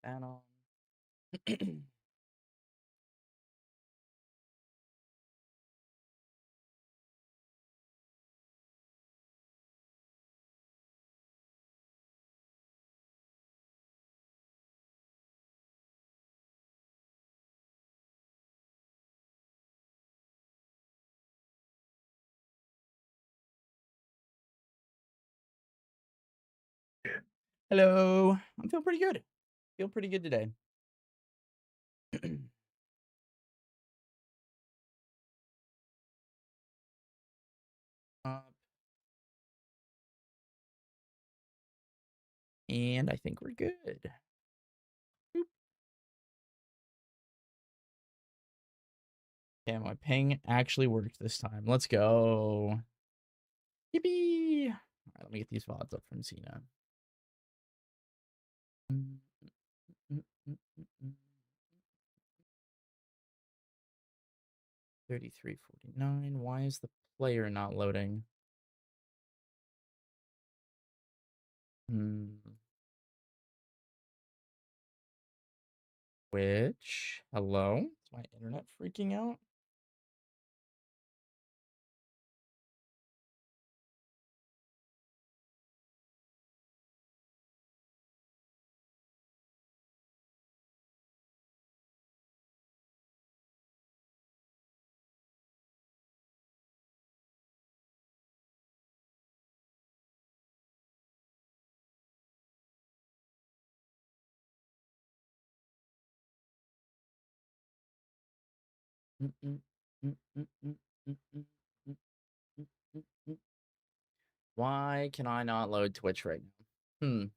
That on. Hello. I'm feeling pretty good. Feel pretty good today. And I think we're good. Boop. Yeah, my ping actually worked this time. Let's go. Yippee! All right, let me get these VODs up from Xena. 3349. Why is the player not loading? Which? Hello? Is my internet freaking out? Why can I not load Twitch right now?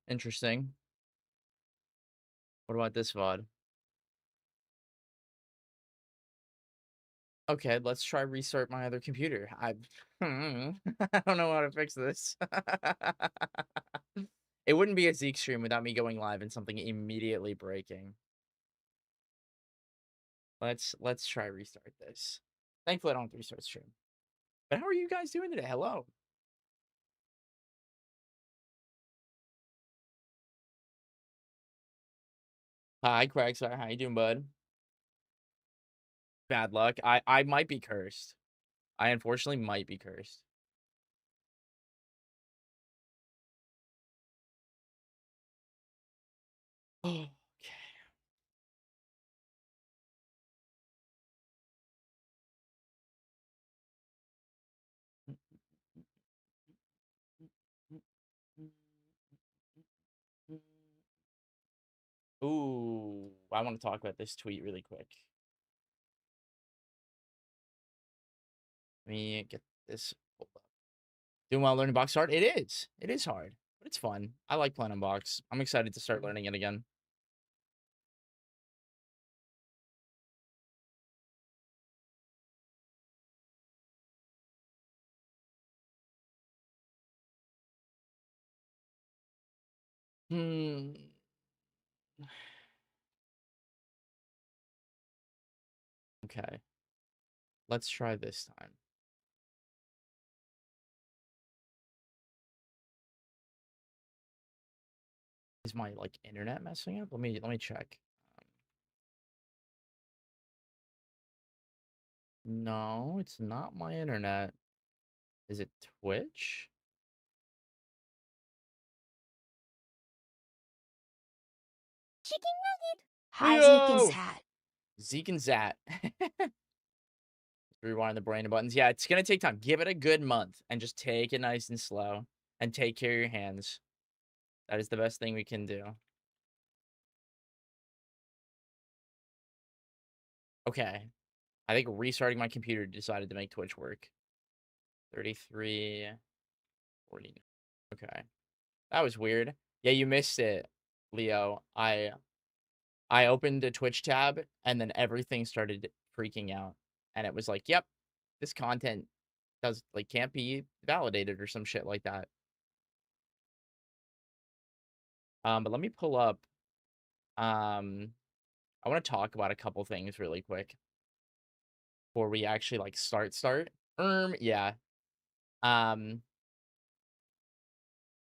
Interesting. What about this VOD? Okay, let's try restart my other computer. I don't know how to fix this. It wouldn't be a Zeke stream without me going live and something immediately breaking. Let's try restart this. Thankfully, I don't have to restart stream. But how are you guys doing today? Hello. Hi, Cragsire. How you doing, bud? Bad luck. I might be cursed. I unfortunately might be cursed. Okay. Ooh, I want to talk about this tweet really quick. Let me get this pulled up. Doing well learning box art? It is. It is hard, but it's fun. I like playing on box. I'm excited to start learning it again. Okay. Let's try this time. Is my like internet messing up? Let me check. No, it's not my internet. Is it Twitch? Chicken nugget. Hi, Zeke and Zat. Zeke and Zat. Rewind the brain buttons. Yeah, it's gonna take time. Give it a good month and just take it nice and slow and take care of your hands. That is the best thing we can do. Okay. I think restarting my computer decided to make Twitch work. 33, 40. Okay. That was weird. Yeah, you missed it, Leo. I opened a Twitch tab and then everything started freaking out. And it was like, yep, this content can't be validated or some shit like that. But let me pull up. I want to talk about a couple things really quick before we actually start. Yeah. Um,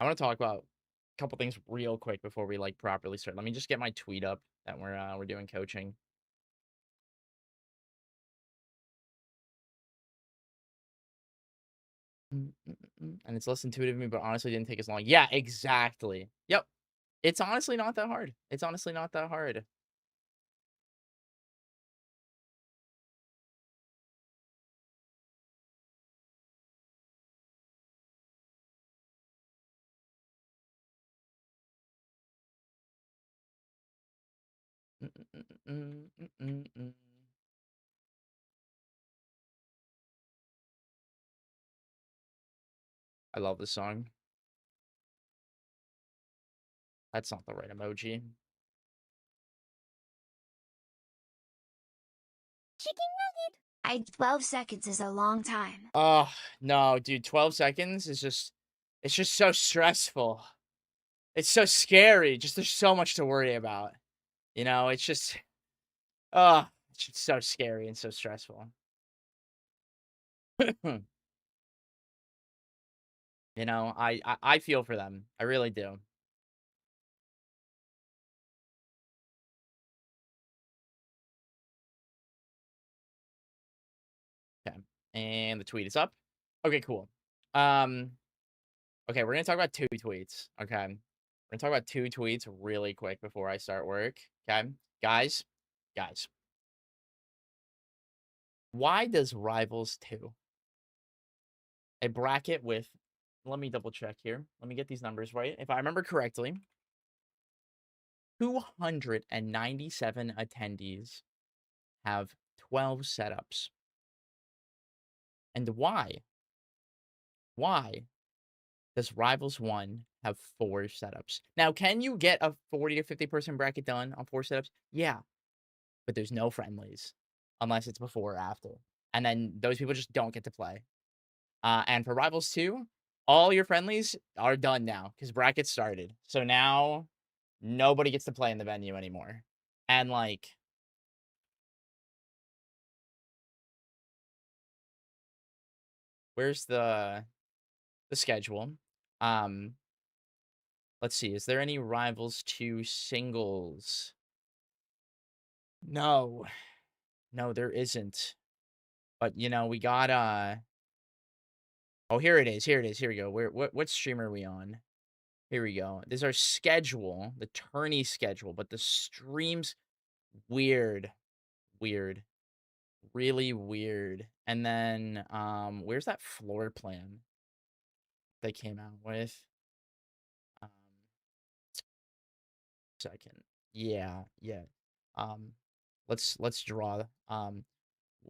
I want to talk about a couple things real quick before we like properly start. Let me just get my tweet up that we're doing coaching. And it's less intuitive to me, but honestly didn't take as long. Yeah, exactly. Yep. It's honestly not that hard. It's honestly not that hard. Mm, mm, mm, mm, mm, mm. I love this song. That's not the right emoji. Chicken nugget. 12 seconds is a long time. Oh, no, dude, 12 seconds is just it's just so stressful. It's so scary. Just there's so much to worry about. You know, it's just it's just so scary and so stressful. You know, I feel for them. I really do. Okay. And the tweet is up. Okay, cool. Um, okay, we're gonna talk about two tweets. Okay. We're gonna talk about two tweets really quick before I start work. Okay. Guys, guys. Why does Rivals 2 a bracket with let me double check here. Let me get these numbers right. If I remember correctly, 297 attendees have 12 setups. And why? Why does Rivals 1 have 4 setups? Now, can you get a 40 to 50 person bracket done on 4 setups? Yeah, but there's no friendlies unless it's before or after. And then those people just don't get to play. And for Rivals 2, all your friendlies are done now because brackets started. So now nobody gets to play in the venue anymore. And like, where's the schedule? Um, let's see. Is there any Rivals 2 singles? No. No, there isn't. But you know, we got oh, here it is. Here it is. Here we go. What stream are we on? Here we go. This is our schedule, the tourney schedule, but the streams weird. Weird. Really weird. And then where's that floor plan they came out with? Um second. Yeah, yeah. Um let's draw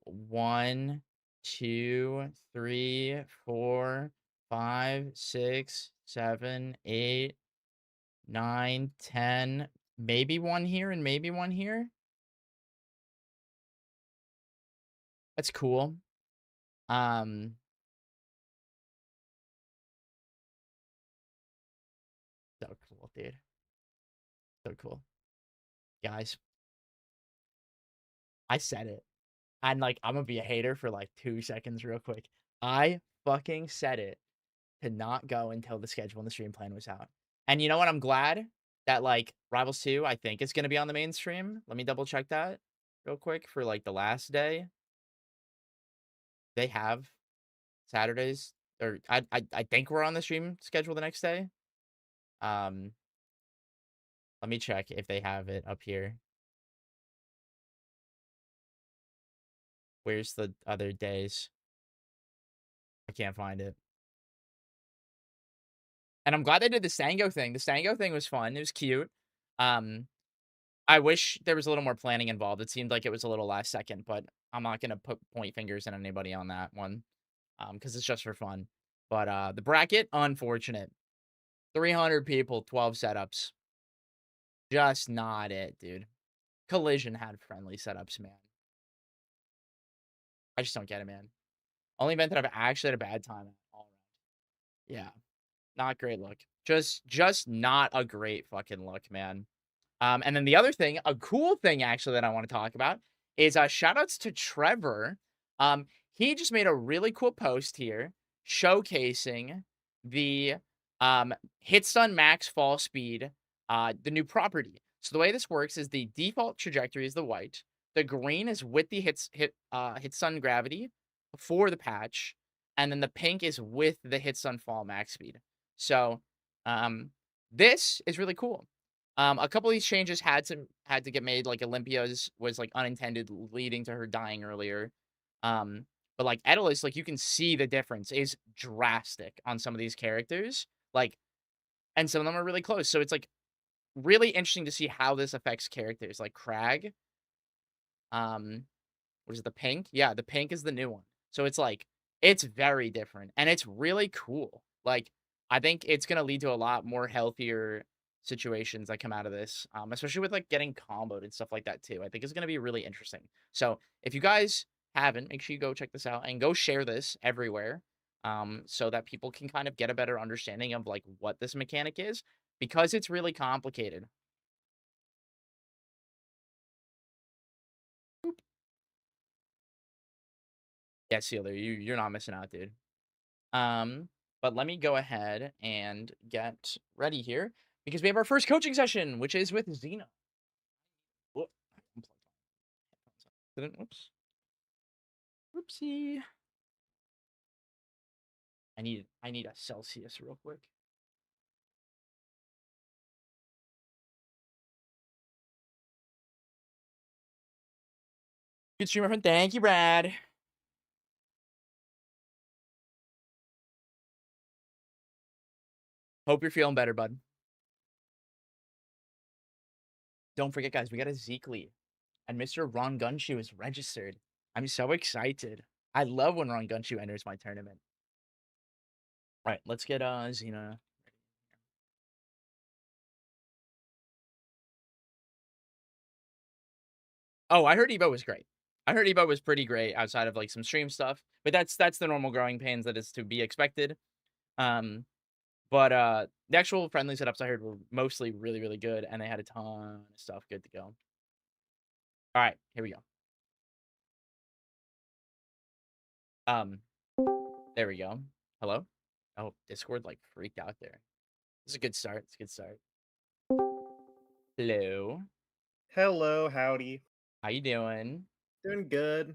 1, 2, 3, 4, 5, 6, 7, 8, 9, 10. Maybe one here and maybe one here. That's cool. Um, so cool, dude. So cool. Guys, I said it. And like, I'm gonna be a hater for like 2 seconds real quick. I fucking said it to not go until the schedule and the stream plan was out. And you know what? I'm glad that like Rivals 2, I think is gonna be on the main stream. Let me double check that real quick for like the last day. They have Saturdays, or I think we're on the stream schedule the next day. Um, let me check if they have it up here. Where's the other days? I can't find it. And I'm glad they did the Stango thing. The Stango thing was fun. It was cute. Um, I wish there was a little more planning involved. It seemed like it was a little last second, but I'm not gonna put point fingers in anybody on that one, because it's just for fun. But the bracket, unfortunate. 300 people, 12 setups. Just not it, dude. Collision had friendly setups, man. I just don't get it, man. Only event that I've actually had a bad time at all around. Yeah, not great look. Just not a great fucking look, man. And then the other thing, a cool thing actually that I want to talk about is shout outs to Trevor. he just made a really cool post here showcasing the hit stun max fall speed, the new property. So the way this works is the default trajectory is the white. The green is with the hit stun gravity for the patch, and then the pink is with the hit stun fall max speed. So this is really cool. A couple of these changes had to get made, like Olympia's was like unintended, leading to her dying earlier. But like Edelus, like you can see the difference is drastic on some of these characters. Like, and some of them are really close. So it's like really interesting to see how this affects characters like Crag. What is it, the pink? Yeah, the pink is the new one. So it's like it's very different and it's really cool. Like I think it's gonna lead to a lot more healthier situations that come out of this. Especially with like getting comboed and stuff like that too. I think it's gonna be really interesting. So if you guys haven't, make sure you go check this out and go share this everywhere. So that people can kind of get a better understanding of like what this mechanic is because it's really complicated. Yeah, Sealer, you're not missing out, dude. Um, but let me go ahead and get ready here because we have our first coaching session, which is with Xena. Whoop. Whoops. Whoopsie. I need a Celsius real quick. Good stream, my friend. Thank you, Brad. Hope you're feeling better, bud. Don't forget, guys, we got a Zeekly, and Mr. Ron Gunshoe is registered. I'm so excited. I love when Ron Gunshoe enters my tournament. All right, let's get Xena. Oh, I heard Evo was great. I heard Evo was pretty great outside of like some stream stuff, but that's the normal growing pains that is to be expected. Um, but the actual friendly setups I heard were mostly really, really good, and they had a ton of stuff good to go. All right, here we go. Um, there we go. Hello? Oh, Discord like freaked out there. This is a good start. It's a good start. Hello. Hello, howdy. How you doing? Doing good.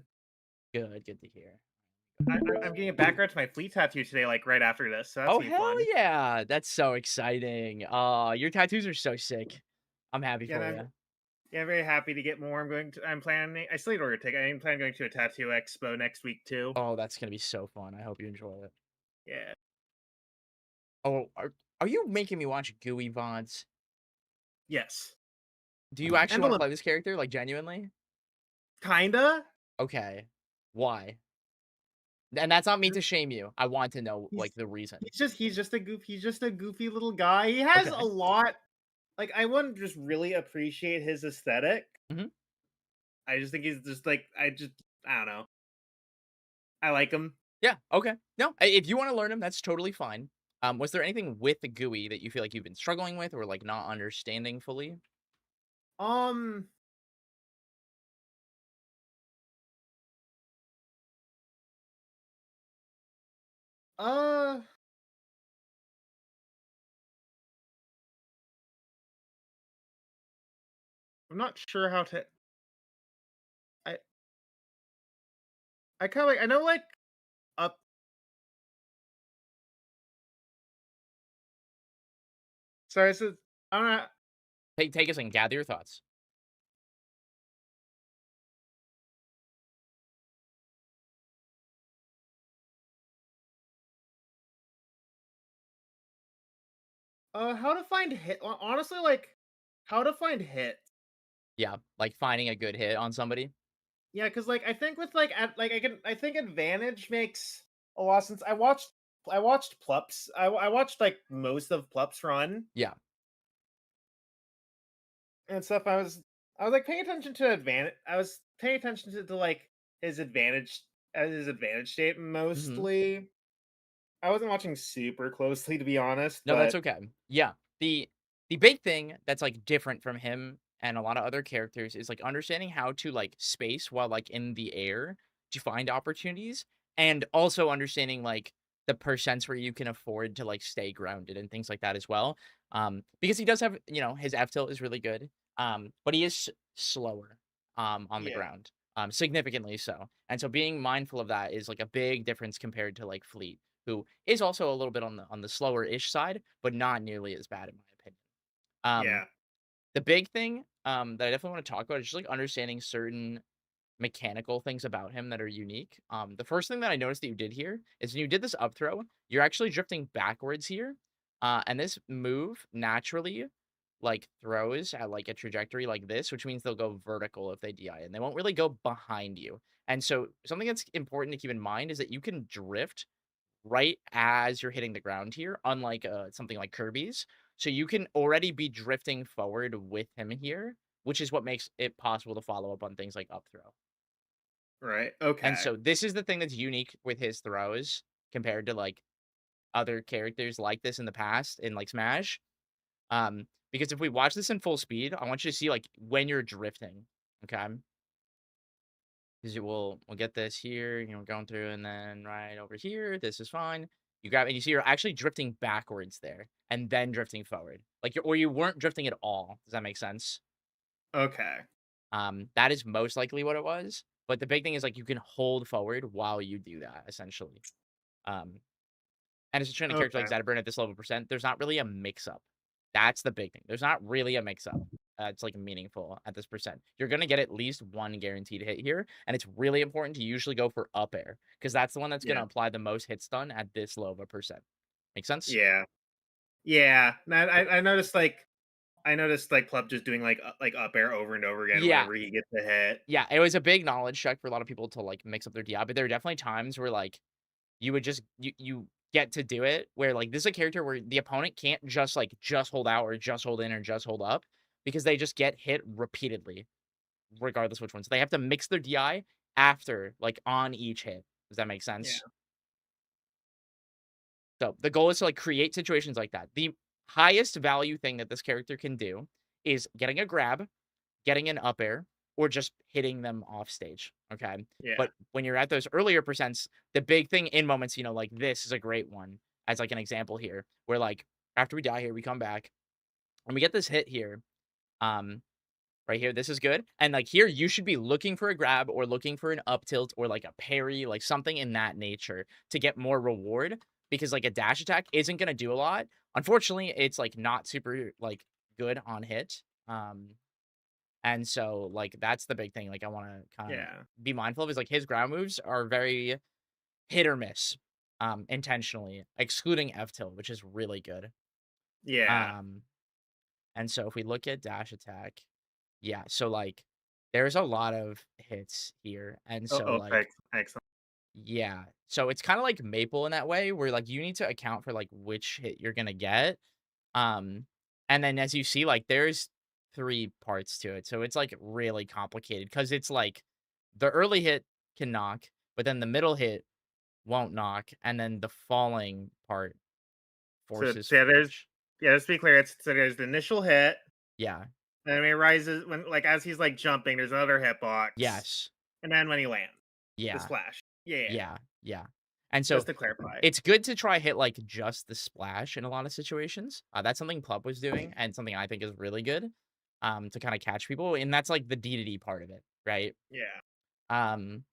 Good, good to hear. I'm getting a background to my flea tattoo today, like right after this, so that's Oh, gonna be hell fun. yeah. That's so exciting. Your tattoos are so sick. I'm happy Yeah, and for I'm you. yeah, very happy to get more. I'm planning. I still need to order a ticket. I'm planning going to a tattoo expo next week too. Oh, that's gonna be so fun. I hope you enjoy it. Yeah. Oh, are you making me watch Gooey VODs? Yes. Do you actually And want to play this character, like genuinely? kinda. Okay. Why? And that's not me to shame you. I want to know He's like the reason. he's just a goofy little guy. He has a Okay. lot. Like I wouldn't just really appreciate his aesthetic. Hmm. I just think he's just like I don't know. I like him. Yeah. Okay. No, if you want to learn him, that's totally fine. Was there anything with the GUI that you feel like you've been struggling with or like not understanding fully? Um. Uh. I'm not sure how to. I I kind of like. I know like up. Sorry, so I don't know. Take a second. Gather your thoughts. How to find hit? Honestly, like how to find hit. Yeah, like finding a good hit on somebody. Yeah, because like I think with like I think advantage makes a lot of sense. I watched Plups. I watched like most of Plups run Yeah. and stuff. I was like paying attention to advantage. I was paying attention to like his advantage state Hmm. mostly. I wasn't watching super closely to be honest, No, that's but okay. Yeah. The big thing that's like different from him and a lot of other characters is like understanding how to like space while like in the air. to find opportunities, and also understanding like the percents where you can afford to like stay grounded and things like that as well. Because he does have, his F tilt is really good. But he is slower on the Yeah. ground. Significantly so. And so being mindful of that is like a big difference compared to like Fleet, who is also a little bit on the slower-ish side, but not nearly as bad in my opinion. Um, Yeah. the big thing that I definitely want to talk about is just like understanding certain mechanical things about him that are unique. The first thing that I noticed that you did here is when you did this up throw, you're actually drifting backwards here. And this move naturally like throws at like a trajectory like this, which means they'll go vertical if they DI and they won't really go behind you. And so something that's important to keep in mind is that you can drift right as you're hitting the ground here, unlike something like Kirby's. So you can already be drifting forward with him here, which is what makes it possible to follow up on things like up throw. Right. And Okay. so this is the thing that's unique with his throws compared to like other characters like this in the past in like Smash. Because if we watch this in full speed, I want you to see like when you're drifting. Okay. Because we'll get this here, going through and then right over here. This is fine. You grab and you see you're actually drifting backwards there and then drifting forward. Like you weren't drifting at all. Does that make sense? Okay. That is most likely what it was. But the big thing is like you can hold forward while you do that, essentially. Um, and it's a training character like Okay. Zetaburn at this level percent, there's not really a mix-up. That's the big thing. There's not really a mix-up. It's like meaningful at this percent. You're gonna get at least one guaranteed hit here, and it's really important to usually go for up air because that's the one that's gonna Yeah. apply the most hit stun at this low of a percent. Make sense? Yeah. Yeah. Now, I noticed like Pleb just doing like up air over and over again Yeah, whenever he gets a hit. yeah. It was a big knowledge check for a lot of people to like mix up their DI, but there are definitely times where like you would just you get to do it where, like, this is a character where the opponent can't just hold out or just hold in or just hold up because they just get hit repeatedly, regardless which one. So they have to mix their DI after, like, on each hit. Does that make Yeah. sense? So the goal is to, like, create situations like that. The highest value thing that this character can do is getting a grab, getting an up air, or just hitting them off stage. Okay. Yeah. But when you're at those earlier percents, the big thing in moments, like this is a great one as like an example here, where like after we die here, we come back and we get this hit here. Um, right here, this is good. And like here, you should be looking for a grab or looking for an up tilt or like a parry, like something in that nature to get more reward because like a dash attack isn't gonna do a lot. Unfortunately, it's like not super like good on hit. And so, like, that's the big thing, like, I wanna kinda Yeah. be mindful of is, like, his ground moves are very hit or miss, intentionally, excluding F tilt, which is really good. Yeah. Um, and so if we look at dash attack, yeah, so, like, there's a lot of hits here, and Oh, so, oh, like excellent. yeah, so it's kinda like Maple in that way where, like, you need to account for, like, which hit you're gonna get. Um, and then as you see, like, there's 3 parts to it, so it's, like, really complicated because it's, like, the early hit can knock, but then the middle hit won't knock, and then the falling part forces So yeah, flinch. let's be clear. There's the initial hit, Yeah. and when he rises when like as he's like jumping, there's another hitbox, Yes. and then when he lands, the Yeah. splash. Yeah. Yeah. Yeah. And so Just to clarify. it's good to try hit, like, just the splash in a lot of situations. That's something Club was doing and something I think is really good, to kinda catch people, and that's, like, the D to D part of it, right? Yeah. Um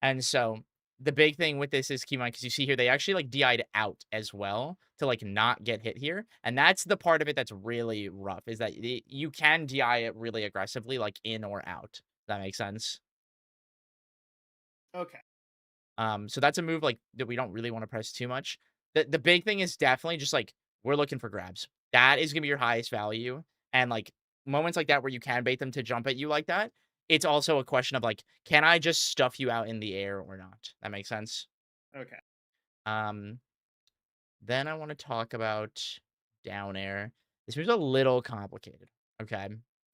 And so the big thing with this is keep in mind because you see here they actually like DI'd out as well to like not get hit here, and that's the part of it that's really rough is that you can DI it really aggressively, like in or out. Does that make sense? Okay. So that's a move like that we don't really want to press too much. The big thing is definitely just like we're looking for grabs. That is gonna be your highest value, and like moments like that where you can bait them to jump at you like that. It's also a question of like, can I just stuff you out in the air or not? That makes sense. Okay. Um, then I want to talk about down air. This move's a little complicated. Okay.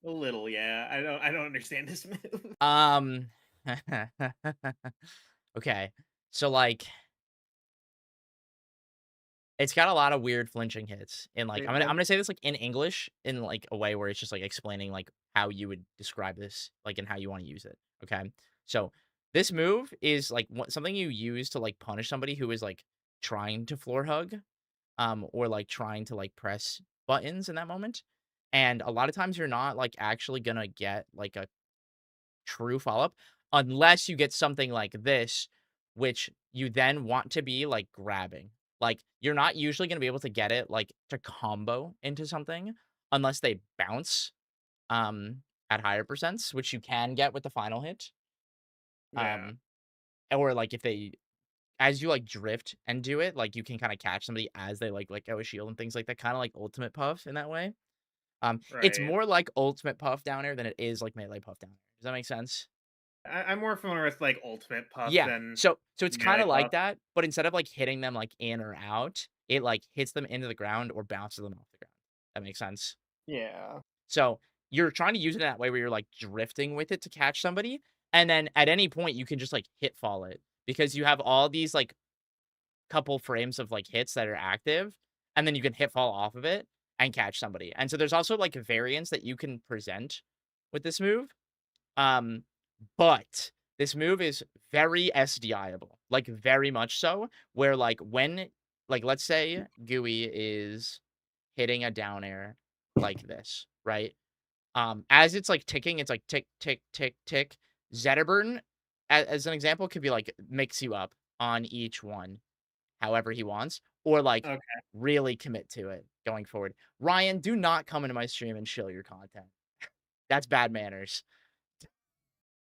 A little, yeah. I don't understand this move. Um. okay. So like, it's got a lot of weird flinching hits, and like, I'm Wait, gonna let I'm gonna say this like in English in like a way where it's just like explaining like how you would describe this, like and how you want to use it. Okay. So This move is like something you use to like punish somebody who is like trying to floor hug, or like trying to like press buttons in that moment. And a lot of times you're not like actually gonna get like a true follow up unless you get something like this, which you then want to be like grabbing. Like you're not usually gonna be able to get it like to combo into something unless they bounce at higher percents, which you can get with the final hit. Yeah. Um, or like if they as you like drift and do it, like you can kind of catch somebody as they like let go of shield and things like that, kind of like ultimate puff in that way. It's Right. more like ultimate puff down air than it is like melee puff down air. Does that make sense? I'm more familiar with like ultimate puff Yeah. than So it's kind melee of like puff. that, but instead of like hitting them like in or out, it like hits them into the ground or bounces them off the ground. That makes sense. Yeah. So you're trying to use it in that way where you're like drifting with it to catch somebody, and then at any point you can just like hit fall it because you have all these like couple frames of like hits that are active, and then you can hit fall off of it and catch somebody. And so there's also like variants that you can present with this move. Um, but this move is very SDIable, like very much so, where like when like let's say Gooey is hitting a down air like this, right? As it's like ticking, it's like tick, tick, tick, tick. Zetterburn, as an example, could be like mix you up on each one however he wants, or like Okay. really commit to it going forward. Ryan, do not come into my stream and shill your content. That's bad manners.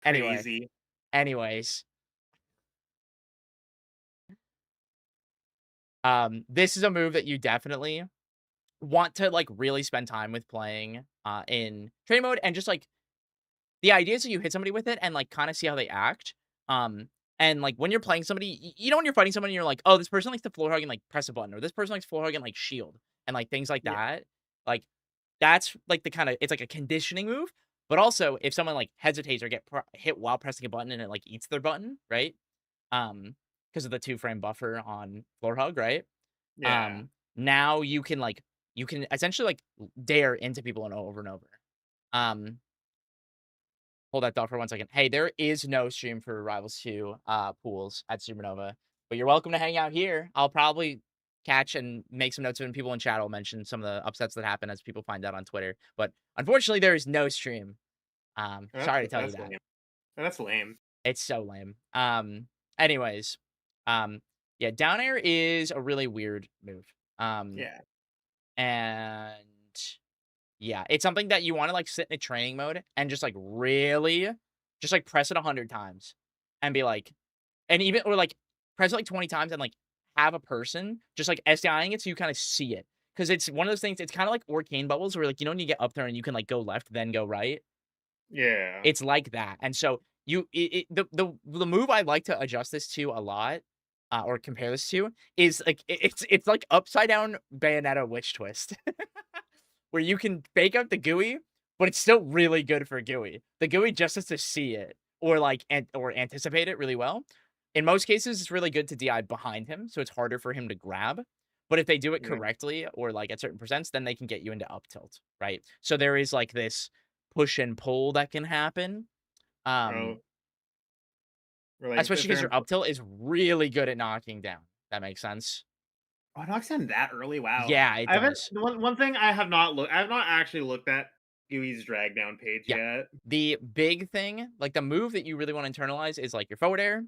Anyway, Crazy. anyways, this is a move that you definitely want to like really spend time with playing in trade mode and just like the idea is that you hit somebody with it and like kind of see how they act. Um, and like when you're playing somebody, you know, when you're fighting somebody, you're like, oh, this person likes to floor hug and like press a button, or this person likes floor hug and like shield and like things like Yeah. that. Like that's like the kind of it's like a conditioning move. But also, if someone like hesitates or get hit while pressing a button and it like eats their button, right? Because of the 2 frame buffer on floor hug, right? Yeah. Um, now you can essentially like dare into people and over and over. Um, Hold that thought for 1 second. Hey, there is no stream for Rivals 2 pools at Supernova, but you're welcome to hang out here. I'll probably catch and make some notes, and people in chat will mention some of the upsets that happen as people find out on Twitter. But unfortunately, there is no stream. Sorry to tell you That's that. lame. That's lame. It's so lame. Anyways, um, yeah, down air is a really weird move. Um, Yeah. and yeah, it's something that you wanna, like, sit in a training mode and just, like, really just, like, press it 100 times and be like and even or, like, press it, like, 20 times and, like, have a person just, like, SDIing it so you kinda see it. Because it's one of those things it's kinda like Orcane bubbles where, like, you know, when you get up there and you can, like, go left, then go right? Yeah. It's like that, and so you the move I like to adjust this to a lot, or compare this to is, like, it's like upside down Bayonetta witch twist. Where you can fake out the GUI, but it's still really good for GUI. The GUI just has to see it or like or anticipate it really well. In most cases, it's really good to DI behind him, so it's harder for him to grab. But if they do it Yeah. correctly or like at certain percents, then they can get you into up tilt, right? So there is like this push and pull that can happen. Oh, or like if Especially because they're your up tilt is really good at knocking down. That makes sense. oh, it knocks down that early. Wow. Yeah, it I haven't does. one thing I have not looked. I have not actually looked at Gooey's drag down page Yeah. yet. The big thing, like the move that you really want to internalize is like your forward air,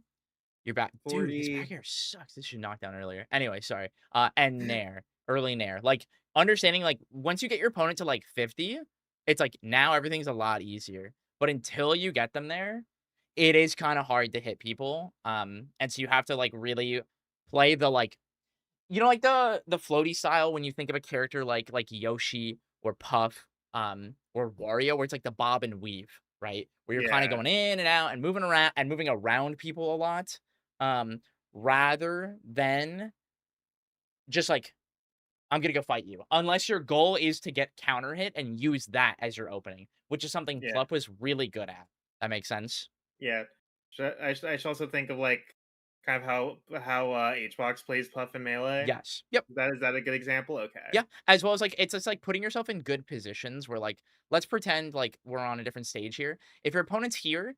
your back dude, his 40. back air sucks. This should knock down earlier. Anyway, sorry. And nair, early nair. Like understanding like once you get your opponent to like 50, it's like now everything's a lot easier. But until you get them there, it is kind of hard to hit people. And so you have to like really play the like you know like the floaty style when you think of a character like Yoshi or Puff or Wario where it's like the bob and weave, right? Where you're kind of Yeah. going in and out and moving around people a lot. Um Rather than just like I'm going to go fight you. Unless your goal is to get counter hit and use that as your opening, which is something Yeah. Plup was really good at. That makes sense. Yeah. I should also think of like kind of how HBox plays Puff and Melee. Yes. Yep. Is that a good example? Okay. Yeah, as well as, like, it's just, like, putting yourself in good positions where, like, let's pretend, like, we're on a different stage here. If your opponent's here,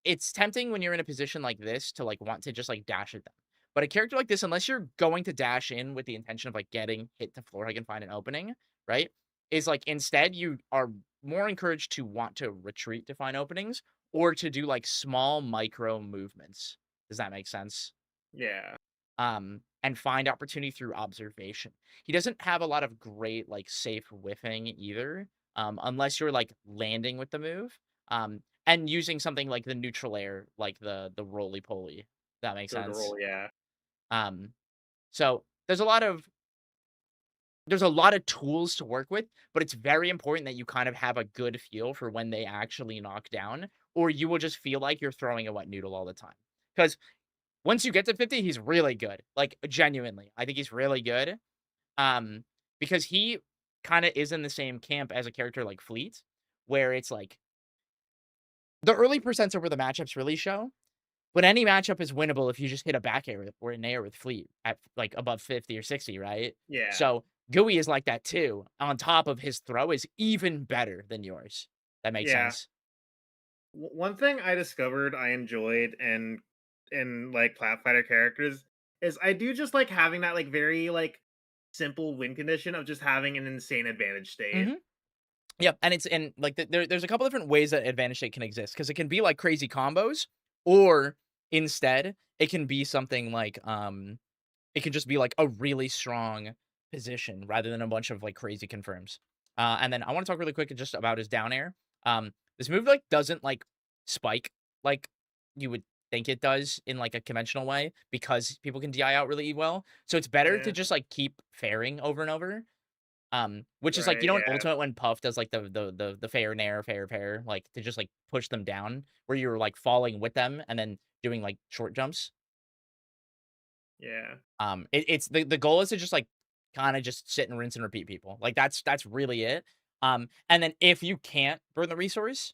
it's tempting when you're in a position like this to, like, want to just, like, dash at them. But a character like this, unless you're going to dash in with the intention of, like, getting hit to floor hug and find an opening, right, is, like, instead you are more encouraged to want to retreat to find openings or to do, like, small micro movements. Does that make sense? Yeah. And find opportunity through observation. He doesn't have a lot of great, like, safe whiffing either, unless you're, like, landing with the move, and using something like the neutral air, like the roly-poly. That makes Go to sense? roll, yeah. Um, so there's a lot of tools to work with, but it's very important that you kind of have a good feel for when they actually knock down, or you will just feel like you're throwing a wet noodle all the time. Because once you get to 50, he's really good. Like, genuinely, I think he's really good. Um, because he kinda is in the same camp as a character like Fleet, where it's like the early percents are where the matchups really show, but any matchup is winnable if you just hit a back air or an air with Fleet at, like, above 50 or 60, right? Yeah. So, Gooey is like that too, on top of his throw is even better than yours. That makes Yeah. sense? One thing I discovered I enjoyed in like plat fighter characters is I do just like having that like very like simple win condition of just having an insane advantage state. Mhm. Yep, and, like, there's a couple different ways that advantage state can exist because it can be, like, crazy combos, or instead, it can be something like, it could just be, like, a really strong position rather than a bunch of, like, crazy confirms. And then I wanna talk really quick just about his down air. This move, like, doesn't, like, spike like you would think it does in, like, a conventional way because people can DI out really well. So it's better to Yeah. just, like, keep fairing over and over. Which is like, Right. you know, in Yeah. Ultimate when Puff does like the fair nair, fair, like to just like push them down, where you're like falling with them and then doing like short jumps. Yeah. It's the goal is to just like kind of just sit and rinse and repeat people. Like that's really it. And then if you can't burn the resource,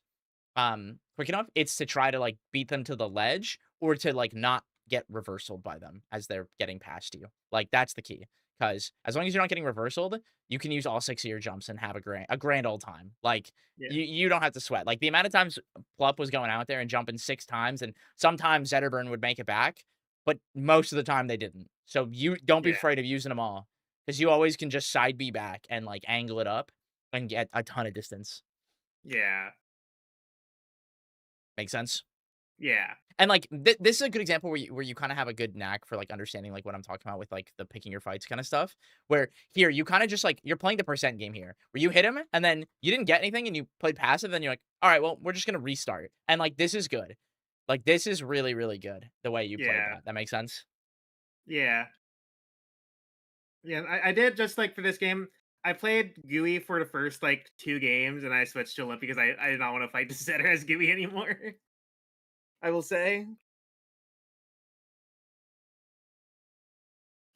quick enough, it's to try to like beat them to the ledge or to like not get reversaled by them as they're getting past you. Like that's the key. Because as long as you're not getting reversaled, you can use all six of your jumps and have a grand old time. Like Yeah. you don't have to sweat. Like the amount of times Plup was going out there and jumping 6 times, and sometimes Zetterburn would make it back, but most of the time they didn't. So you don't be Yeah. afraid of using them all. Because you always can just side B back and like angle it up and get a ton of distance. Yeah. Make sense? Yeah. And, like, this is a good example where you kinda have a good knack for, like, understanding, like, what I'm talking about with, like, the picking your fights kinda stuff, where here, you kinda just, like you're playing the percent game here, where you hit him, and then you didn't get anything, and you played passive, then you're like, "Alright, well, we're just gonna restart." And, like, this is good. Like, this is really, really good, the way you played Yeah. that. That makes sense? Yeah. Yeah. I did just like for this game. I played Gooey for the first like 2 games, and I switched to Limp because I did not want to fight the setter as Gooey anymore. I will say.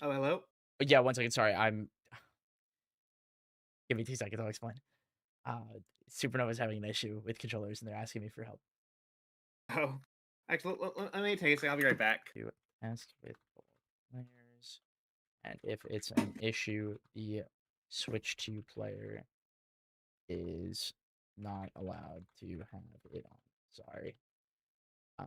Oh, hello. Yeah, one second, sorry, give me 2 seconds, I'll explain. Uh, Supernova's having an issue with controllers, and they're asking me for help. Oh, actually, let me take a second. I'll be right back. To ask with players. And if it's an issue, the switch to player is not allowed to have it on. Sorry. Uh,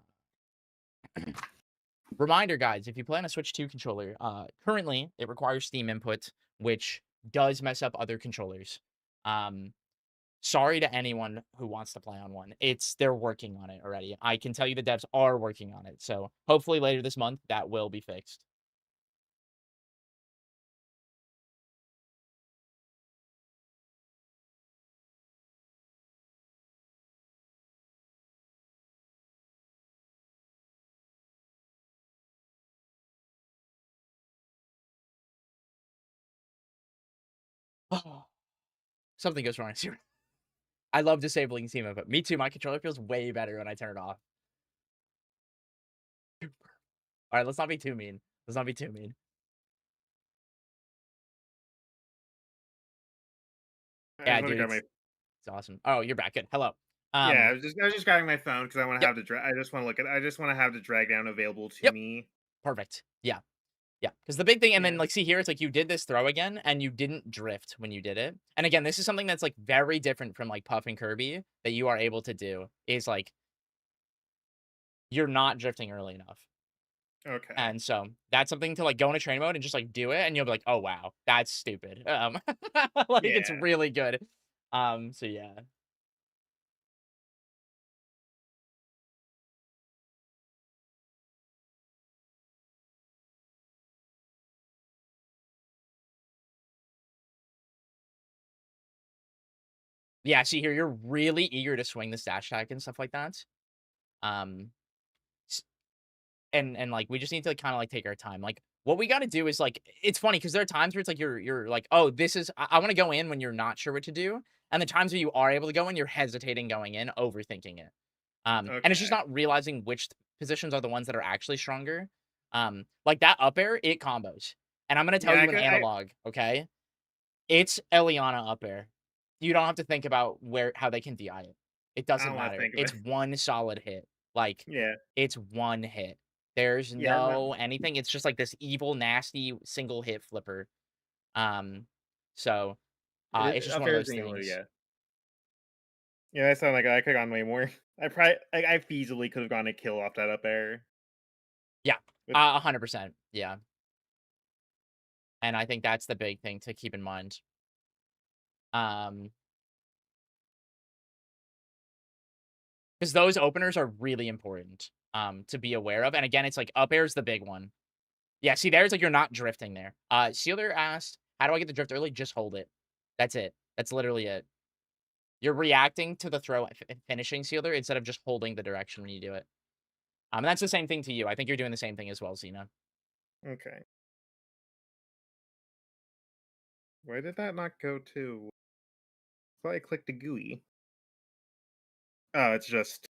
Reminder, guys, if you play on a Switch 2 controller, currently it requires Steam input, which does mess up other controllers. Um, Sorry to anyone who wants to play on one. They're working on it already. I can tell you the devs are working on it. So hopefully later this month that will be fixed. Something goes wrong. I love disabling Steam input. Me too. My controller feels way better when I turn it off. All right, let's not be too mean. Let's not be too mean. I Yeah, just want to dude, grab my. it's awesome. Oh, you're back. Good. Hello. Yeah, Um, I was just grabbing my phone because I want to yep, have the I just want to look at. I just want to have the drag down available to yep, me. perfect. Yeah, yeah. Because the big thing, and then Yeah. like, see here, it's like you did this throw again, and you didn't drift when you did it. And again, this is something that's like very different from like Puff and Kirby that you are able to do. Is like you're not drifting early enough. Okay. And so that's something to like go into training mode and just like do it, and you'll be like, oh wow, that's stupid. Like it's Yeah. really good. So yeah. Yeah, see here, you're really eager to swing the stash attack and stuff like that. Um, s- and like we just need to kind of like take our time. Like what we got to do is like it's funny because there are times where it's like you're like, oh, this is I want to go in when you're not sure what to do, and the times where you are able to go in, you're hesitating going in, overthinking it. And it's just Okay. not realizing which positions are the ones that are actually stronger. Like that up air, it combos, and I'm gonna tell Yeah, I you an could. I analog. Okay, it's Eliana up air. You don't have to think about where how they can DI it. It I doesn't don't want to matter. think about It's it. one solid hit. Like, Yeah. it's one hit. There's Yeah. No. no anything. It's just like this evil, nasty single hit flipper. Um, so it's just Up one of air is those being a little. things. Yeah. Yeah. That sounded like I could have gone way more. I probably. I feasibly could have gone a kill off that up air. Yeah, With 100%. Yeah, and I think that's the big thing to keep in mind. Um, because those openers are really important. To be aware of, and again, it's like up air is the big one. Yeah, see, there's like you're not drifting there. Sealer asked, "How do I get the drift early?" Just hold it. That's it. That's literally it. You're reacting to the throw finishing Sealer instead of just holding the direction when you do it. And that's the same thing to you. I think you're doing the same thing as well, Xena. okay. Why did that not go to? I thought I clicked the GUI. Oh, it's just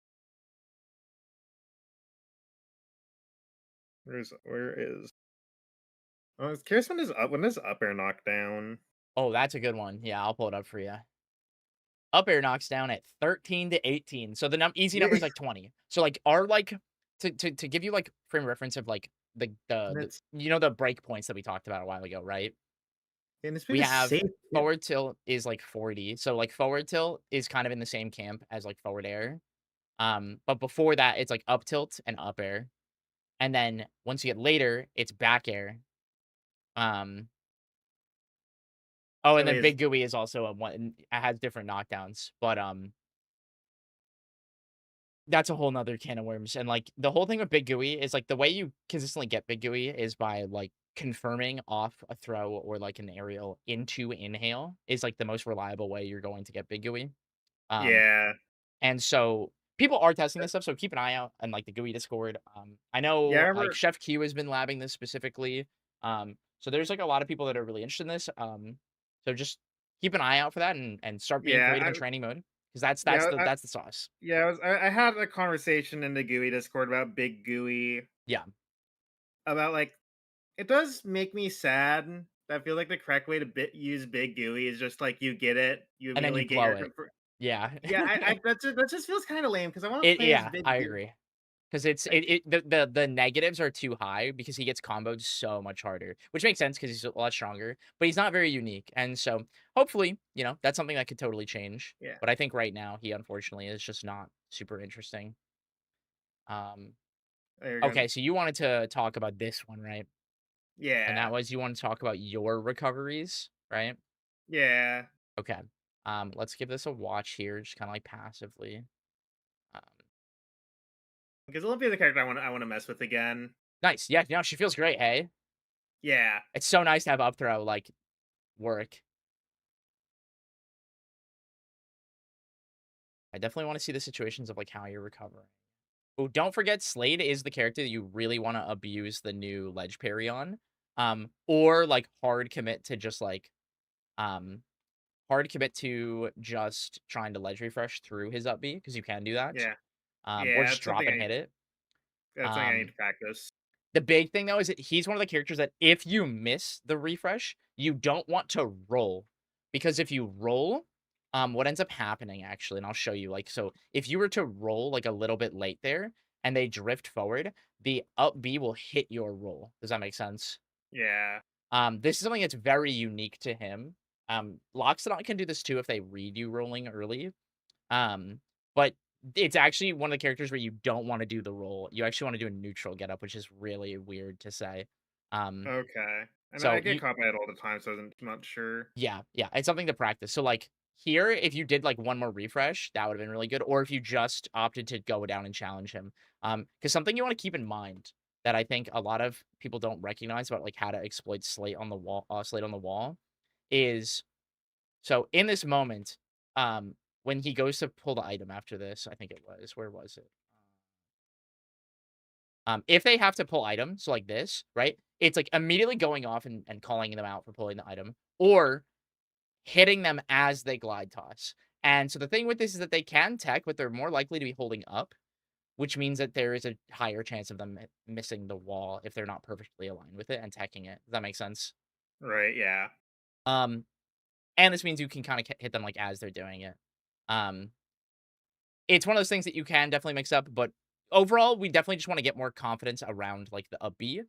where is? I was curious when does up air knock down? Oh, that's a good one. Yeah, I'll pull it up for you. Up air knocks down at 13 to 18. So the easy number Yeah, is like 20. So like our like to give you like frame reference of like and the it's the break points that we talked about a while ago, right? been We a have safe. Yeah. forward tilt is like 40. So like forward tilt is kind of in the same camp as like forward air. But before that, it's like up tilt and up air. And then once you get later, it's back air. Um, oh, and Oh, then is big gooey is also a one. It has different knockdowns, but that's a whole nother can of worms. And like the whole thing with big gooey is like the way you consistently get big gooey is by like confirming off a throw or like an aerial into inhale is like the most reliable way you're going to get big gooey. Um, yeah, And so people are testing this stuff, so keep an eye out on like the GUI Discord. I yeah. I know like remember. Chef Q has been labbing this specifically. So there's like a lot of people that are really interested in this. So just keep an eye out for that and start being Yeah, creative in training mode because yeah, that's the sauce. yeah. I had a conversation in the GUI Discord about Big GUI Yeah, about like it does make me sad. I feel like the correct way to use Big GUI is just like you get it, you and then you immediately get blow your. it. Yeah, Yeah, I that just feels kind of lame because I want to play as yeah, Big I GUI. agree. Because it's Like, the negatives are too high because he gets comboed so much harder, which makes sense because he's a lot stronger, but he's not very unique. And so hopefully, that's something that could totally change. yeah, But I think right now he unfortunately is just not super interesting. Um, there you go. okay, so you wanted to talk about this one, right? And Yeah, that was you want to talk about your recoveries, right? yeah. Okay. Let's give this a watch here, just kind of like passively. Um, Because Olympia's a character I want to mess with again. nice. Yeah, she feels great, hey? Yeah, It's so nice to have up throw like work. I definitely want to see the situations of like how you're recovering. Oh, don't forget Slade is the character that you really want to abuse the new ledge parry on. Or like um hard commit to just trying to ledge refresh through his up B because you can do that. yeah, Or yeah. just drop and hit it. That's something I need Um to practice. The big thing though is that he's one of the characters that if you miss the refresh, you don't want to roll. Because if you roll, what ends up happening actually, and I'll show you, like, so if you were to roll like a little bit late there and they drift forward, the up B will hit your roll. Does that make sense? Yeah, This is something that's very unique to him. Loxodon can do this too if they read you rolling early. Um, but It's actually one of the characters where you don't wanna do the roll. You actually wanna do a neutral getup, which is really weird to say. Um, Okay. I mean, I so get you caught by it all the time, so I'm not sure. Yeah, yeah, it's something to practice. So, like, here, if you did, like, one more refresh, that would've been really good, or if you just opted to go down and challenge him. Because something you wanna keep in mind that I think a lot of people don't recognize about, like, how to exploit Slate on the wall is so in this moment, when he goes to pull the item after this, I think it was where was it? If they have to pull items so like this, right? It's, like, immediately going off and calling them out for pulling the item, or hitting them as they glide toss. And so the thing with this is that they can tech, but they're more likely to be holding up, which means that there is a higher chance of them missing the wall if they're not perfectly aligned with it and teching it. Does that make sense? Right, yeah. Um, and this means you can kind of hit them like as they're doing it. Um, it's one of those things that you can definitely mix up, but overall, we definitely just want to get more confidence around like the up B.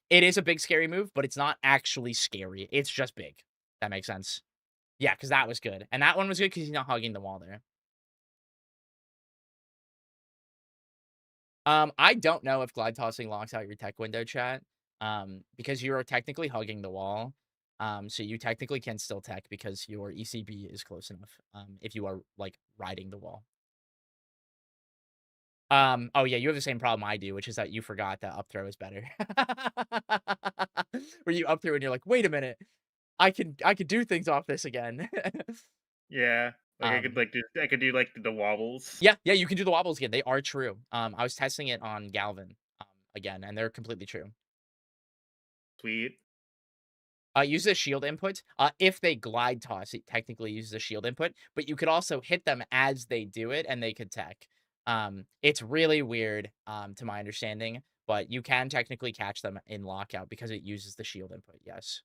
It is a big scary move, but it's not actually scary. It's just big. That makes sense. Yeah, because that was good. And that one was good because he's not hugging the wall there. I don't know if glide tossing locks out your tech window chat, because you are technically hugging the wall. So you technically can still tech because your ECB is close enough, if you are, like, riding the wall. Oh, yeah, you have the same problem I do, which is that you forgot that up throw is better. Where you up throw and you're like, "Wait a minute, I could do things off this again." Yeah. Like Um I could do like the wobbles. Yeah, yeah, you can do the wobbles again, they are true. I was testing it on Galvin, again, and they're completely true. Sweet. Use the shield input. If they glide toss, it technically uses a shield input, but you could also hit them as they do it, and they could tech. It's really weird, to my understanding, but you can technically catch them in lockout because it uses the shield input, yes.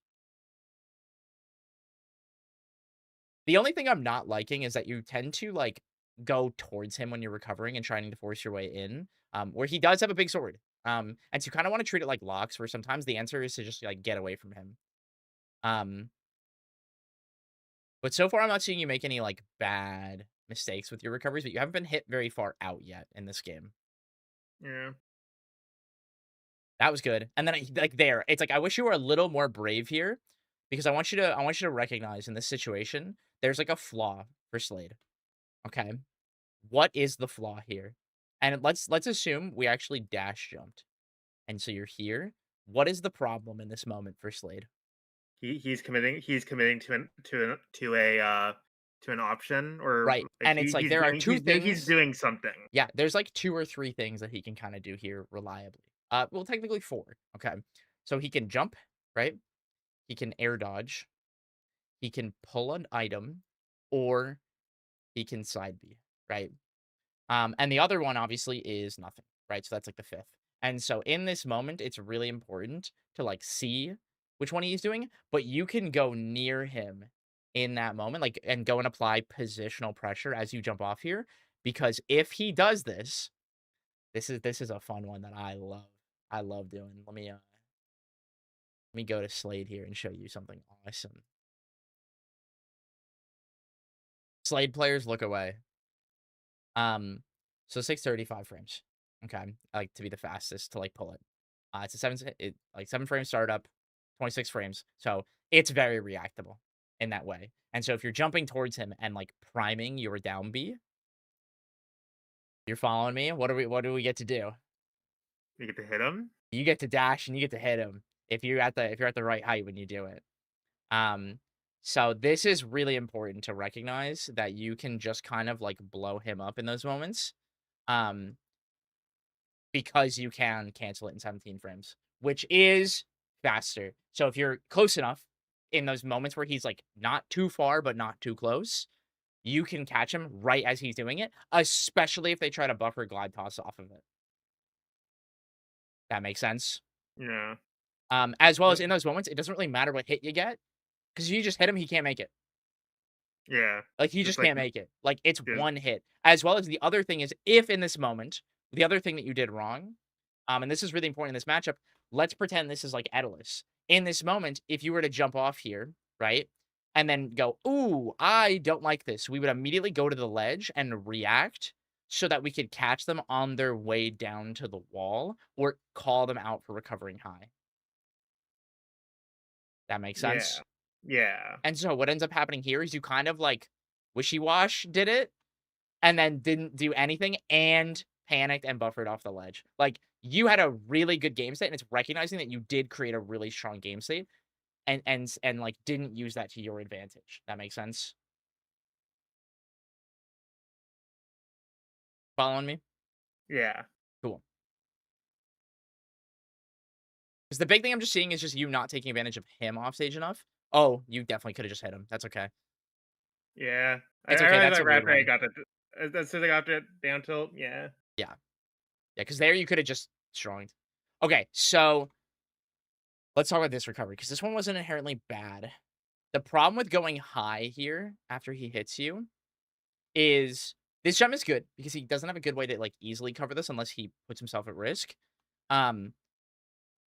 The only thing I'm not liking is that you tend to, like, go towards him when you're recovering and trying to force your way in, where he does have a big sword. And so you kinda wanna treat it like locks, where sometimes the answer is to just, like, get away from him. Um, but so far, I'm not seeing you make any, like, bad mistakes with your recoveries, but you haven't been hit very far out yet in this game. Yeah. That was good. And then, like, there, it's like, I wish you were a little more brave here because I want you to recognize in this situation, there's, like, a flaw for Slade, okay? What is the flaw here? And let's assume we actually dash jumped, and so you're here. What is the problem in this moment for Slade? He's committing to an option, or Right, like and it's like he's there are doing 2 he's things. doing something. Yeah, there's like 2 or 3 things that he can kinda do here reliably. Well, technically 4, okay? So he can jump, right? He can air dodge, he can pull an item, or he can side B, right? And the other one obviously is nothing, right? So that's like the 5th. And so in this moment, it's really important to, like, see which one he's doing, but you can go near him in that moment, like, and go and apply positional pressure as you jump off here, because if he does this, this is a fun one that I love. I love doing. Let me go to Slade here and show you something awesome. Slade players, look away. Um, so 635 frames. Okay, I like to be the fastest to like pull it. It's a like 7 frame startup, 26 frames. So it's very reactable in that way. And so if you're jumping towards him and like priming your down B, you're following me. What do we get to do? You get to hit him. You get to dash and you get to hit him if you're at the right height when you do it. Um, so this is really important to recognize that you can just kind of like blow him up in those moments. Um, because you can cancel it in 17 frames, which is faster. So if you're close enough in those moments where he's like not too far but not too close, you can catch him right as he's doing it, especially if they try to buffer glide toss off of it. That makes sense. Yeah. As well as Yep. in those moments, it doesn't really matter what hit you get because if you just hit him, he can't make it. Yeah. Like, he Just just like can't make it. Like, it's just, one hit. As well as the other thing is, if in this moment, the other thing that you did wrong, and this is really important in this matchup, let's pretend this is like Edalus. In this moment, if you were to jump off here, right, and then go, "Ooh, I don't like this," we would immediately go to the ledge and react so that we could catch them on their way down to the wall or call them out for recovering high. That makes Yeah. sense? Yeah. And so what ends up happening here is you kind of like wishy-wash did it and then didn't do anything and panicked and buffered off the ledge. Like you had a really good game state and it's recognizing that you did create a really strong game state and like didn't use that to your advantage. That makes sense? Following me? Yeah. Cool. Because the big thing I'm just seeing is just you not taking advantage of him off stage enough. Oh, you definitely could have just hit him. That's okay. Yeah. It's I okay. realized That's that a right weird after I one. got it. As soon as I got it down tilt, yeah. Yeah. Yeah, because there you could have just stronged. Okay, so let's talk about this recovery because this one wasn't inherently bad. The problem with going high here after he hits you is this jump is good because he doesn't have a good way to like easily cover this unless he puts himself at risk. Um,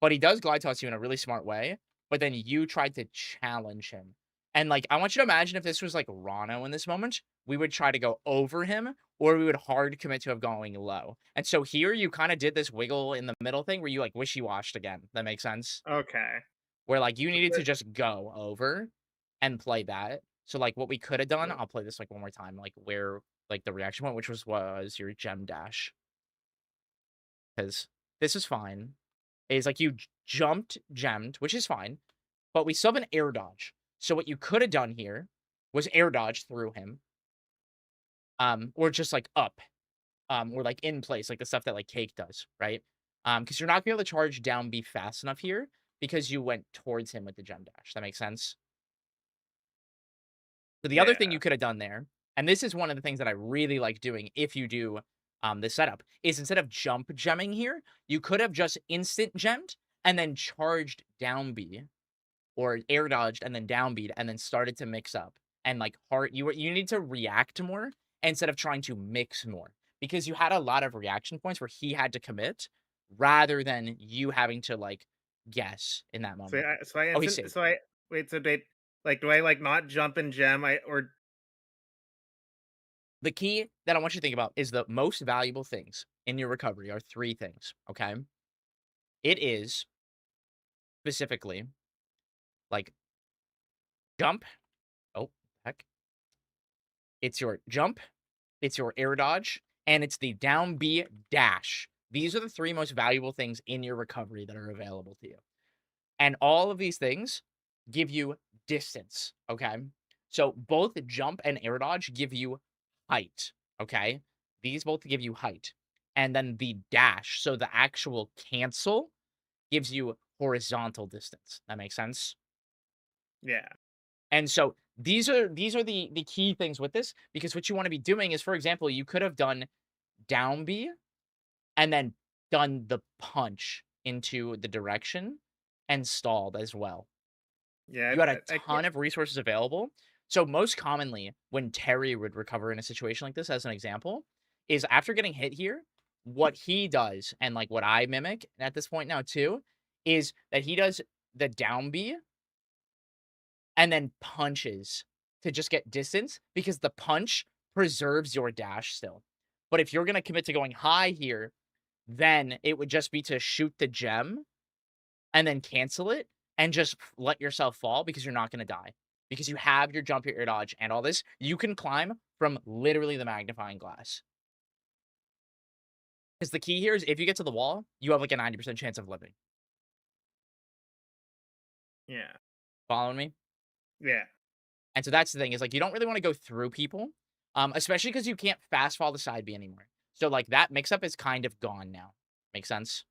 but he does glide toss you in a really smart way. But then you tried to challenge him. And like, I want you to imagine if this was like Rano in this moment, we would try to go over him or we would hard commit to have going low. And so here you kind of did this wiggle in the middle thing where you like wishy-washed again. That makes sense? Okay. Where like you needed to But- just go over and play that. So like what we could have done, I'll play this like one more time, like where like the reaction point, which was your gem dash. Because this is fine. Is like you jumped, gemmed, which is fine, but we still have an air dodge. So what you could have done here was air dodge through him, or just like up, or like in place, like the stuff that like Cake does, right? Because you're not gonna be able to charge down B fast enough here because you went towards him with the gem dash. That makes sense. So the other thing Yeah. you could have done there, and this is one of the things that I really like doing if you do this setup, is instead of jump gemming here, you could have just instant gemmed and then charged down B or air dodged and then down beat and then started to mix up. And like hard you need to react more instead of trying to mix more because you had a lot of reaction points where he had to commit rather than you having to like guess in that So moment. I Oh, he's instant. safe. So I wait. So they like. Do I like not jump and gem? I or The key that I want you to think about is the most valuable things in your recovery are three things. Okay. It is specifically like jump. Oh, heck. It's your jump, it's your air dodge, and it's the down B dash. These are the three most valuable things in your recovery that are available to you. And all of these things give you distance, okay? So both jump and air dodge give you height, okay? These both give you height. And then the dash, so the actual cancel gives you horizontal distance. That makes sense? yeah. And so these are the key things with this because what you want to be doing is, for example, you could have done down B and then done the punch into the direction and stalled as well. Yeah. You had a I can't. ton of resources available. So most commonly, when Terry would recover in a situation like this, as an example, is after getting hit here, what he does, and like what I mimic at this point now too, is that he does the down B and then punches to just get distance because the punch preserves your dash still. But if you're going to commit to going high here, then it would just be to shoot the gem and then cancel it and just let yourself fall because you're not going to die. Because you have your jump, your air dodge, and all this. You can climb from literally the magnifying glass. Because the key here is if you get to the wall, you have like a 90% chance of living. Yeah. Following me? Yeah. And so that's the thing is like you don't really want to go through people, especially because you can't fast fall the side B anymore. So like that mix up is kind of gone now. Makes sense.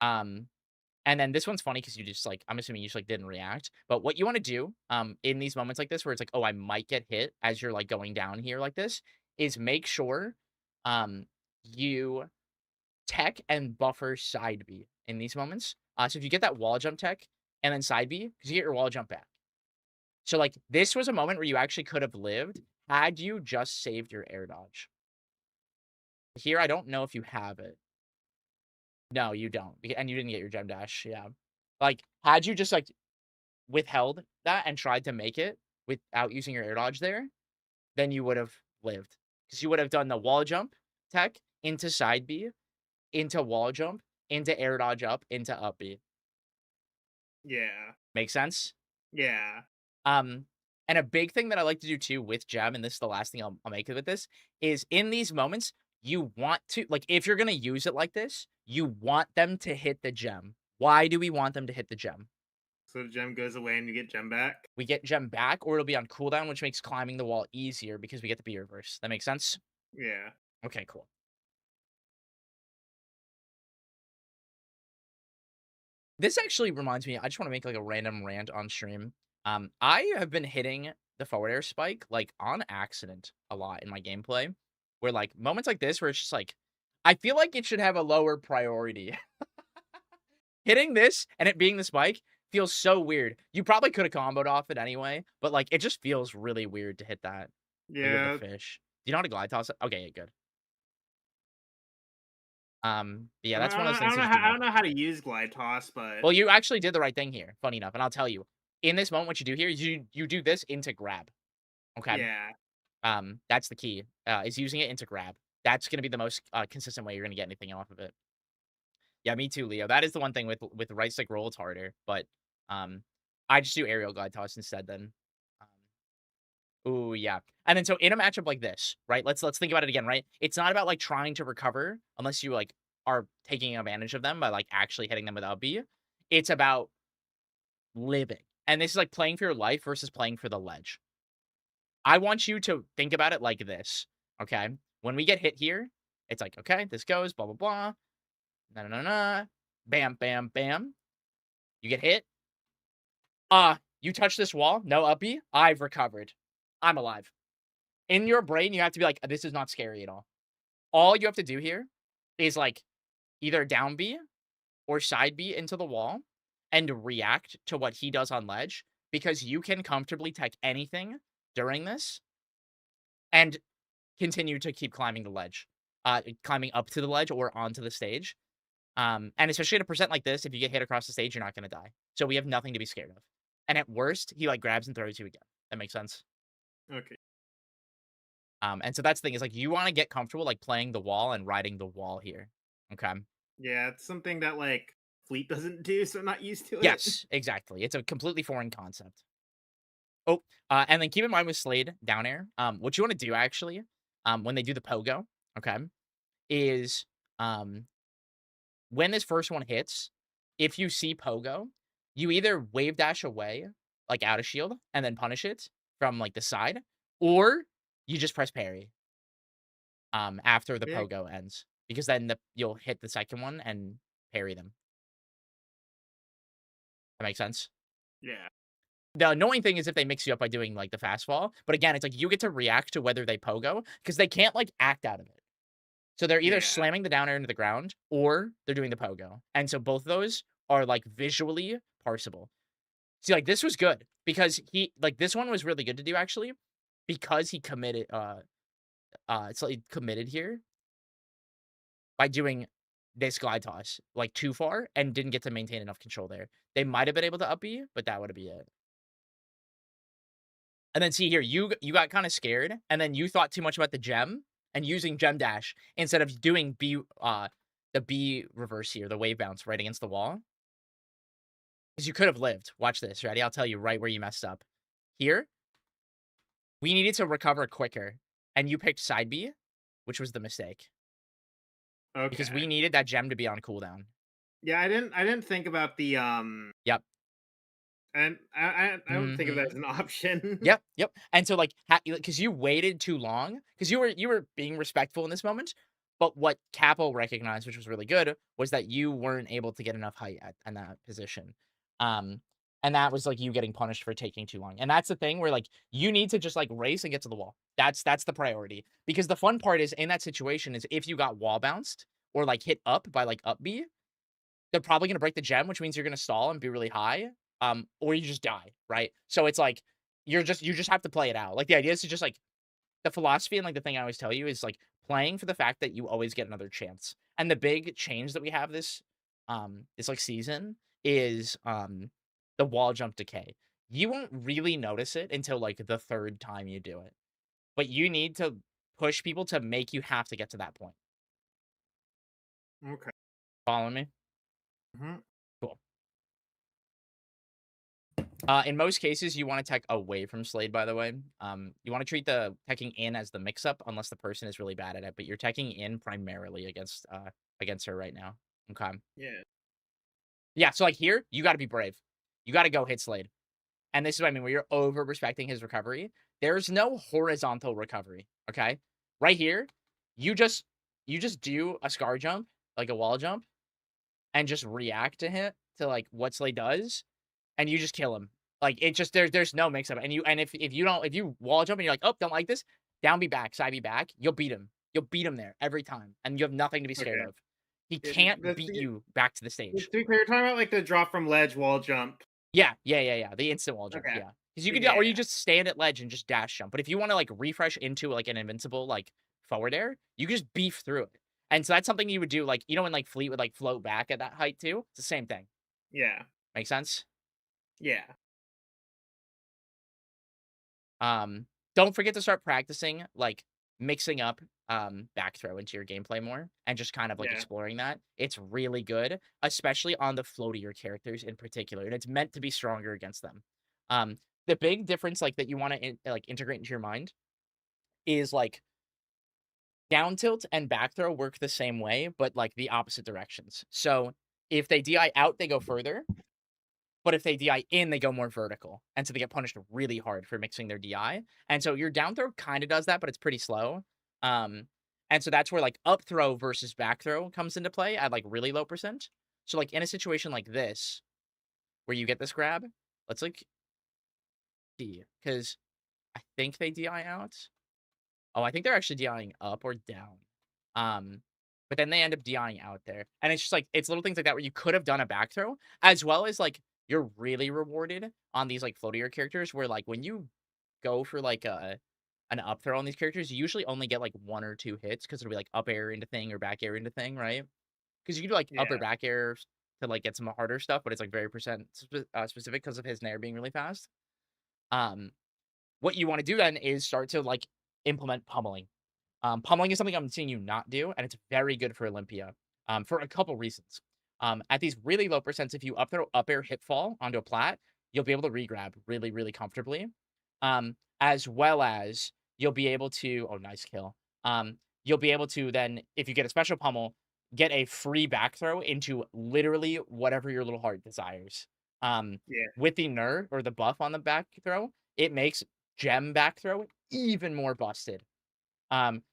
Um, and then this one's funny because you just like I'm assuming you just like didn't react. But what you want to do, in these moments like this where it's like, oh, I might get hit as you're like going down here like this, is make sure, you tech and buffer side B in these moments. So if you get that wall jump tech and then side B, because you get your wall jump back. So, like, this was a moment where you actually could have lived had you just saved your air dodge. Here, I don't know if you have it. No, you don't. And you didn't get your gem dash. Yeah. Like, had you just, like, withheld that and tried to make it without using your air dodge there, then you would have lived. because you would have done the wall jump tech into side B, into wall jump, into air dodge up, into up B. Yeah. Make sense? Yeah. Um, and a big thing that I like to do too with gem, and this is the last thing I'll make with this, is in these moments, you want to, like, if you're gonna use it like this, you want them to hit the gem. Why do we want them to hit the gem? So the gem goes away and you get gem back. We get gem back, or it'll be on cooldown, which makes climbing the wall easier because we get the B reverse. That makes sense? Yeah. Okay, cool. This actually reminds me, I just want to make like a random rant on stream. I have been hitting the forward air spike like on accident a lot in my gameplay, where like moments like this where it's just like, I feel like it should have a lower priority. Hitting this and it being the spike feels so weird. You probably could have comboed off it anyway, but like it just feels really weird to hit that. Like with the Yeah. fish. Do you know how to glide toss it? Okay, yeah, good. Yeah, I that's don't, one of those I things don't to know just do how I more. don't know how to use glide toss, but Well, you actually did the right thing here, funny enough, and I'll tell you. In this moment, what you do here is you do this into grab, okay? yeah. That's the key, is using it into grab. That's gonna be the most, consistent way you're gonna get anything off of it. Yeah, me too, Leo. That is the one thing with the right stick roll, it's harder, but, um, I just do aerial glide toss instead then. Ooh, yeah. And then so in a matchup like this, right? Let's think about it again, right? It's not about like trying to recover unless you like are taking advantage of them by like actually hitting them with up B. It's about living. And this is like playing for your life versus playing for the ledge. I want you to think about it like this. Okay. When we get hit here, it's like, okay, this goes, blah, blah, blah. Na na na na. Bam, bam, bam. You get hit. You touch this wall, no up B. I've recovered. I'm alive. In your brain, you have to be like, this is not scary at all. All you have to do here is like either down B or side B into the wall and react to what he does on ledge because you can comfortably tech anything during this and continue to keep climbing the ledge, climbing up to the ledge or onto the stage. And especially at a percent like this, if you get hit across the stage, you're not going to die. So we have nothing to be scared of. And at worst, he like grabs and throws you again. That makes sense. Okay. And so that's the thing is like you want to get comfortable like playing the wall and riding the wall here. Okay. Yeah, it's something that like Fleet doesn't do, so I'm not used to it. Yes, exactly. It's a completely foreign concept. Oh, and then keep in mind with Slade down air, what you want to do actually, when they do the pogo, okay, is when this first one hits, if you see pogo, you either wave dash away, like out of shield, and then punish it from like the side, or you just press parry. After the Yeah. pogo ends, because then you'll hit the second one and parry them. That makes sense? Yeah. The annoying thing is if they mix you up by doing, like, the fast fall, but again, it's like you get to react to whether they pogo because they can't, like, act out of it. So they're either Yeah. slamming the down air into the ground or they're doing the pogo, and so both of those are, like, visually parsable. See, like, this was good because this one was really good to do actually because he committed, so he committed here by doing this glide toss, like, too far and didn't get to maintain enough control there. They might have been able to up B, but that would be it. And then see here, you got kinda scared, and then you thought too much about the gem and using gem dash instead of doing the B reverse here, the wave bounce right against the wall. Because you could have lived. Watch this, ready? I'll tell you right where you messed up. Here, we needed to recover quicker, and you picked side B, which was the mistake. Because we Okay. needed that gem to be on cooldown. Yeah, I didn't think about the Yep. and I don't think of that as Mhm. an option. Yep, yep. And so like because you waited too long, because you were being respectful in this moment. But what Capo recognized, which was really good, was that you weren't able to get enough height in that position. Um, and that was like you getting punished for taking too long. And that's the thing where like you need to just like race and get to the wall. That's the priority. Because the fun part is in that situation is if you got wall bounced or like hit up by like up B, they're probably gonna break the gem, which means you're gonna stall and be really high, or you just die, right? So it's like you just have to play it out. Like the idea is to just like the philosophy and like the thing I always tell you is like playing for the fact that you always get another chance. And the big change that we have this like season is the wall jump decay. You won't really notice it until like the third time you do it. But you need to push people to make you have to get to that point. Okay. Follow me? Mhm. Cool. In most cases, you want to tech away from Slade, by the way. You want to treat the teching in as the mix-up unless the person is really bad at it, but you're teching in primarily against her right now. Okay. Yeah. Yeah, so like here, you got to be brave. You got to go hit Slade. And this is what I mean, where you're over respecting his recovery. There's no horizontal recovery. Okay. Right here, you just do a scar jump, like a wall jump, and just react to him to like what Slade does, and you just kill him. Like it just there's no mix up. And if you wall jump and you're like, oh, don't like this, down be back, side be back, you'll beat him. You'll beat him there every time. And you have nothing to be scared Okay. of. He Yeah, can't beat you back to the stage. to be clear, you're talking about like the drop from ledge wall jump. Yeah. The instant wall jump. Okay. Yeah. Because you could do, Yeah. or you just stand at ledge and just dash jump. But if you want to like refresh into like an invincible like forward air, you can just beef through it. And so that's something you would do, like, when like Fleet would like float back at that height too. It's the same thing. Yeah. Make sense? Yeah. Don't forget to start practicing like mixing up back throw into your gameplay more and just kind of like Yeah. exploring that. It's really good, especially on the floatier characters in particular, and it's meant to be stronger against them. The big difference like that you want to like integrate into your mind is like down tilt and back throw work the same way, but like the opposite directions. So if they DI out, they go further. But if they DI in, they go more vertical. And so they get punished really hard for mixing their DI. And so your down throw kind of does that, but it's pretty slow. And so that's where like up throw versus back throw comes into play at like really low percent. So like in a situation like this, where you get this grab, let's like see, because I think they DI out. Oh, I think they're actually DIing up or down. But then they end up DIing out there. And it's just like it's little things like that where you could have done a back throw, as well as like you're really rewarded on these like floatier characters where like when you go for like an up throw on these characters, you usually only get like 1 or 2 hits because it'll be like up air into thing or back air into thing, right? Because you can do like up or Yeah. back air to like get some harder stuff, but it's like very specific because of his nair being really fast. Um, what you want to do then is start to like implement pummeling. Pummeling is something I'm seeing you not do, and it's very good for Olympia for a couple reasons. At these really low percents, if you up throw up air hip fall onto a plat, you'll be able to regrab really, really comfortably. As well as you'll be able to, oh, nice kill. You'll be able to then, if you get a special pummel, get a free back throw into literally whatever your little heart desires. Yeah. With the nerd or the buff on the back throw, it makes gem back throw even more busted.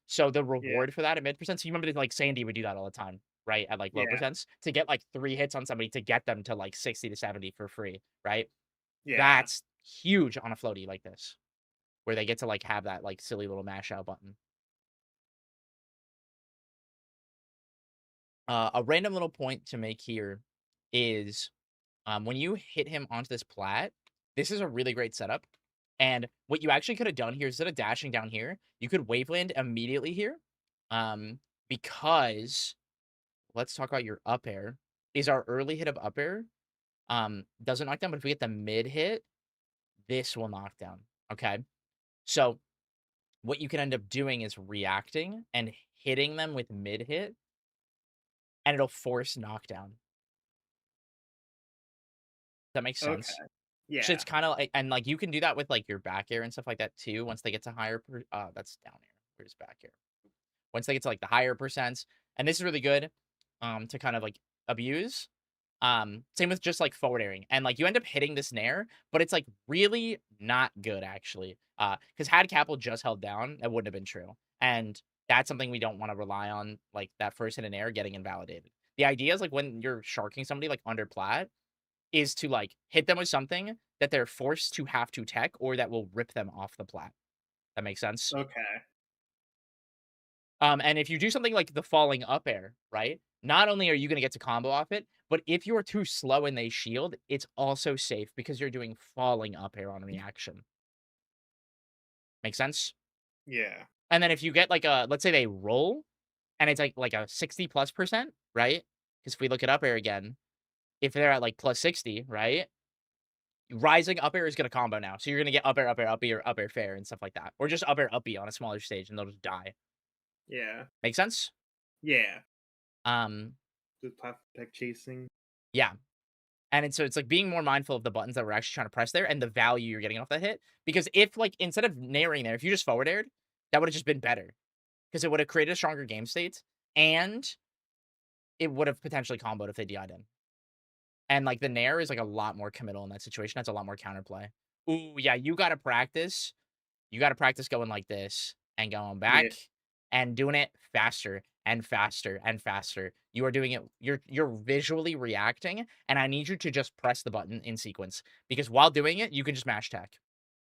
So the Yeah. reward for that at mid percent, so you remember that like Sandy would do that all the time, right? At like low Yeah. percents to get like 3 hits on somebody to get them to like 60 to 70 for free, right? Yeah. That's huge on a floaty like this, where they get to like have that like silly little mash out button. A random little point to make here is when you hit him onto this plat, this is a really great setup. And what you actually could have done here, instead of dashing down here, you could waveland immediately here. Because let's talk about your up air. Is our early hit of up air doesn't knock down, but if we get the mid hit, this will knock down. Okay. So what you can end up doing is reacting and hitting them with mid hit, and it'll force knockdown. That makes Okay. sense. So Yeah. it's kind of like, and like you can do that with like your back air and stuff like that too. Once they get to higher, that's down air. Where's back air? Once they get to like the higher percents, and this is really good, to kind of like abuse. Same with just like forward airing, and like you end up hitting this nair, but it's like really not good actually. Because had Capel just held down, that wouldn't have been true, and that's something we don't want to rely on. Like that first hit in air getting invalidated. The idea is like when you're sharking somebody like under plat, is to like hit them with something that they're forced to have to tech or that will rip them off the plat. That makes sense. Okay. And if you do something like the falling up air, right? Not only are you going to get to combo off it, but if you're too slow and they shield, it's also safe because you're doing falling up air on reaction. Make sense? Yeah. And then if you get like a, let's say they roll and it's like a 60+%, right? Because if we look at up air again, if they're at like plus 60, right? rising up air is gonna combo now. So you're gonna get up air fair and stuff like that. Or just up air uppy on a smaller stage and they'll just die. Yeah. Make sense? Yeah. Um, Just platform tech chasing. yeah. And it's like being more mindful of the buttons that we're actually trying to press there and the value you're getting off that hit. Because if like instead of nairing there, if you just forward aired, that would have just been better. Because it would have created a stronger game state and it would have potentially comboed if they DI'd in. And like the nair is like a lot more committal in that situation. That's a lot more counterplay. Ooh, yeah, you gotta practice. You gotta practice going like this and going Yeah. back and doing it faster and faster and faster. You are doing it, you're visually reacting, and I need you to just press the button in sequence. Because while doing it, you can just mash tech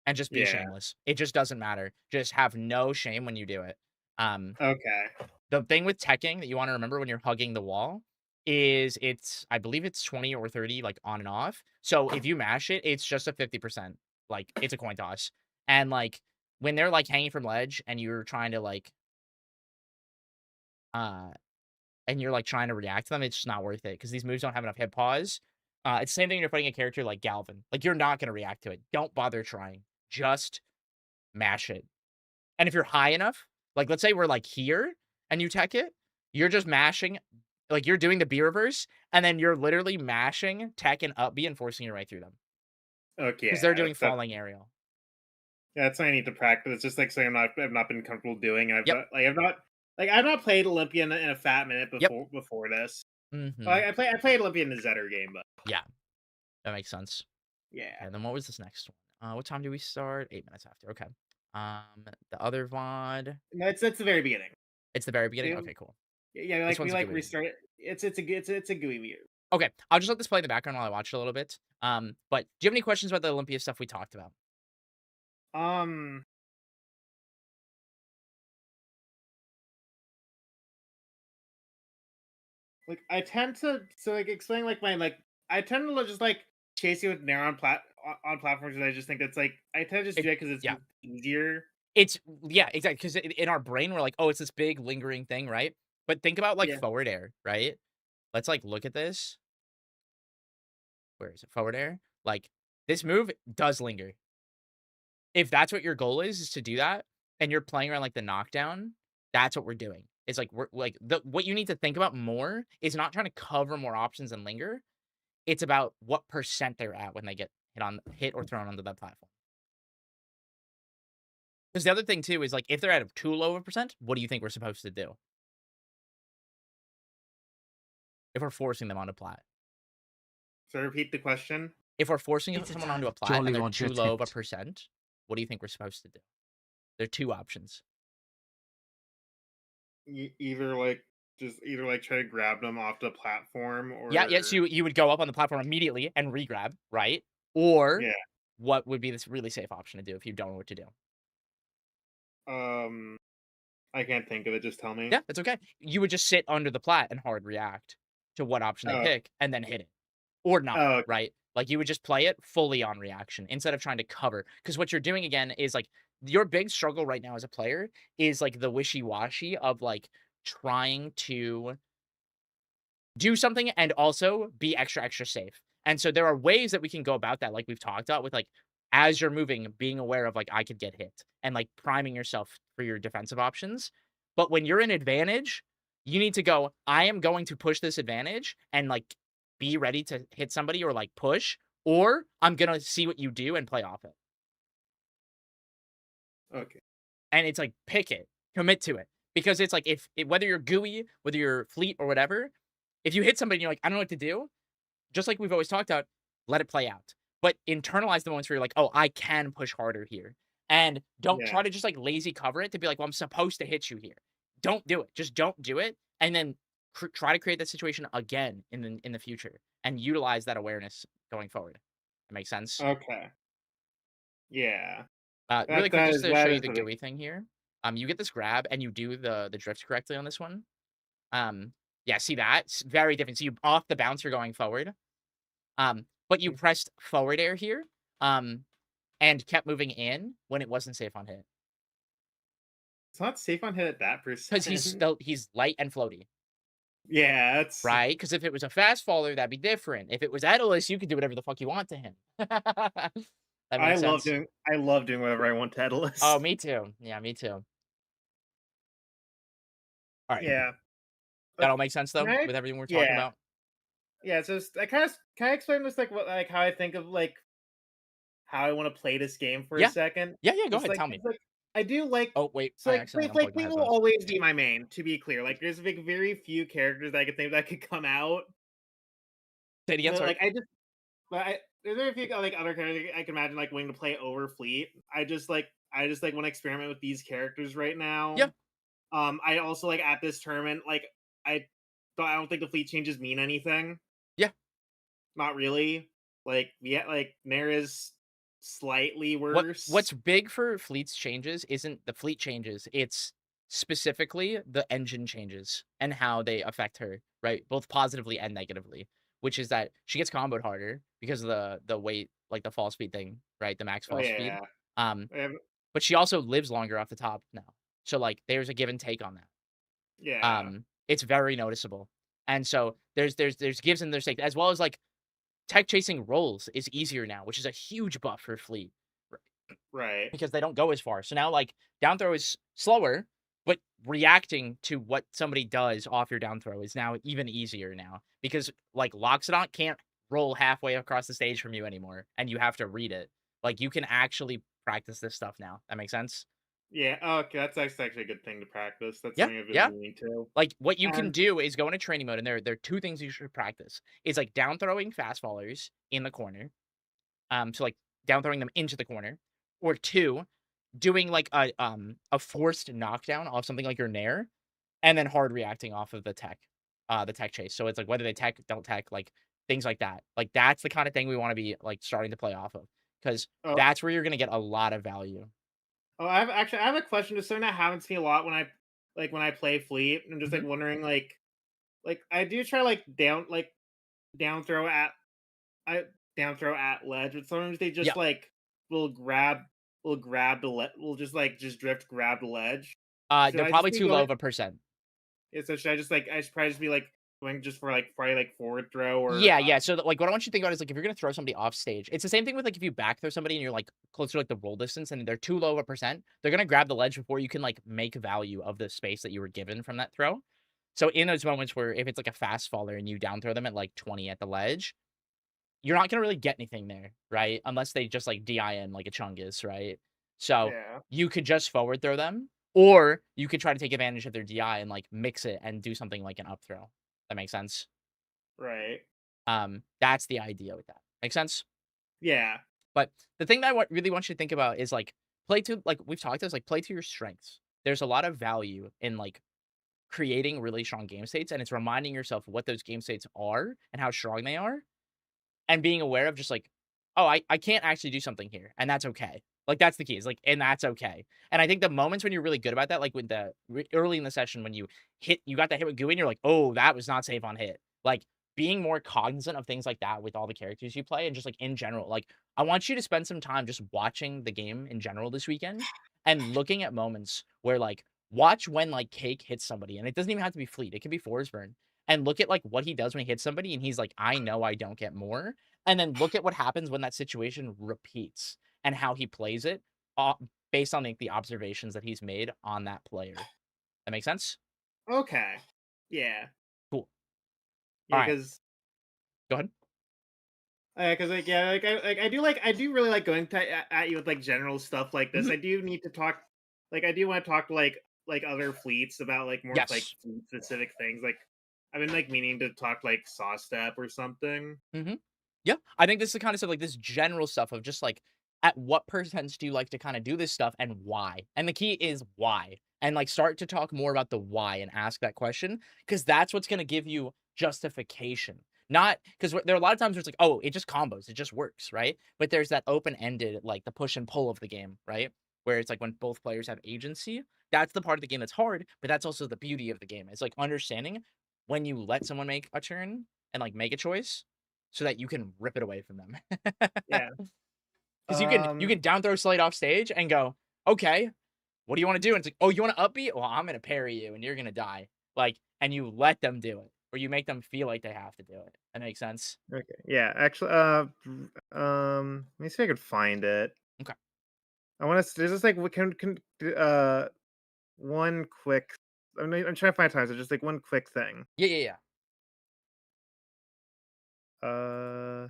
and just be Yeah. shameless. It just doesn't matter. Just have no shame when you do it. Okay. The thing with teching that you wanna remember when you're hugging the wall is I believe it's 20 or 30, like, on and off. So if you mash it, it's just a 50%. Like, it's a coin toss. And, like, when they're, like, hanging from ledge and you're trying to, like, uh and you're, like, trying to react to them, it's just not worth it because these moves don't have enough hit pause. It's the same thing when you're fighting a character like Galvin. Like, you're not gonna react to it. Don't bother trying. Just mash it. And if you're high enough, like, let's say we're, like, here and you tech it, you're just mashing like, you're doing the B reverse, and then you're literally mashing tech and up B and forcing it right through them Okay. because 'cause they're Yeah. doing falling aerial. That's what I need to practice. It's just like something I've not been comfortable doing. Yep. I've not played Olympia in a fat minute Yep. before this. Well, Mhm. I played Olympia in the Zetter game, but Yeah, that makes sense. yeah. And then what was this next one? What time do we start? 8 minutes after, okay. The other VOD No, it's the very beginning. it's the very beginning? So, Okay, cool. yeah, This like we one's a like GUI one. restart it. It's a GUI view. Okay, I'll just let this play in the background while I watch it a little bit. But do you have any questions about the Olympia stuff we talked about? Um, like I tend to like explain like my like I tend to just like chase you with Nair on platforms, and I just think it's like I tend to just do It it because it's yeah. easier. It's yeah, exactly. Because in our brain, we're like, "Oh, it's this big lingering thing," right? But think about, like, Yeah, forward air, right? Let's, like, look at this. Where is it? Forward air? Like, this move does linger. If that's what your goal is to do that, and you're playing around, like, the knockdown, that's what we're doing. It's like we're like, what you need to think about more is not trying to cover more options and linger. It's about what percent they're at when they get hit or thrown onto that platform. Because the other thing too is, like, if they're at a too low of a percent, what do you think we're supposed to do? If we're forcing them onto plat. so repeat the question. If we're forcing It's a someone onto a tough plat and they're Jollyroger too low of a attempt. percent, what do you think we're supposed to do? There are 2 options. Either like try to grab them off the platform Yeah, yes, or you would go up on the platform immediately and regrab, right? Or yeah. what would be this really safe option to do if you don't know what to do? Um, I can't think of it. Just tell me. Yeah, it's okay. You would just sit under the plat and hard react to what option they Oh, pick and then hit it. Or not, okay. right? Like, you would just play it fully on reaction instead of trying to cover. Because what you're doing again is, like, your big struggle right now as a player is, like, the wishy-washy of, like, trying to do something and also be extra, extra safe. And so there are ways that we can go about that, like we've talked about with, like, as you're moving, being aware of, like, I could get hit and, like, priming yourself for your defensive options. But when you're in advantage, you need to go, I am going to push this advantage and, like, be ready to hit somebody or, like, push, or I'm gonna see what you do and play off it. Okay. And it's like, pick it, commit to it. Because it's like, whether you're gooey, whether you're fleet or whatever, if you hit somebody and you're like, I don't know what to do, just like we've always talked about, let it play out. But internalize the moments where you're like, oh, I can push harder here. And don't Yeah. try to just like lazy cover it to be like, well, I'm supposed to hit you here. Don't do it. Just don't do it. And then try to create that situation again in the future and utilize that awareness going forward. That makes sense. Okay. Yeah. Really quick, just to show That you is the the GUI thing here. You get this grab and you do the drift correctly on this one. Um, yeah, see that? It's very different. So you off the bounce, you're going forward. But you pressed forward air here, and kept moving in when it wasn't safe on hit. it's not safe on hit at that Because percent. he's light and floaty. Yeah, that's right? Because if it was a fast faller, that'd be different. If it was Etalus, you could do whatever the fuck you want to him. That makes sense. I love doing whatever I want to Oh, Daedalus. me too. Yeah, me too. All right. Yeah. That But all makes sense can though I with everything we're talking yeah. about. Yeah, so I kind of can I explain this like what like how I think of like how I want to play this game for a Yeah. second? Yeah, yeah, go Just ahead, tell me. like I do like Oh, wait, so I accidentally like unplugged my Fleet will headphones. always be my main, to be clear. Like there's like very few characters that I could think that could come out. Say it again, But sorry. like I just but I there's very few like other characters I can imagine like wanting to play over Fleet. I just like want to experiment with these characters right Yeah, now. I also like at this tournament, like I I don't think the fleet changes mean anything. yeah. Not really. Like yeah, like Nair is slightly What's worse. big for Fleet's changes isn't the fleet changes, it's specifically the engine changes and how they affect her, right? Both positively and negatively, which is that she gets comboed harder because of the weight, like the fall speed thing, right? The max Oh fall speed. yeah. Um, Um, but she also lives longer off the top now. So like there's a give and take on that. yeah. It's very noticeable. And so there's gives and there's takes, as well as like tech chasing rolls is easier now, which is a huge buff for Fleet Right. because they don't go as far. So now like down throw is slower, but reacting to what somebody does off your down throw is now even easier now because like Loxodon can't roll halfway across the stage from you anymore and you have to read it. Like you can actually practice this stuff now. That makes sense? Yeah. Okay. That's actually a good thing to practice. That's Yeah. something I've been Yeah. meaning to. Like what you can And do is go into training mode and there are two things you should practice. Is like down throwing fast fallers in the corner. So like down throwing them into the corner. Or two, doing like a forced knockdown off something like your Nair, and then hard reacting off of the tech chase. So it's like whether they tech, don't tech, like things like that. Like that's the kind of thing we want to be like starting to play off of. Because oh, that's where you're gonna get a lot of value. I have a question. Just something that happens to me a lot when I play Fleet. I'm just like Mhm. wondering like I do try like down throw at I down throw at ledge, but sometimes they just Yeah. like will grab will just drift grab the ledge. Should They're I just probably be too low going? of a percent. Yeah, so should I just I should probably just be like going just for like probably like forward throw or Yeah, yeah. So, like, what I want you to think about is like if you're gonna throw somebody off stage, it's the same thing with like if you back throw somebody and you're like closer to like the roll distance and they're too low of a percent, they're gonna grab the ledge before you can like make value of the space that you were given from that throw. So in those moments where if it's like a fast faller and you down throw them at like 20 at the ledge, you're not gonna really get anything there, right? Unless they just like DIN like a Chungus, right? So yeah, you could just forward throw them, or you could try to take advantage of their DI and like mix it and do something like an up throw. That makes sense. right, That's the idea with that. Make sense? yeah, But the thing that really want you to think about is like play to like we've talked is like play to your strengths. There's a lot of value in like creating really strong game states, and it's reminding yourself what those game states are and how strong they are, and being aware of just like, oh, I can't actually do something here, and that's okay. Like that's the key. Is like, and that's okay. And I think the moments when you're really good about that, like with the early in the session when you got that hit with Gui, and you're like, oh, that was not safe on hit. Like being more cognizant of things like that with all the characters you play, and just like in general, like I want you to spend some time just watching the game in general this weekend, and looking at moments where like watch when like Cake hits somebody, and it doesn't even have to be Fleet. It could be Forsburn, and look at like what he does when he hits somebody, and he's like, I know I don't get more, and then look at what happens when that situation repeats and how he plays it uh, based on like, the observations that he's made on that player. That makes sense? okay, yeah, Cool. All yeah, right. Go ahead. because like yeah, I do really like going at you with like general stuff like this. Mhm. I do need to talk, I do want to talk to like other fleets about like more like Yes. fleet specific things. Like I've been like meaning to talk like Saw Step or something. Mhm. Yeah, I think this is the kind of stuff like this general stuff of just like at what percents do you like to kind of do this stuff and why? And the key is why. And like start to talk more about the why and ask that question because that's what's going to give you justification. Not because there are a lot of times where it's like, oh, it just combos, it just works, right? But there's that open ended, like the push and pull of the game, right? Where it's like when both players have agency, that's the part of the game that's hard, but that's also the beauty of the game. It's like understanding when you let someone make a turn and like make a choice so that you can rip it away from them. Yeah. Because you can down throw Slate off stage and go, okay, what do you want to do? And it's like, oh, you want to upbeat? Well, I'm gonna parry you and you're gonna die. Like, and you let them do it. where you make them feel like they have to do it. That makes sense? Okay. Yeah. Actually, let me see if I could find it. Okay. I want to. There's just like what one quick. I'm trying to find time. So just like one quick thing. Yeah, yeah, yeah. Uh,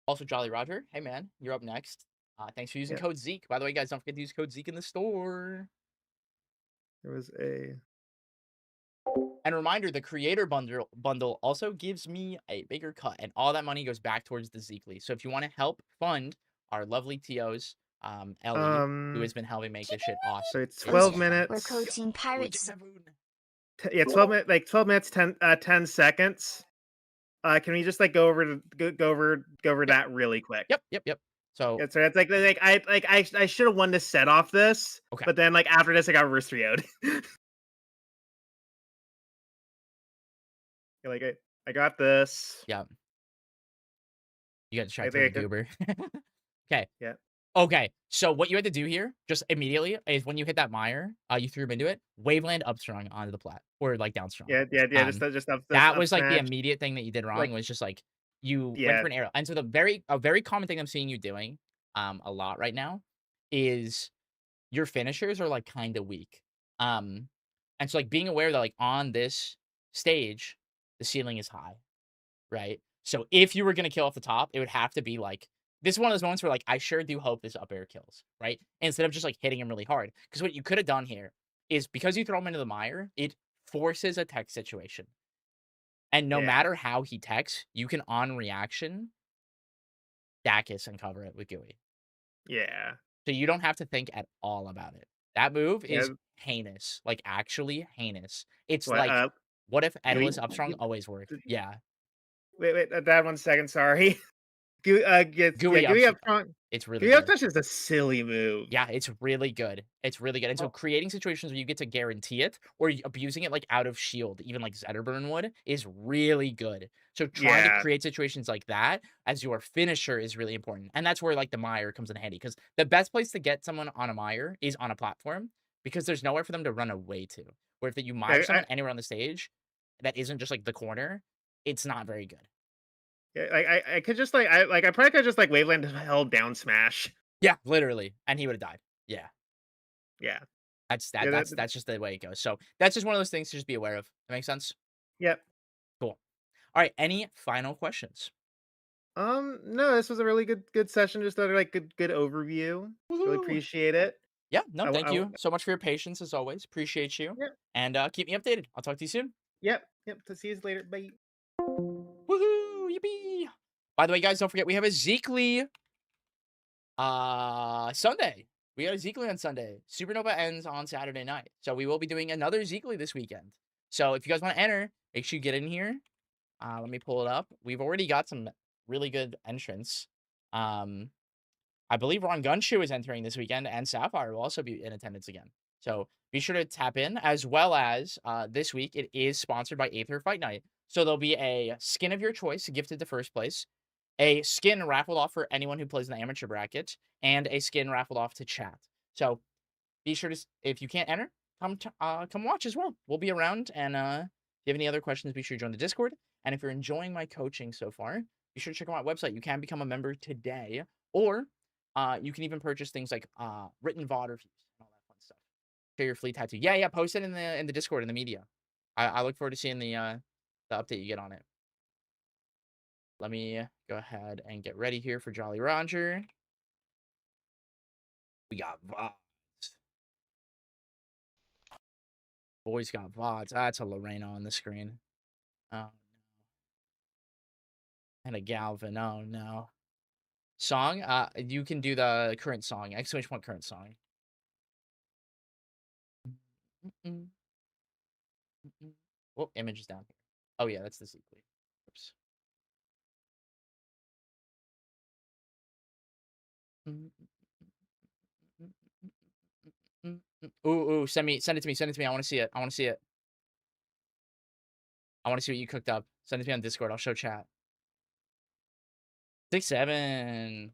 Also, Jollyroger, hey man, you're up next. Thanks for using yeah. code Zeke. By the way, guys, don't forget to use code Zeke in the store. There was a. And reminder, the creator bundle also gives me a bigger cut, and all that money goes back towards the Zeekly. So if you want to help fund our lovely TOs, Ellie, who has been helping make this shit awesome. So it's It's 12 fun. We're minutes. coaching pirates. Yeah, 12 minutes. Like 12 minutes, 10 seconds. Can we just like go over Yep, that really quick? yep. So Yeah, so it's I should have won to set off this, okay, but then like after this I got reverse 3'd. Like I got this. yeah, you got I distracted by think I the could. goober. Okay. Yeah. Okay, so what you had to do here, just immediately, is when you hit that mire, you threw him into it, waveland upstrung onto the plat, or like downstrung. Yeah. Just Um, just that up was like the smash. immediate thing that you did wrong. Like Was just like you went yeah, for an arrow, and so a very common thing I'm seeing you doing, a lot right now, is your finishers are like kind of weak. Um, and so like being aware that like on this stage, the ceiling is high, right? So if you were gonna kill off the top, it would have to be like this is one of those moments where like I sure do hope this up air kills, right? Instead of just like hitting him really hard. Because what you could have done here is because you throw him into the mire, it forces a tech situation. And no yeah, matter how he techs, you can on reaction Dacus and cover it with Gooey. yeah, So you don't have to think at all about it. That move yeah. is heinous, like actually heinous. It's What like, what if gooey, Edward's upstrong always worked? Yeah. wait, Dad, 1 second, sorry. Gooey Gooey up upstrong. front. It's really Gooey up good. touch is a silly move. Yeah, it's really good. It's really good. And so creating situations where you get to guarantee it or abusing it like out of shield, even like Zetterburn would, is really good. So trying to Yeah, create situations like that as your finisher is really important. And that's where like the mire comes in handy because the best place to get someone on a mire is on a platform because there's nowhere for them to run away to. Where if you mire I someone anywhere on the stage that isn't just like the corner, it's not very good. yeah, I could just I probably could just like waveland held down smash. Yeah, literally. And he would have died. Yeah. Yeah. That's Yeah, that's just the way it goes. So that's just one of those things to just be aware of. That makes sense? yep. Cool. All right. Any final questions? No, this was a really good session. Just another like good overview. Really Woohoo! appreciate it. Yeah. No, I thank w you so much for your patience as always. Appreciate you. Yep, And keep me updated. I'll talk to you soon. yep. To see you later. Bye. Woohoo! Yippee! By the way, guys, don't forget we have a Zeekly Sunday. We got a Zeekly on Sunday. Supernova ends on Saturday night. So we will be doing another Zeekly this weekend. So if you guys want to enter, make sure you get in here. Let me pull it up. We've already got some really good entrants. I believe Ron Gunshoe is entering this weekend, and Sapphire will also be in attendance again. So be sure to tap in, as well as this week it is sponsored by Aether Fight Night. So there'll be a skin of your choice gifted to first place, a skin raffled off for anyone who plays in the amateur bracket, and a skin raffled off to chat. So be sure to, if you can't enter, come watch as well. We'll be around, and if you have any other questions, be sure to join the Discord. And if you're enjoying my coaching so far, be sure to check out my website. You can become a member today, or you can even purchase things like written VOD reviews and all that fun stuff. Share your fleet tattoo. Yeah, post it in the Discord in the media. I look forward to seeing the update you get on it. Let me go ahead and get ready here for Jollyroger. We got VODs. Boys got VODs. That's a Lorena on the screen. Oh no. And a Galvin. Oh no. Song? You can do the current song. Exclamation point current song. Oh, image is down here. Oh yeah, that's the sequence. Oops. Ooh, send it to me. I want to see it. I want to see it. I want to see what you cooked up. Send it to me on Discord. I'll show chat. 6-7.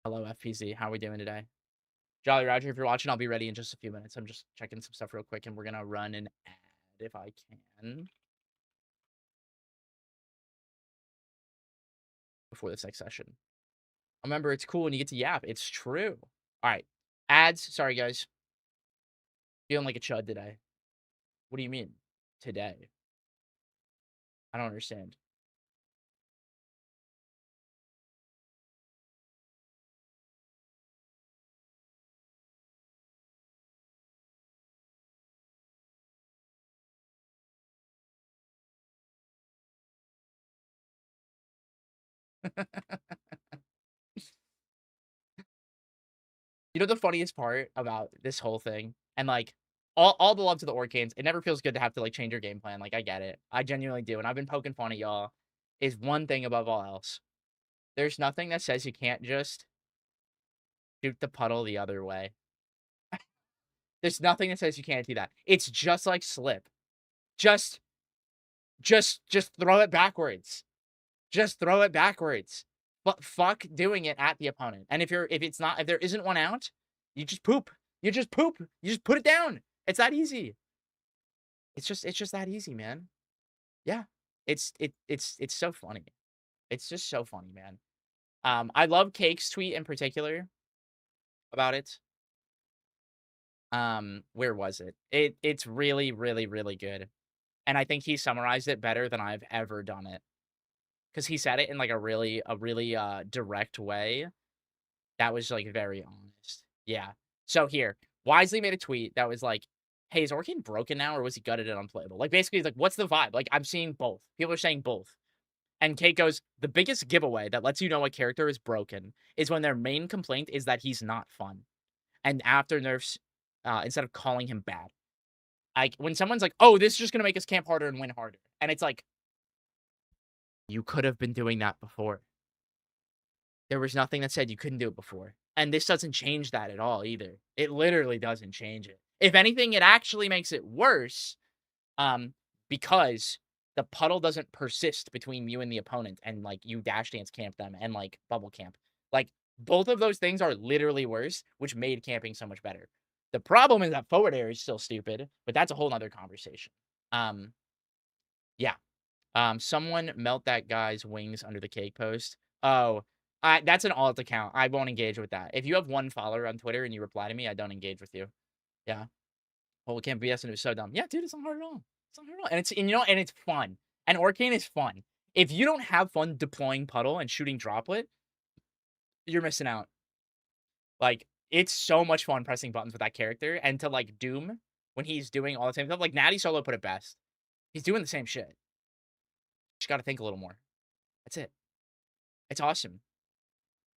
Hello, FPZ. How are we doing today? Jollyroger, if you're watching, I'll be ready in just a few minutes. I'm just checking some stuff real quick, and we're gonna run an ad if I can. before this next session. Remember, it's cool when you get to yap. It's true. All right. Ads. Sorry, guys. Feeling like a chud today. What do you mean? Today? I don't understand. You know the funniest part about this whole thing? And, like, all the love to the Orcanes, it never feels good to have to, like, change your game plan, like, I get it. I genuinely do, and I've been poking fun at y'all, is one thing above all else. There's nothing that says you can't just shoot the puddle the other way. There's nothing that says you can't do that. It's just like slip. Just throw it backwards. Just throw it backwards. But fuck doing it at the opponent. And if there isn't one out, you just poop. You just poop. You just put it down. It's that easy. It's just that easy, man. Yeah. It's so funny. It's just so funny, man. I love Cake's tweet in particular about it. Where was it? It's really, really, really good. And I think he summarized it better than I've ever done it. Because he said it in like a really direct way. That was like very honest. Yeah. So here, Wisely made a tweet that was like, hey, is Orcane broken now or was he gutted and unplayable? Like basically he's like, what's the vibe? Like I'm seeing both. People are saying both. And Kate goes, the biggest giveaway that lets you know a character is broken is when their main complaint is that he's not fun. And after nerfs, instead of calling him bad. Like when someone's like, oh, this is just gonna make us camp harder and win harder. And it's like, you could have been doing that before. There was nothing that said you couldn't do it before. And this doesn't change that at all either. It literally doesn't change it. If anything, it actually makes it worse because the puddle doesn't persist between you and the opponent and, like, you dash dance camp them and, like, bubble camp. Like, both of those things are literally worse, which made camping so much better. The problem is that forward air is still stupid, but that's a whole nother conversation. Yeah. Someone melt that guy's wings under the cake post. Oh, that's an alt account. I won't engage with that. If you have one follower on Twitter and you reply to me, I don't engage with you. Yeah. Well, it can't BS and it was so dumb. Yeah, dude, it's not hard at all. It's not hard at all. And it's fun. And Orcane is fun. If you don't have fun deploying puddle and shooting droplet, you're missing out. Like, it's so much fun pressing buttons with that character. And to, like, Doom, when he's doing all the same stuff, like, Natty Solo put it best. He's doing the same shit. Just gotta think a little more. That's it. It's awesome.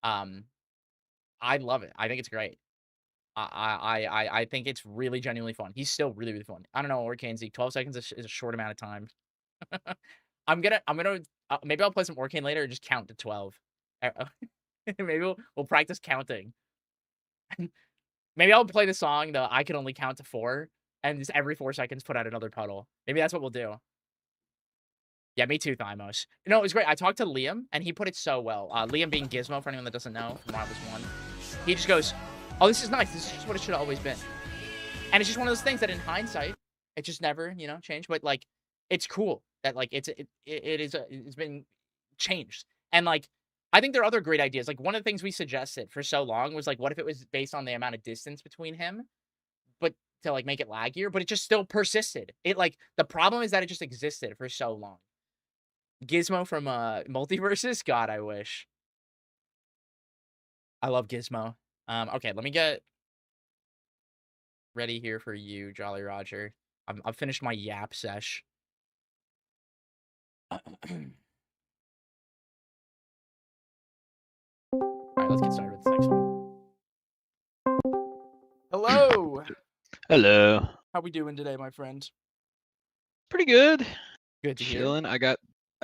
I love it. I think it's great. I think it's really genuinely fun. He's still really, really fun. I don't know, Orcane Z. 12 seconds is a short amount of time. I'm gonna maybe I'll play some Orcane later and just count to 12. Maybe we'll practice counting. Maybe I'll play the song, the I can only count to 4, and just every 4 seconds put out another puddle. Maybe that's what we'll do. Yeah, me too, Thymos. No, it was great. I talked to Liam, and he put it so well. Liam being Gizmo, for anyone that doesn't know, from Rivals 1. He just goes, oh, this is nice. This is just what it should have always been. And it's just one of those things that in hindsight, it just never, changed. But, like, it's cool that, like, it's been changed. And, like, I think there are other great ideas. Like, one of the things we suggested for so long was, like, what if it was based on the amount of distance between him? But to, like, make it laggier, but it just still persisted. It, like, the problem is that it just existed for so long. Gizmo from Multiverses? God, I wish. I love Gizmo. Okay, let me get ready here for you, Jollyroger. I've finished my yap sesh. Alright, let's get started with this next one. Hello! Hello. How we doing today, my friend? Pretty good. Good to hear. Chilling. I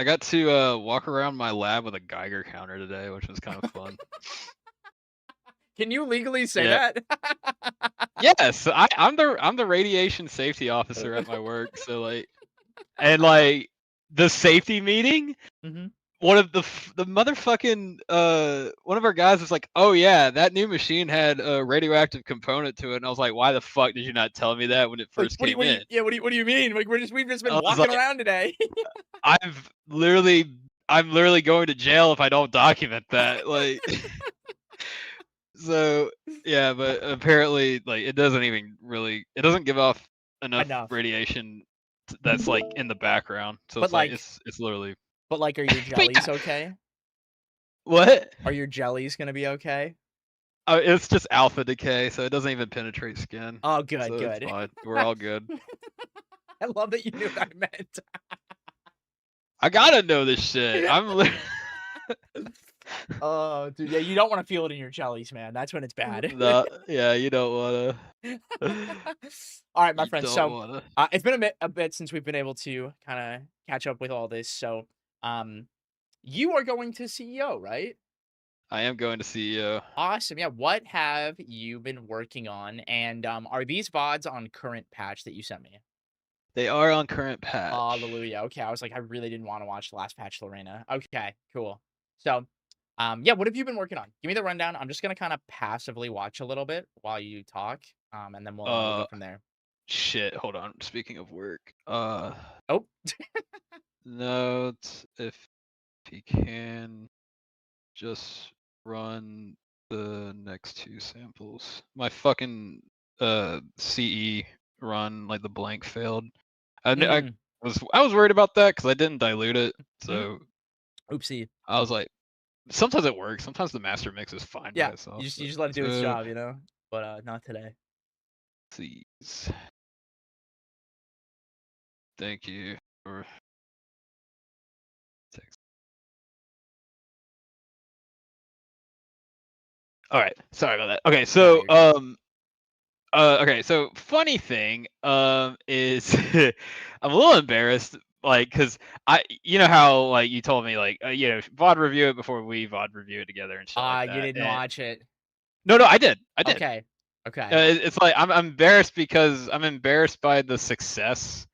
got to walk around my lab with a Geiger counter today, which was kind of fun. Can you legally say Yeah. that? Yes, I'm the radiation safety officer at my work. So like the safety meeting. Mhm. One of the motherfucking one of our guys was like, oh yeah, that new machine had a radioactive component to it, and I was like, why the fuck did you not tell me that when it first came in? Yeah, what do you mean? Like we've just been I was walking like- around today. I've literally I'm literally going to jail if I don't document that. Like, so yeah, but apparently, like, it doesn't give off enough Enough. radiation that's like in the background. So But, it's like like- it's literally. But like, are your But yeah. jellies okay? What? Are your jellies gonna be okay? It's just alpha decay, so it doesn't even penetrate skin. Oh, good, So good. it's fine. We're all good. I love that you knew what I meant. I gotta know this shit. Oh, dude, yeah, you don't want to feel it in your jellies, man. That's when it's bad. Yeah, you don't wanna. All right, my You friend. don't So, wanna. it's been a bit since we've been able to kind of catch up with all this. So, you are going to CEO, right? I am going to CEO. Awesome. Yeah. What have you been working on? And are these VODs on current patch that you sent me? They are on current patch. Hallelujah. Okay. I was like, I really didn't want to watch the last patch, Lorena. Okay, cool. So, yeah, what have you been working on? Give me the rundown. I'm just gonna kind of passively watch a little bit while you talk. And then we'll go from there. Shit, hold on. Speaking of work, Oh, notes if he can just run the next 2 samples. My fucking CE run, like the blank failed. I was worried about that because I didn't dilute it. So oopsie. I was like, sometimes it works. Sometimes the master mix is fine by Yeah, itself. you just let it do its job, you know. But not today. Please. Thank you for text. All right, sorry about that. Okay, so okay, so funny thing is I'm a little embarrassed, like, cause you know how like you told me like VOD review it before we VOD review it together and shit like that. You didn't watch it. No, I did. Okay. It's like I'm embarrassed because I'm embarrassed by the success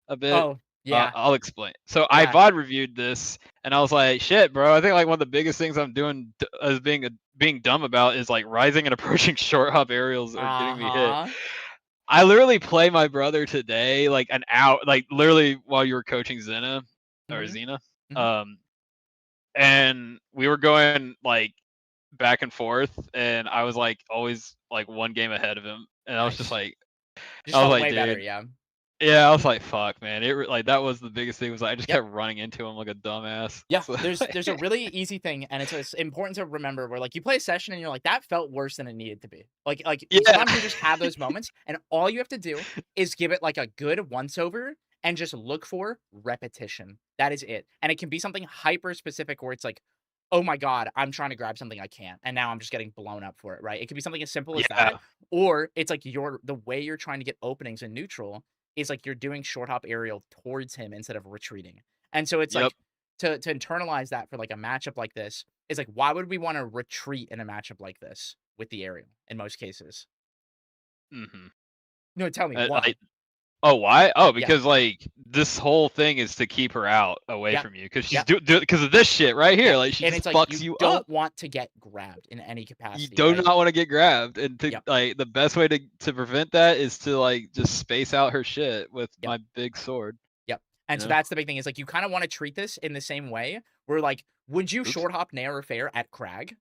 a bit. Oh, yeah. I'll explain. So I VOD reviewed this, and I was like, "Shit, bro! I think like one of the biggest things I'm doing as being dumb about is like rising and approaching short hop aerials are getting me hit." I literally play my brother today, like an hour, like literally while you were coaching Xena or Xena, and we were going like back and forth, and I was like always like one game ahead of him, and I was just like, I was like, way better, yeah. Yeah, I was like, "Fuck, man!" Like that was the biggest thing. Was I just kept running into him like a dumbass. Yeah, So, there's a really easy thing, and it's important to remember where like you play a session and you're like, that felt worse than it needed to be. Like sometimes you just have those moments, and all you have to do is give it like a good once over and just look for repetition. That is it, and it can be something hyper specific where it's like, oh my god, I'm trying to grab something I can't, and now I'm just getting blown up for it. Right? It could be something as simple as that, or it's like the way you're trying to get openings in neutral is like you're doing short hop aerial towards him instead of retreating. And so it's like to internalize that for like a matchup like this is like, why would we want to retreat in a matchup like this with the aerial in most cases? No, tell me why. Why? Oh, because like this whole thing is to keep her out away from you because she's because of this shit right here. Like she and just it's like fucks you don't up. want to get grabbed in any capacity. You do not want to get grabbed, and to like the best way to prevent that is to like just space out her shit with my big sword. And so that's the big thing is like you kind of want to treat this in the same way where like, would you short hop Nair or Fair at Crag?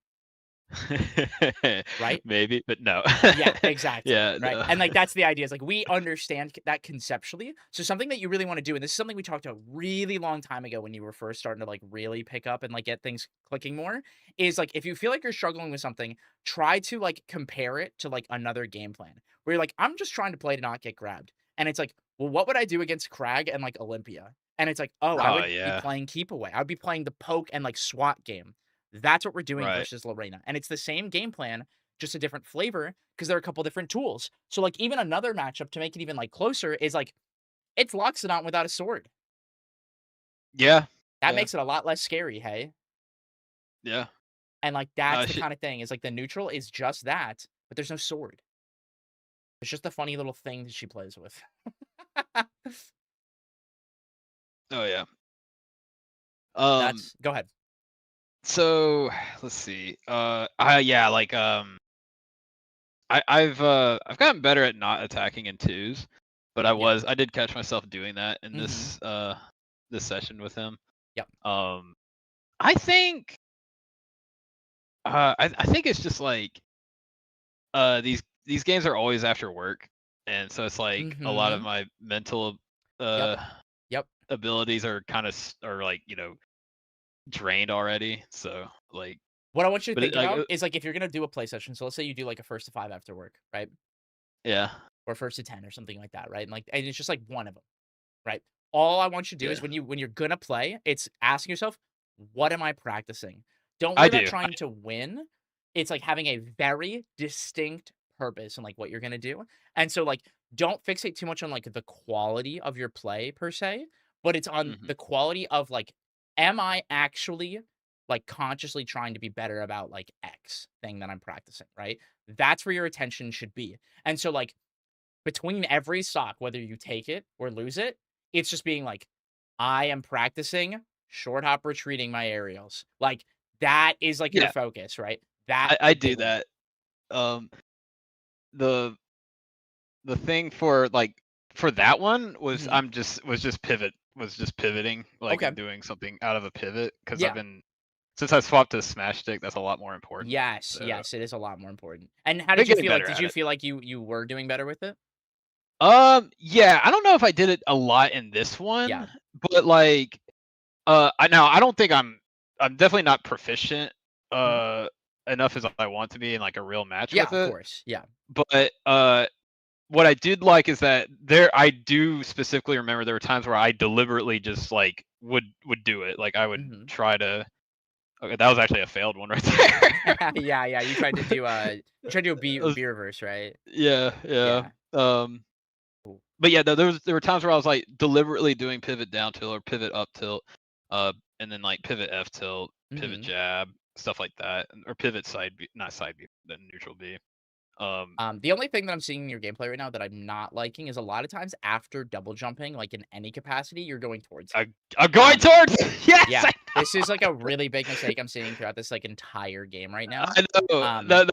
Right? Maybe, but no. Yeah, exactly. Yeah, right. No. And like that's the idea. Is like we understand that conceptually. So something that you really want to do, and this is something we talked a really long time ago when you were first starting to like really pick up and like get things clicking more, is like if you feel like you're struggling with something, try to like compare it to like another game plan where you're like, I'm just trying to play to not get grabbed. And it's like, well, what would I do against Crag and like Olympia? And it's like, I would be playing keep away. I would be playing the poke and like SWAT game. That's what we're doing versus Lorena. And it's the same game plan, just a different flavor because there are a couple different tools. So like even another matchup to make it even like closer is like it's Loxodon without a sword. Yeah. That makes it a lot less scary, hey? Yeah. And like that's the kind of thing is like the neutral is just that, but there's no sword. It's just a funny little thing that she plays with. Oh yeah. Go ahead. So let's see. I've gotten better at not attacking in twos, but I did catch myself doing that in this this session with him. Yep. I think I think it's just like these games are always after work, and so it's like a lot of Mhm. my mental Yep. uh Yep. abilities are kind of are like drained already. So like, What I want you to but think like about is, like, if you're gonna do a play session, so let's say you do, like, a first to 5 after work, right? yeah, Or first to 10 or something like that, right? And it's just, like, one of them, right? All I want you to do is yeah, when you're gonna play, it's asking yourself, "What am I practicing?" Don't I worry about do. trying to win. It's, like, having a very distinct purpose in, like, what you're gonna do, and so, like, don't fixate too much on, like, the quality of your play per se, but it's on Hmm. the quality of, like, am I actually, like, consciously trying to be better about, like, X thing that I'm practicing, right? That's where your attention should be, and so, like, between every sock, whether you take it or lose it, it's just being like, I am practicing short hop retreating my aerials. Like, that is like your Yeah, focus, right? That's I the do big one. that. Um, the the thing for like for that one was Mhm. was just pivoting, like, Okay. and doing something out of a pivot because I've Yeah. been since I swapped to smash stick, that's a lot more important. Yes, So yes, it is a lot more important. And how been did you getting feel like? better Did at you it. feel like you were doing better with it? Yeah, I don't know if I did it a lot in this Yeah. one, but like, I don't think I'm definitely not proficient Mhm. uh enough as I want to be in like a real match Yeah, with of it. course. Yeah. But what I did like is that I do specifically remember there were times where I deliberately just like would do it. Like I would Mhm. try to. Okay, that was actually a failed one right there. Yeah, yeah, you tried to do, you tried to do a That was- B reverse, right? yeah, yeah. Yeah. Um, Cool. but yeah, there were times where I was like deliberately doing pivot down tilt or pivot up tilt, uh, and then like pivot F tilt, pivot Mhm. jab, stuff like that, or pivot side B, not side B, then neutral B. Um, The only thing that I'm seeing in your gameplay right now that I'm not liking is a lot of times after double jumping, like in any capacity, you're going towards it. I I'm going Um, towards. Yes, yeah, this is like a really big mistake I'm seeing throughout this like entire game right now. I know Um, that.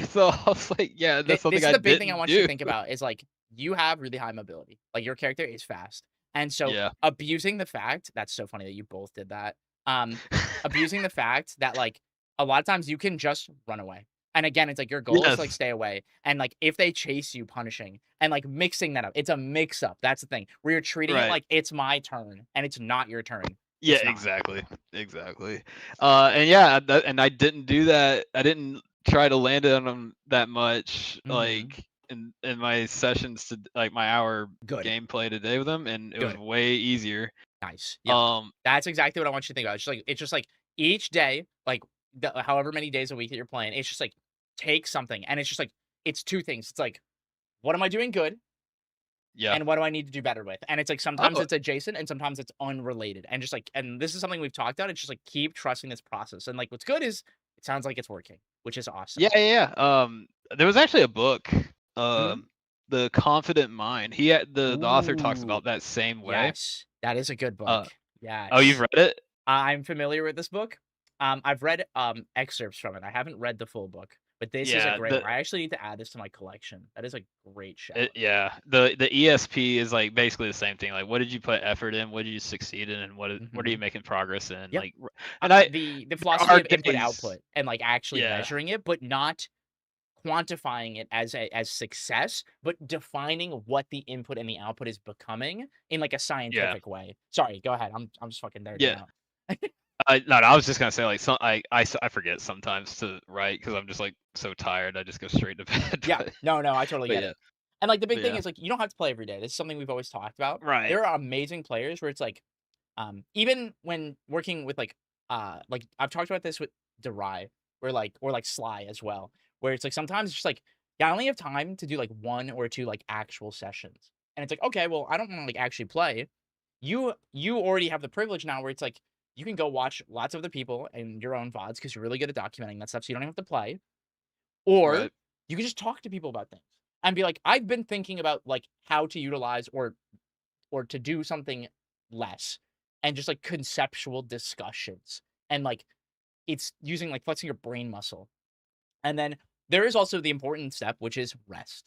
So I was like, yeah, that's this something is I the big thing I didn't want you to do. think about is like you have really high mobility. Like your character is fast. And so Yeah. abusing the fact that's so funny that you both did that. Um, abusing the fact that like a lot of times you can just run away. And again, it's like your goal is to like Yes. stay away. And like if they chase you, punishing and like mixing that up. It's a mix up. That's the thing. Where you're treating it Right. like it's my turn and it's not your turn. Yeah. It's not. Exactly. Exactly. And yeah, and I didn't do that. I didn't try to land it on them that much, Hmm. like in my sessions to like my hour Good. gameplay today with them, and it was Good. way easier. Nice. Yep. Um. That's exactly what I want you to think about. It's just like each day, like however many days a week that you're playing, it's just like take something, and it's just like it's two things. It's like what am I doing good, Yeah. and what do I need to do better with? And it's like sometimes Oh. it's adjacent, and sometimes it's unrelated, and just like and this is something we've talked about. It's just like keep trusting this process, and like what's good is it sounds like it's working, which is Yeah. awesome. Yeah. Yeah. There was actually a book. Mhm. The Confident Mind. He had the author talks Ooh, about that same way. yes, that is a good book. Uh. Oh, you've Yes. read it? I'm familiar with this book. I've read, excerpts from it. I haven't read the full book, but this is a Yeah. great one. I actually need to add this to my collection. That is a great shout. Yeah, the ESP is like basically the same thing. Like, what did you put effort in? What did you succeed in? And what are you Mhm. making progress in? Yep. Like, and I The there philosophy are of input days. output and, like, actually Yeah, measuring it, but not quantifying it as success, but defining what the input and the output is becoming in, like, a yeah, scientific way. Sorry, go ahead. I'm just fucking nerding yeah. out. No, I was just gonna say like I forget sometimes to write because I'm just like so tired. I just go straight to bed. Yeah. No, no, I totally But get yeah, it. And, like, the big but thing yeah, is, like, you don't have to play every day. This is something we've always talked about. right. There are amazing players where it's like, even when working with, like, I've talked about this with Derai, where, like or, like, Sly as well, where it's, like, sometimes it's just, like, yeah, I only have time to do, like, 1 or 2, like, actual sessions. And it's like, "Okay, well, I don't wanna, like, actually play." You already have the privilege now where it's like, you can go watch lots of other people and your own VODs because 'cause you're really good at documenting that stuff, so you don't even have to play. Or Right. you can just talk to people about things and be like, "I've been thinking about, like, how to utilize or to do something less," and just, like, conceptual discussions, and, like, it's using, like, flexing your brain muscle. And then there is also the important step, which is rest.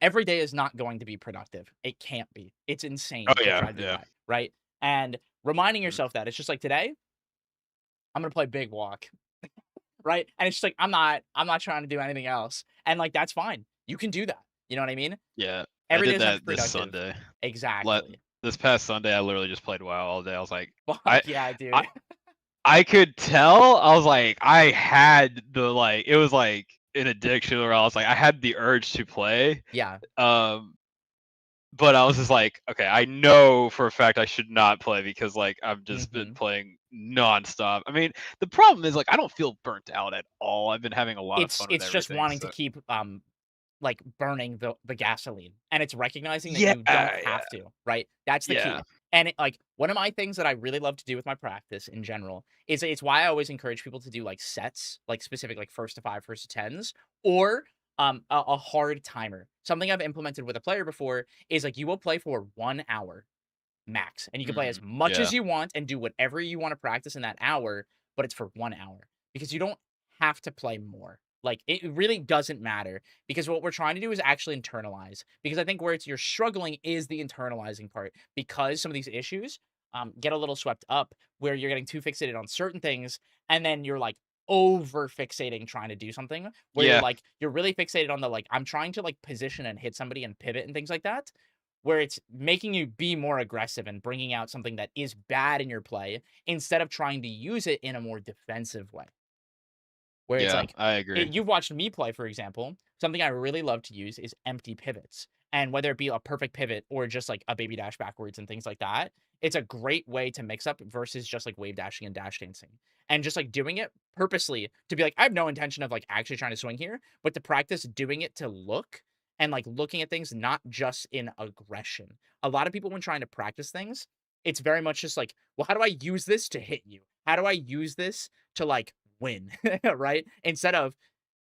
Every day is not going to be productive. It can't be. It's Oh insane to yeah, try to do yeah. that, right? And reminding Mm. yourself that it's just like today I'm gonna play big walk, right? And it's just like I'm not trying to do anything else, and like that's fine. You can do that. You know what I mean? Yeah, I Every day did doesn't have to that be this productive. Sunday. Exactly. This past Sunday, I literally just played WoW all day. I was like, Fuck I, yeah, dude. I, I could tell. I was like, I had the like, it was like an addiction where I was like, I had the urge to play. Yeah. But I was just like, okay, I know for a fact I should not play because like I've just been playing nonstop. I mean, the problem is like I don't feel burnt out at all. I've been having a lot of fun with It's just everything. wanting to So. keep like burning the gasoline, and it's recognizing that Yeah, you don't have to, right? That's the yeah. key. And like one of my things that I really love to do with my practice in general is it's why I always encourage people to do like sets, like specific like first to 5, first to 10s, or a hard timer. Something I've implemented with a player before is like you will play for 1 hour max, and you can play as much Yeah. as you want and do whatever you want to practice in that hour, but it's for 1 hour because you don't have to play more. Like it really doesn't matter because what we're trying to do is actually internalize. Because I think where you're struggling is the internalizing part because some of these issues get a little swept up where you're getting too fixated on certain things and then you're like over fixating trying to do something where Yeah. you're really fixated on the like I'm trying to like position and hit somebody and pivot and things like that where it's making you be more aggressive and bringing out something that is bad in your play instead of trying to use it in a more defensive way. Where it's Yeah, like, I agree. you've watched me play, for example, something I really love to use is empty pivots. And whether it be a perfect pivot or just like a baby dash backwards and things like that, it's a great way to mix up versus just like wave dashing and dash dancing. And just like doing it purposely to be like, I have no intention of like actually trying to swing here, but to practice doing it to look and like looking at things, not just in aggression. A lot of people, when trying to practice things, it's very much just like, well, how do I use this to hit you? How do I use this to like win, right? Instead of,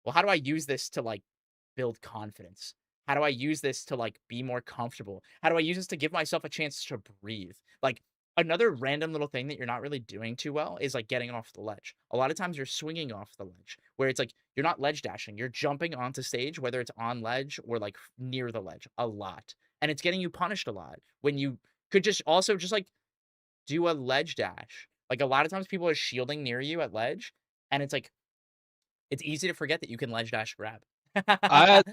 well, how do I use this to like build confidence? How do I use this to like be more comfortable? How do I use this to give myself a chance to breathe? Like another random little thing that you're not really doing too well is like getting off the ledge. A lot of times you're swinging off the ledge where it's like you're not ledge dashing. You're jumping onto stage, whether it's on ledge or like near the ledge a lot. And it's getting you punished a lot when you could just also just like do a ledge dash. Like a lot of times people are shielding near you at ledge and it's like, it's easy to forget that you can ledge dash grab. I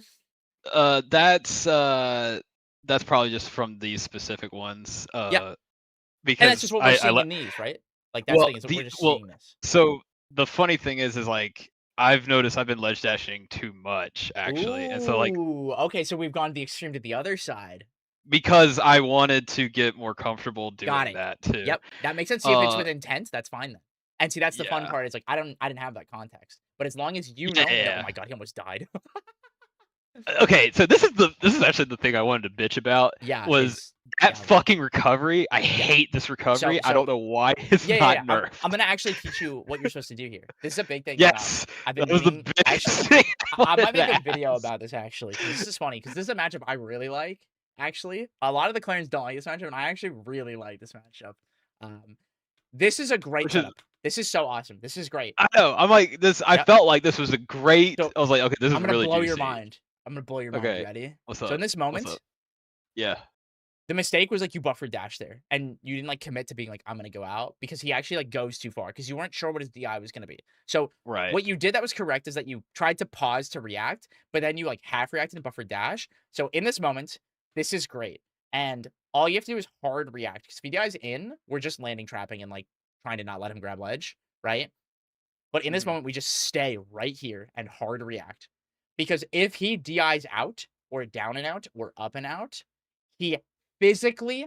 that's probably just from these specific ones. Yep. And that's just Because what we're seeing in these, right? Like that's the thing is we're just seeing this. so the funny thing is like I've noticed I've been ledge dashing too much actually, and so like Ooh, okay, so we've gone the extreme to the other side. because I wanted to get more comfortable Got doing it. that too. Yep, that makes sense. See, if it's Uh, with intent, that's fine then. And see, that's the fun yeah, part. Is like I didn't have that context, but as long as you know that. Oh yeah. my god, he almost died. Okay, so this is actually the thing I wanted to bitch about Yeah, was is that yeah, fucking recovery. I hate this recovery. I so don't know why it's yeah. not I'm nerfed. gonna actually teach you what you're supposed to do here. This is a big thing that Yes, I've been that was the meaning. biggest Actually, thing I I might wanted make to a video ask. about this actually because this is funny because this is a matchup I really like. Actually, a lot of the Clarence don't like this matchup, and I actually really like this matchup. This is a great Which is, setup. This is so awesome. This is great. I know. I'm like this. I Yep. felt like this was a great. So I was like, okay, this is I'm gonna really blow your juicy. mind. I'm gonna blow your mind. You Okay, ready? what's So up? in this What's moment, up? Yeah. the mistake was like you buffered dash there, and you didn't like commit to being like I'm gonna go out because he actually like goes too far because you weren't sure what his DI was gonna be. So Right. what you did that was correct is that you tried to pause to react, but then you like half reacted and buffered dash. So in this moment, this is great, and all you have to do is hard react because if he DI's in, we're just landing trapping and like trying to not let him grab ledge, right? But in this moment, we just stay right here and hard react because if he DI's out or down and out or up and out, he physically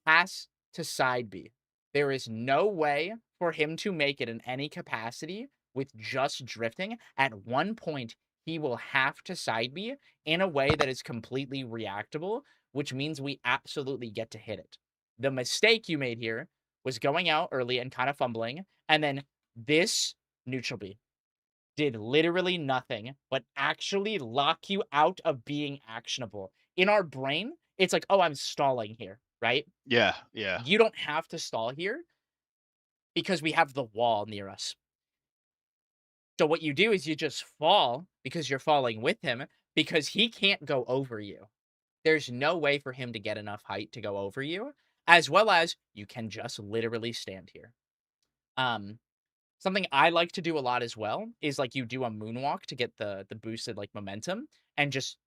has to side B. There is no way for him to make it in any capacity with just drifting. At one point, he will have to side B in a way that is completely reactable, which means we absolutely get to hit it. The mistake you made here was going out early and kind of fumbling, and then this neutral B did literally nothing but actually lock you out of being actionable. In our brain, it's like, oh, I'm stalling here, right? Yeah. Yeah. You don't have to stall here because we have the wall near us. So what you do is you just fall because you're falling with him because he can't go over you. There's no way for him to get enough height to go over you, as well as you can just literally stand here. Something I like to do a lot as well is, like, you do a moonwalk to get the boosted, like, momentum, and just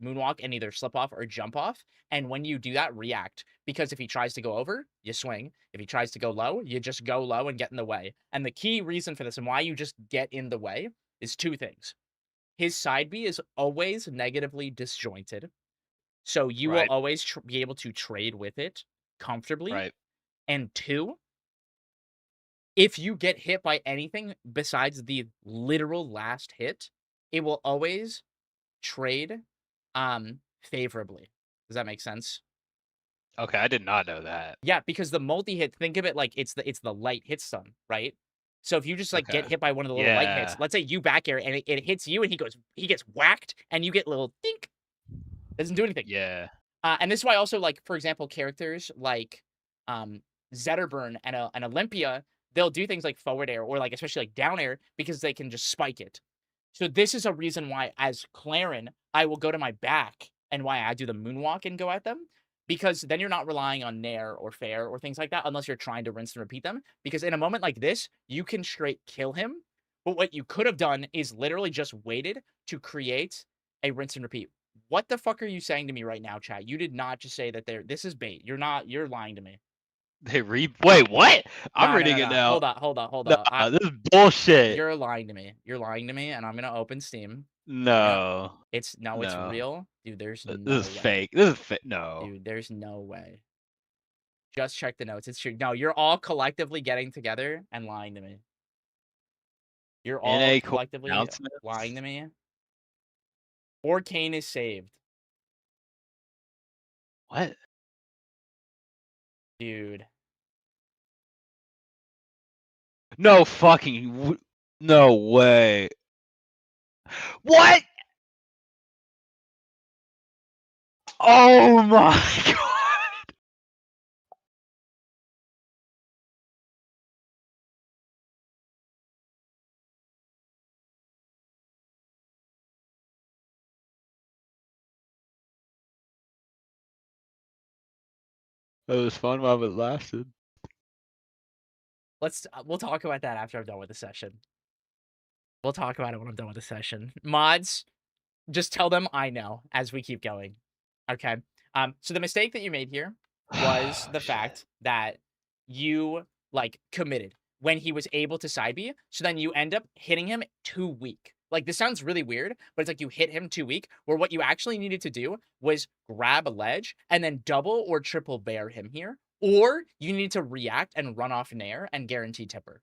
moonwalk and either slip off or jump off, and when you do that, react, because if he tries to go over, you swing. If he tries to go low, you just go low and get in the way, and the key reason for this and why you just get in the way is 2 things. His side B is always negatively disjointed, so you will Right. always be able to trade with it comfortably, Right. and 2, if you get hit by anything besides the literal last hit, it will always trade, favorably. Does that make sense? Okay, I did not know that. Yeah, because the multi-hit, think of it like it's the light hit stun, right? So if you just, like, get Okay. hit by one of the little light hits, Yeah. let's say you back air and it hits you and he gets whacked and you get little dink. Doesn't do anything. Yeah. And this is why also, like, for example, characters like, Zetterburn and Olympia, they'll do things like forward air or, like, especially, like, down air because they can just spike it. So this is a reason why, as Clarin, I will go to my back and why I do the moonwalk and go at them, because then you're not relying on nair or fair or things like that unless you're trying to rinse and repeat them, because in a moment like this, you can straight kill him, but what you could have done is literally just waited to create a rinse and repeat. What the fuck are you saying to me right now, chat? You did not just say that this is bait. You're lying to me. Wait, what? I'm No, no, reading no, it no. now. Hold No, on. this is bullshit. You're lying to me. You're lying to me, and I'm gonna open Steam. No. It's No. real. Dude, there's no This is way. fake. This is fake. No. Dude, there's no way. Just check the notes. It's true. No, you're all collectively getting together and lying to me. You're all NA core collectively announcements. lying to me. Orcane is saved. What? Dude. No fucking. No way. What? Oh my god. It was fun while it lasted. We'll talk about that after I'm done with the session. We'll talk about it when I'm done with the session. Mods, just tell them I know as we keep going. Okay. So the mistake that you made here was the Shit. fact that you, like, committed when he was able to side B. So then you end up hitting him too weak. Like, this sounds really weird, but it's like you hit him too weak, where what you actually needed to do was grab a ledge and then double or triple bear him here. Or you need to react and run off nair and guarantee tipper.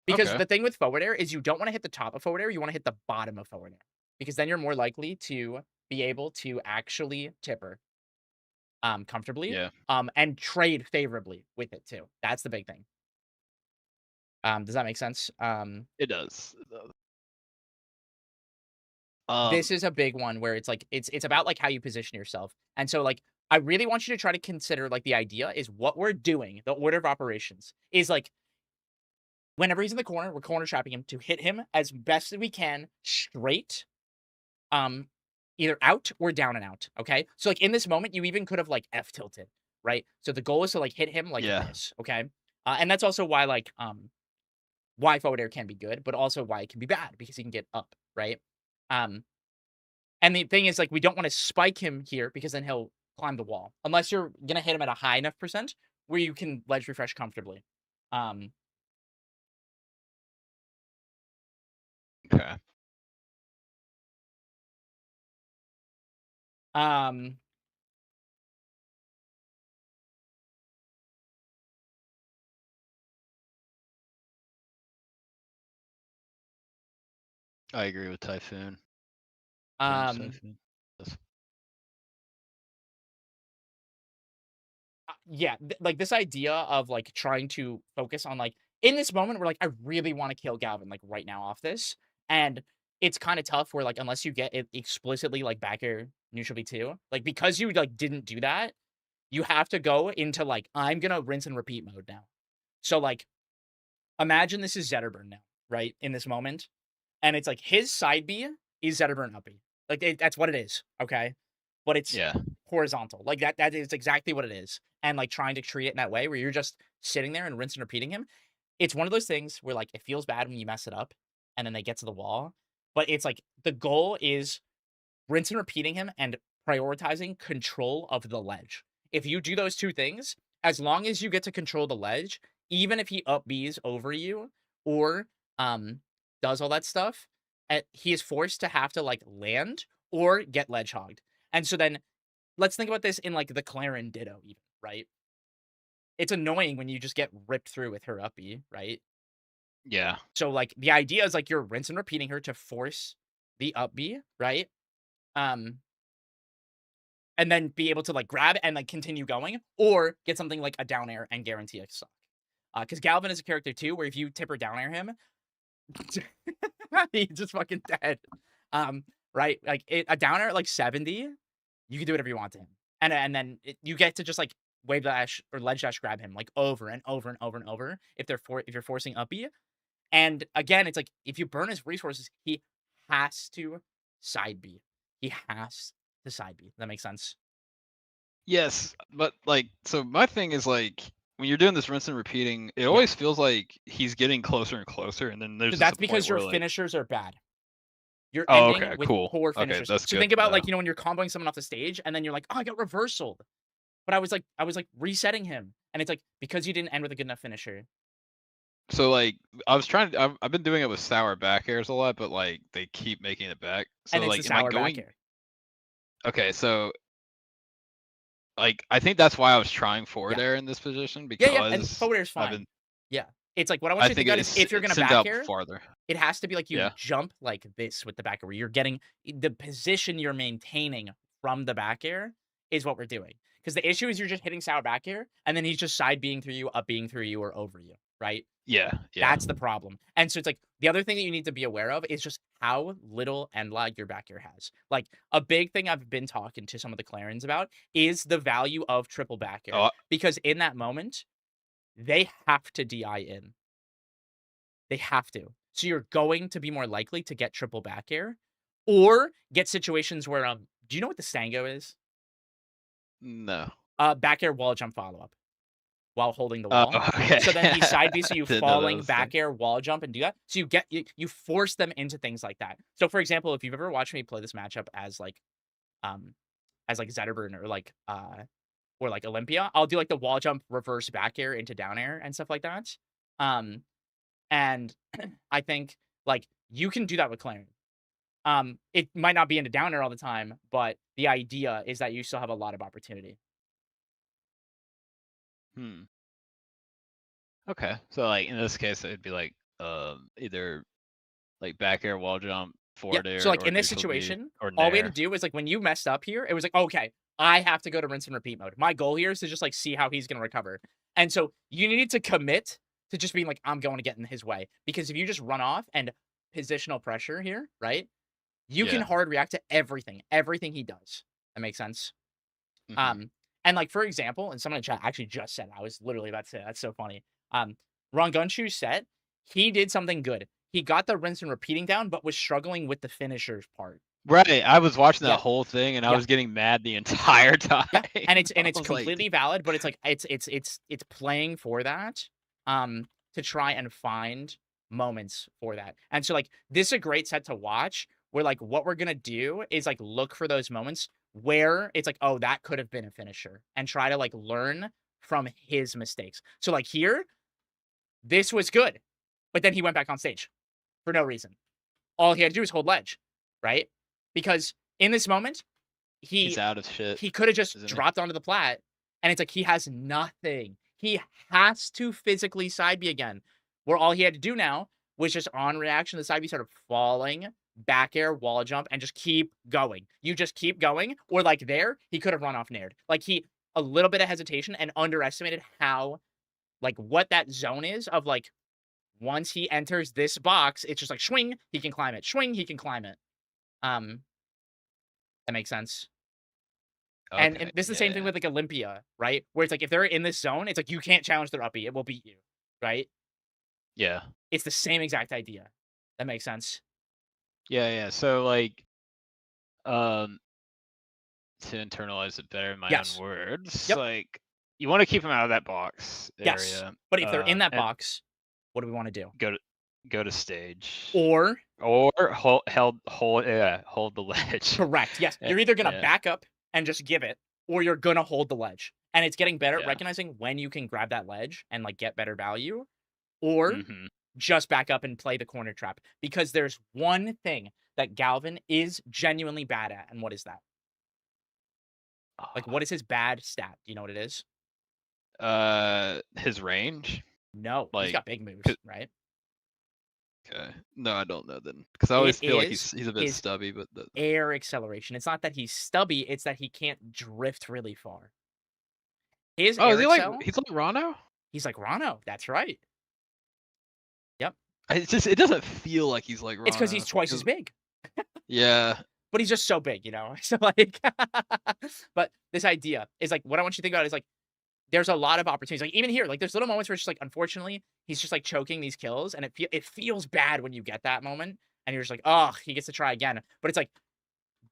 Because Okay. the thing with forward air is you don't want to hit the top of forward air, you want to hit the bottom of forward air. Because then you're more likely to be able to actually tipper comfortably Yeah. and trade favorably with it too. That's the big thing. Does that make sense? It does. This is a big one where it's like it's about like how you position yourself. And so like I really want you to try to consider like the idea is what we're doing, the order of operations is like whenever he's in the corner, we're corner trapping him to hit him as best as we can straight, either out or down and out. Okay. So like in this moment, you even could have like F tilted, right? So the goal is to like hit him like Yeah. this. Okay. And that's also why like why forward air can be good, but also why it can be bad because he can get up, right? And the thing is like we don't want to spike him here because then he'll climb the wall unless you're gonna hit him at a high enough percent where you can ledge refresh comfortably. Okay. I agree with Typhoon. Typhoon. Yeah, like this idea of like trying to focus on like in this moment where like I really want to kill Galvin like right now off this, and it's kind of tough where like unless you get it explicitly like back air neutral B2, like because you like didn't do that, you have to go into like I'm gonna rinse and repeat mode now. So like imagine this is Zetterburn now, right? In this moment, and it's like his side B is Zetterburn up B. Like that's what it is, okay? But it's Yeah. horizontal. Like that is exactly what it is. And like trying to treat it in that way where you're just sitting there and rinse and repeating him. It's one of those things where like it feels bad when you mess it up and then they get to the wall. But it's like the goal is rinse and repeating him and prioritizing control of the ledge. If you do those two things, as long as you get to control the ledge, even if he up Bs over you or does all that stuff, he is forced to have to like land or get ledge hogged. And so then let's think about this in like the Clarin Ditto, even, right? It's annoying when you just get ripped through with her up B, right? Yeah. So like the idea is like you're rinse and repeating her to force the up B, right? And then be able to like grab and like continue going, or get something like a down air and guarantee a stock. Because Galvin is a character too, where if you tip or down air him, he's just fucking dead. Right? Like a down air at like 70, you can do whatever you want to him, and then you get to just like wave dash or ledge dash grab him like over and over and over and over if you're forcing up B. And again, it's like if you burn his resources, he has to side B. He has to side B. That makes sense. Yes, but like, so my thing is like, when you're doing this rinse and repeating, it always feels like he's getting closer and closer, and then there's So just that's a point because your where, like, finishers are bad. You're oh, ending okay, with cool. poor Okay, finishers. that's So good think to about like, know. you know, when you're comboing someone off the stage and then you're like, oh, I got reversaled. But I was like resetting him. And it's like, because you didn't end with a good enough finisher. So like, I've been doing it with sour back airs a lot, but like they keep making it back. So And it's like, the am I sour back going? air. Okay, so like, I think that's why I was trying forward Yeah. air in this position, Yeah, and because forward air is I've fine. been, Yeah. It's like, what I want I you to think think about is if you're it going to sends back out air, farther. it has to be like you Yeah. jump like this with the back air, where you're getting the position you're maintaining from the back air is what we're doing. Because the issue is you're just hitting sour back air, and then he's just side being through you, up being through you, or over you, right? Yeah. That's the problem. And so it's like the other thing that you need to be aware of is just how little end lag your back air has. Like a big thing I've been talking to some of the Clarins about is the value of triple back air. Oh, Because in that moment, they have to DI in. They have to. So you're going to be more likely to get triple back air or get situations where do you know what the Stango is? no. Back air wall jump follow up while holding the Oh, wall. okay. So then he's side B, so you Didn't know that falling was a back thing. air wall jump and do that. So you force them into things like that. So for example, if you've ever watched me play this matchup as like Zetterburn or like Olympia, I'll do like the wall jump reverse back air into down air and stuff like that. And I think like you can do that with Clarin. It might not be into down air all the time, but the idea is that you still have a lot of opportunity. Okay, so like in this case, it'd be like either like back air, wall jump, forward air, So like or in this neutral B, situation, or all we had to nair. do is like when you messed up here, it was like, okay, I have to go to rinse and repeat mode. My goal here is to just like see how he's gonna recover. And so you need to commit to just being like, I'm going to get in his way. Because if you just run off and positional pressure here, right? You can Yeah. hard react to everything he does. That makes sense. Mhm. And like for example, and someone in chat actually just said, I was literally about to say, that's so funny. Rongunshu's set, he did something good. He got the rinse and repeating down, but was struggling with the finishers part. Right, I was watching that Yeah. whole thing, and I Yeah. was getting mad the entire time. Yeah, and it's I was like, completely valid, but it's like it's playing for that, to try and find moments for that. And so like this is a great set to watch where like what we're gonna do is like look for those moments where it's like, oh, that could have been a finisher, and try to like learn from his mistakes. So like here, this was good, but then he went back on stage for no reason. All he had to do was hold ledge, right? Because in this moment, he's out of shit. he could have just isn't he? dropped onto the plat, and it's like he has nothing. He has to physically side B again. Where all he had to do now was just on reaction, the side B started falling, back air, wall jump, and just keep going. You just keep going, or like there, he could have run off nared. Like a little bit of hesitation and underestimated how, like what that zone is of like, once he enters this box, it's just like swing, he can climb it. Swing, he can climb it. That makes sense. And Okay, this is the same thing with like Olympia, right? Where it's like if they're in this zone, it's like you can't challenge their uppie, it will beat you, right? Yeah. It's the same exact idea. That makes sense. Yeah. So like, to internalize it better in my Yes. own words, Yep. like you want to keep them out of that box Yes. area. But if they're in that and box, what do we want to do? go to stage. Or hold the ledge. correct. Yes. You're either gonna Yeah. back up and just give it, or you're gonna hold the ledge. And it's getting better at Yeah. recognizing when you can grab that ledge and like get better value, or Mm-hmm. just back up and play the corner trap. Because there's one thing that Galvin is genuinely bad at, and what is that? Like, what is his bad stat? Do you know what it is? His range. No, he's Like, got big moves, 'cause- right? Okay. No, I don't know then, because I always It feel like is he's a bit his stubby, but air acceleration. It's not that he's stubby, it's that he can't drift really far. His oh, air is he like excel, he's like Rano? he's like Rano. That's right. Yep. It's just it doesn't feel like he's like Rano. It's because he's twice as big. Yeah. But he's just so big, you know? So, like, but this idea is like, what I want you to think about is like, there's a lot of opportunities. Like, even here, like, there's little moments where it's just like, unfortunately, he's just like choking these kills, and it feels bad when you get that moment, and you're just like, oh, he gets to try again. But it's like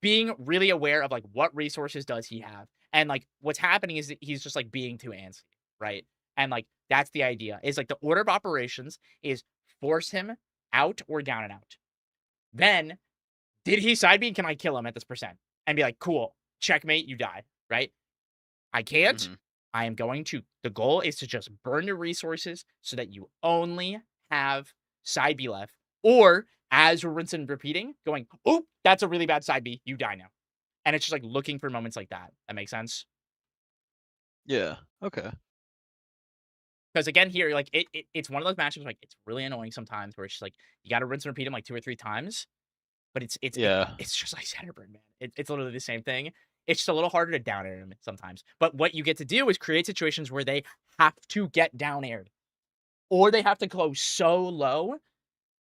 being really aware of like what resources does he have, and like what's happening is that he's just like being too antsy, right? And like that's the idea. Is like the order of operations is force him out or down and out. Then did he side B? Can I kill him at this percent? And be like, cool, checkmate, you die, right? I can't. Mhm. I am going to, the goal is to just burn your resources so that you only have side B left. Or as we're rinsing and repeating, going, oh, that's a really bad side B, you die now. And it's just like looking for moments like that. That makes sense? Yeah. Okay. Because again, here, like it's one of those matchups, like it's really annoying sometimes where it's just like you gotta rinse and repeat them like 2 or 3 times. But Yeah. it's just like Centerburn, man. It's literally the same thing. It's just a little harder to down air him sometimes. But what you get to do is create situations where they have to get down aired. Or they have to go so low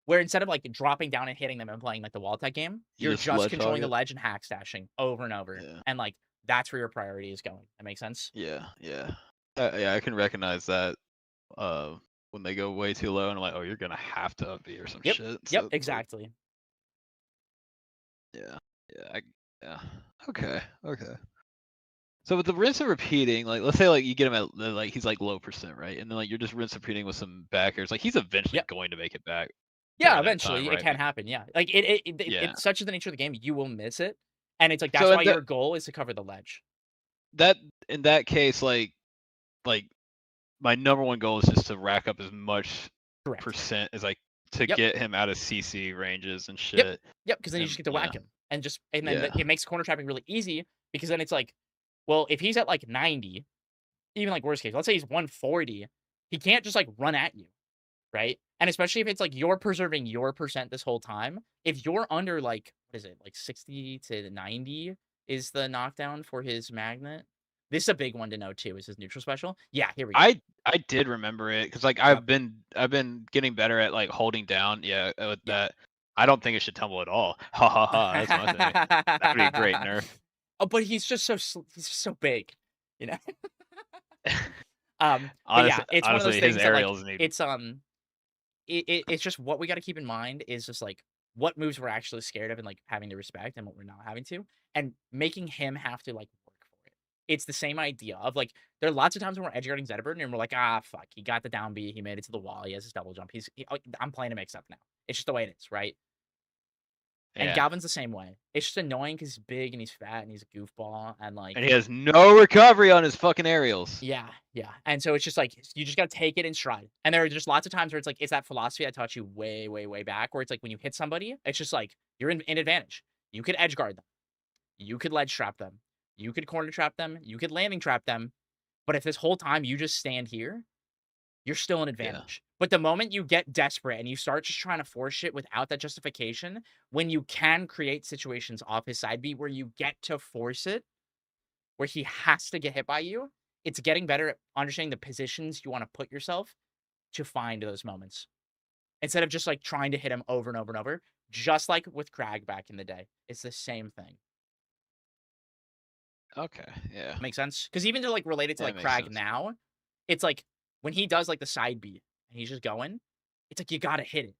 where instead of like dropping down and hitting them and playing like the wall tech game, You you're just just ledge controlling the hog it? ledge and hack stashing over and over. Yeah. And like that's where your priority is going. That makes sense? Yeah. Yeah. Yeah. I can recognize that. When they go way too low, and I'm like, oh, you're gonna have to up B or some Yep. shit. Yep, So, like, exactly. yeah. Yeah. Yeah. Okay. Okay. So with the rinse and repeating, like let's say like you get him at like he's like low percent, right? And then like you're just rinse and repeating with some backers. Like he's eventually Yep. going to make it back. Yeah, during that eventually time, it right? can happen. Yeah. Like Yeah. it's such as the nature of the game, you will miss it. And it's like that's So why your goal is to cover the ledge. that in that case, like my number one goal is just to rack up as much Correct. percent as I to Yep. get him out of CC ranges and shit. Yep, because then you just get to whack Yeah. him. And just and then Yeah. it makes corner trapping really easy because then it's like, well, if he's at like 90, even like worst case, let's say he's 140, he can't just like run at you, right? And especially if it's like you're preserving your percent this whole time. If you're under like, what is it, like 60 to 90 is the knockdown for his magnet. This is a big one to know too, is his neutral special. Yeah, here we go. I did remember it because like Yep. I've been getting better at like holding down. Yeah, with Yeah. that. I don't think it should tumble at all. Ha ha ha. That's my thing. That'd be a great nerf. Oh, but he's just so big, you know. But yeah, it's one of those honestly, things his that like aerials need. it's just what we got to keep in mind is just like what moves we're actually scared of and like having to respect and what we're not having to, and making him have to like work for it. It's the same idea of like there are lots of times when we're edge guarding Zetterburn and we're like, ah, fuck, he got the down B, he made it to the wall, he has his double jump, I'm playing him mix up now. It's just the way it is, right? And Yeah. Galvin's the same way. It's just annoying because he's big and he's fat and he's a goofball and like. And he has no recovery on his fucking aerials. Yeah. And so it's just like you just gotta take it in stride. And there are just lots of times where it's like it's that philosophy I taught you way, way, way back, where it's like when you hit somebody, it's just like you're in advantage. You could edge guard them, you could ledge trap them, you could corner trap them, you could landing trap them. But if this whole time you just stand here, you're still an advantage. But the moment you get desperate and you start just trying to force shit without that justification, when you can create situations off his side B where you get to force it, where he has to get hit by you, it's getting better at understanding the positions you want to put yourself to find those moments. Instead of just like trying to hit him over and over and over, just like with Crag back in the day. It's the same thing. Okay. Yeah. Make sense? Because even to like relate it to Yeah, like makes Crag sense. now, it's like when he does like the side B and he's just going, it's like you gotta hit it.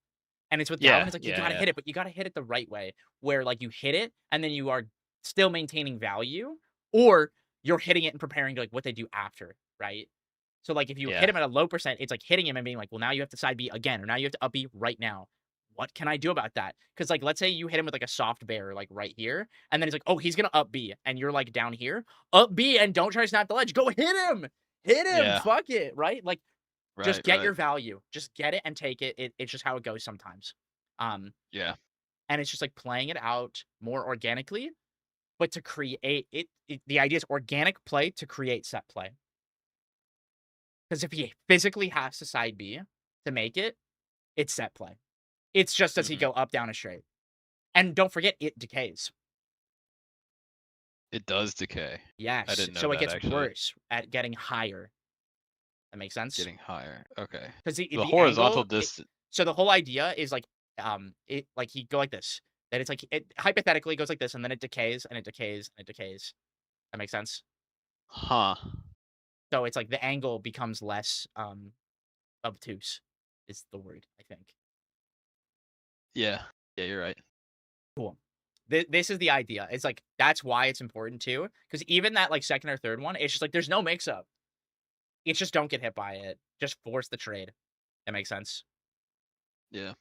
And it's with Galvin, it's like you gotta hit it, but you gotta hit it the right way, where like you hit it and then you are still maintaining value or you're hitting it and preparing to like what they do after, right? So like if you hit Yeah. him at a low percent, it's like hitting him and being like, well, now you have to side B again, or now you have to up B right now. What can I do about that? Because like let's say you hit him with like a soft bear like right here, and then he's like, oh, he's gonna up B, and you're like down here, up B, and don't try to snap the ledge. Go hit him, Yeah. fuck it, right? Like just Right. get Right. your value, just get it and take it. It's just how it goes sometimes. Yeah. And it's just like playing it out more organically, but to create it the idea is organic play to create set play. Because if he physically has to side B to make it, it's set play. It's just does he Mhm. go up, down, a straight. And don't forget, it decays. It does decay. I Yes. didn't know So it that, gets actually. worse at getting higher. That makes sense? Getting higher. Okay. Because The the horizontal angle, distance. so the whole idea is like, it like he'd go like this. That it's like it hypothetically goes like this, and then it decays and it decays and it decays. That makes sense. Huh. So it's like the angle becomes less obtuse, is the word, I think. Yeah. Yeah, you're right. Cool. This is the idea. It's like that's why it's important too, because even that like second or third one, it's just like there's no mix up. It's just don't get hit by it. Just force the trade. That makes sense. Yeah.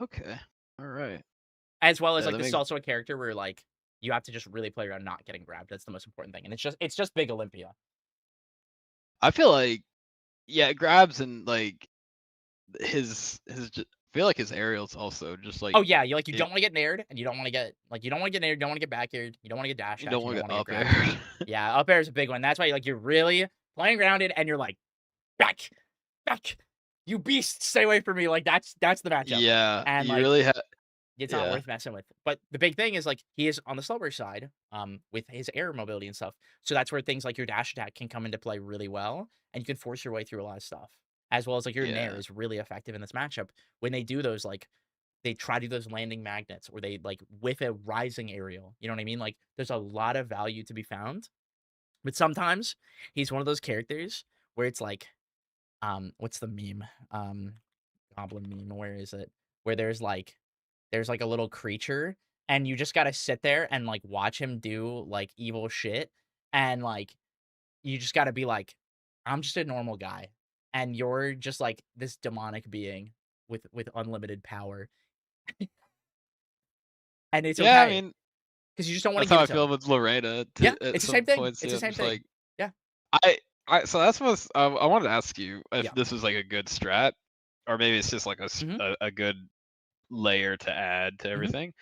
Okay. All right. As well as Yeah, like that this is makes. also a character where like you have to just really play around not getting grabbed. That's the most important thing, and it's just big Olympia. I feel like, yeah, grabs and like I feel like his aerials also just like Oh yeah, you it, don't want to get nared, and you don't want to get you don't want to get nared, you don't want to get back aired, you don't want to get dash you attacked, don't you want don't to want get to get up grabbed. air. Yeah, up air is a big one. That's why like you're really playing grounded, and you're like back, back, you beast, stay away from me. Like that's the matchup, Yeah, and you like really have. it's not Yeah. worth messing with. But the big thing is like he is on the slower side, with his air mobility and stuff. So that's where things like your dash attack can come into play really well, and you can force your way through a lot of stuff. As well as like your nair Yeah. is really effective in this matchup when they do those like they try to do those landing magnets or they like with a rising aerial. You know what I mean? Like there's a lot of value to be found. But sometimes he's one of those characters where it's like, what's the meme? Goblin meme. Where is it? Where there's like a little creature and you just gotta sit there and like watch him do like evil shit. And like you just gotta be like, I'm just a normal guy. And you're just like this demonic being with unlimited power. And it's Yeah, I okay. mean, Because you just don't want to that's give how it I to him. feel with Lorena Yeah, at it's the some same thing. points It's too. the I'm same just thing. like, Yeah. so that's what I wanted to ask you if Yeah. this was like a good strat, or maybe it's just like Mhm. a good layer to add to Mhm. everything.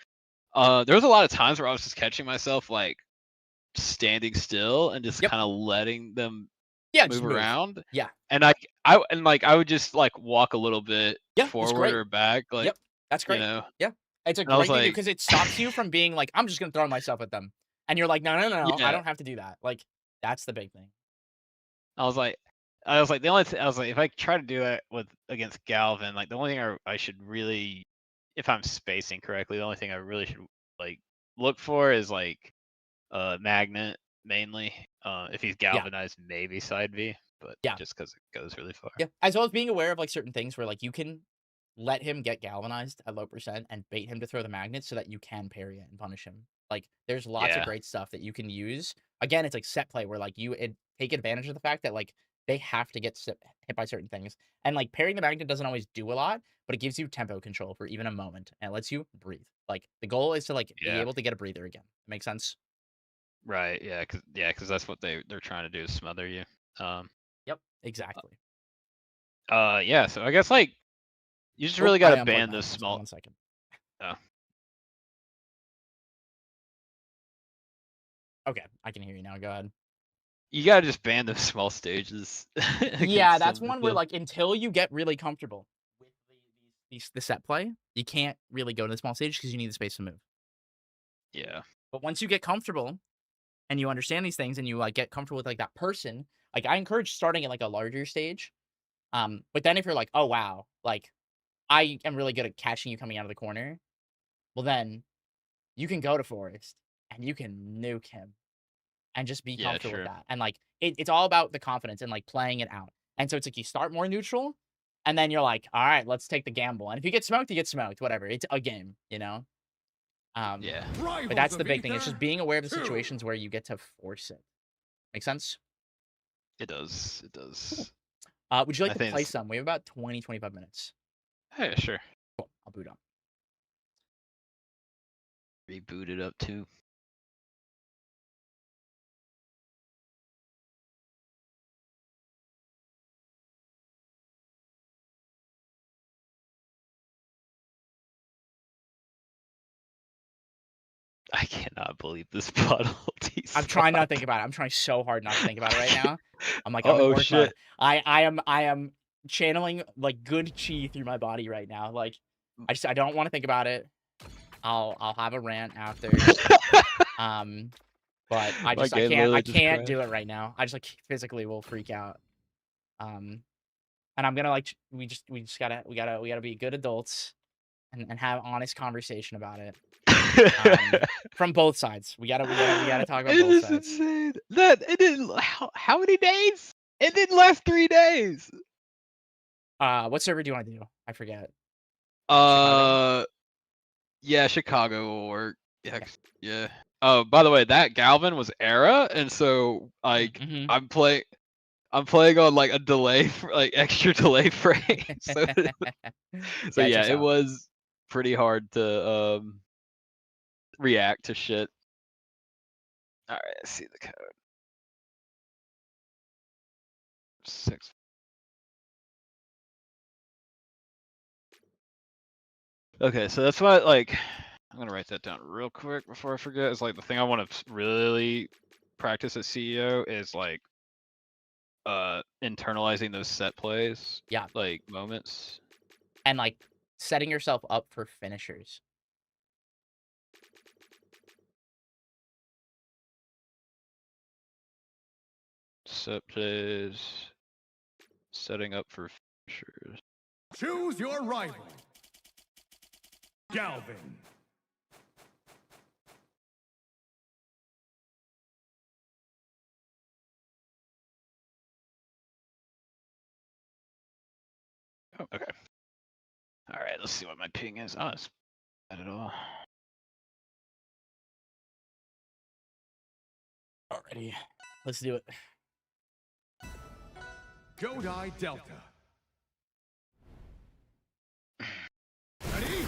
There was a lot of times where I was just catching myself like standing still and just Yep. kind of letting them Yeah, just move move. around. Yeah. And I would just like walk a little bit Yeah, it's forward great. or back, like, Yep. That's you great. know. Yeah. It's a And I was great thing to do like, because it stops you from being like, I'm just gonna throw myself at them. And you're like, no, no, no, no, I yeah. don't have to do that. Like, that's the big thing. I was like, the only I was like, if I try to do that with against Galvin, like the only thing I should really, if I'm spacing correctly, the only thing I really should like look for is like magnet mainly. If he's Yeah. galvanized, maybe side V, but Yeah. just because it goes really far. Yeah. As well as being aware of like certain things where like you can let him get galvanized at low percent and bait him to throw the magnet so that you can parry it and punish him. Like there's lots of Yeah. great stuff that you can use. Again, it's like set play where like take advantage of the fact that like they have to get hit by certain things. And like parrying the magnet doesn't always do a lot, but it gives you tempo control for even a moment and it lets you breathe. Like the goal is to like be Yeah. able to get a breather again. Make sense? Right. Yeah. Because that's what they're trying to do is smother you. Yep, exactly. Yeah. So I guess like you just Oh, really I gotta unplugged ban my those headphones. small. 1 second. Oh. Okay, I can hear you now. Go ahead. You gotta just ban those small stages. Yeah, against that's them, I one where feel. like until you get really comfortable with the set play, you can't really go to the small stage because you need the space to move. Yeah. But once you get comfortable and you understand these things and you like get comfortable with like that person, like I encourage starting at like a larger stage. But then if you're like, oh wow, like I am really good at catching you coming out of the corner, well then you can go to Forest and you can nuke him and just be Yeah. comfortable with True. that. And like it's all about the confidence and like playing it out. And so it's like you start more neutral, and then you're like, all right, let's take the gamble. And if you get smoked, you get smoked. Whatever. It's a game, you know. Yeah. But that's the big thing. It's just being aware of the situations where you get to force it. Make sense? It does. It does. Would you like I to think play it's- some? We have about 20, 25 minutes. Hey, sure. Cool. I'll boot up. Reboot it up too. I cannot believe this bottle. I'm trying not to think about it. I'm trying so hard not to think about it right now. I'm like, I'm in Oh work mode. shit. I am channeling like good chi through my body right now. Like, I don't want to think about it. I'll have a rant after. But I can't do it right now. I just like physically will freak out. And I'm gonna like we gotta be good adults and have honest conversation about it. From both sides. We gotta talk about It both is sides. insane. That it didn't. How many days? It didn't last 3 days. What server do you want to do? I forget. Yeah, Chicago will work. Yeah, yeah. Oh, by the way, that Galvin was Era, and so like I'm playing on like a delay, like extra delay frame. So yeah, it was pretty hard to react to shit. All right, let's see the code. 6. Okay, so that's why like I'm gonna write that down real quick before I forget. It's like the thing I want to really practice at CEO is like internalizing those set plays. Yeah. Like moments. And like setting yourself up for finishers. Set plays. Setting up for finishers. Choose your rival. Galvin. Oh, okay. All right, let's see what my ping is. Oh, it's not at all. Alrighty, let's do it. Godai Delta. Ready?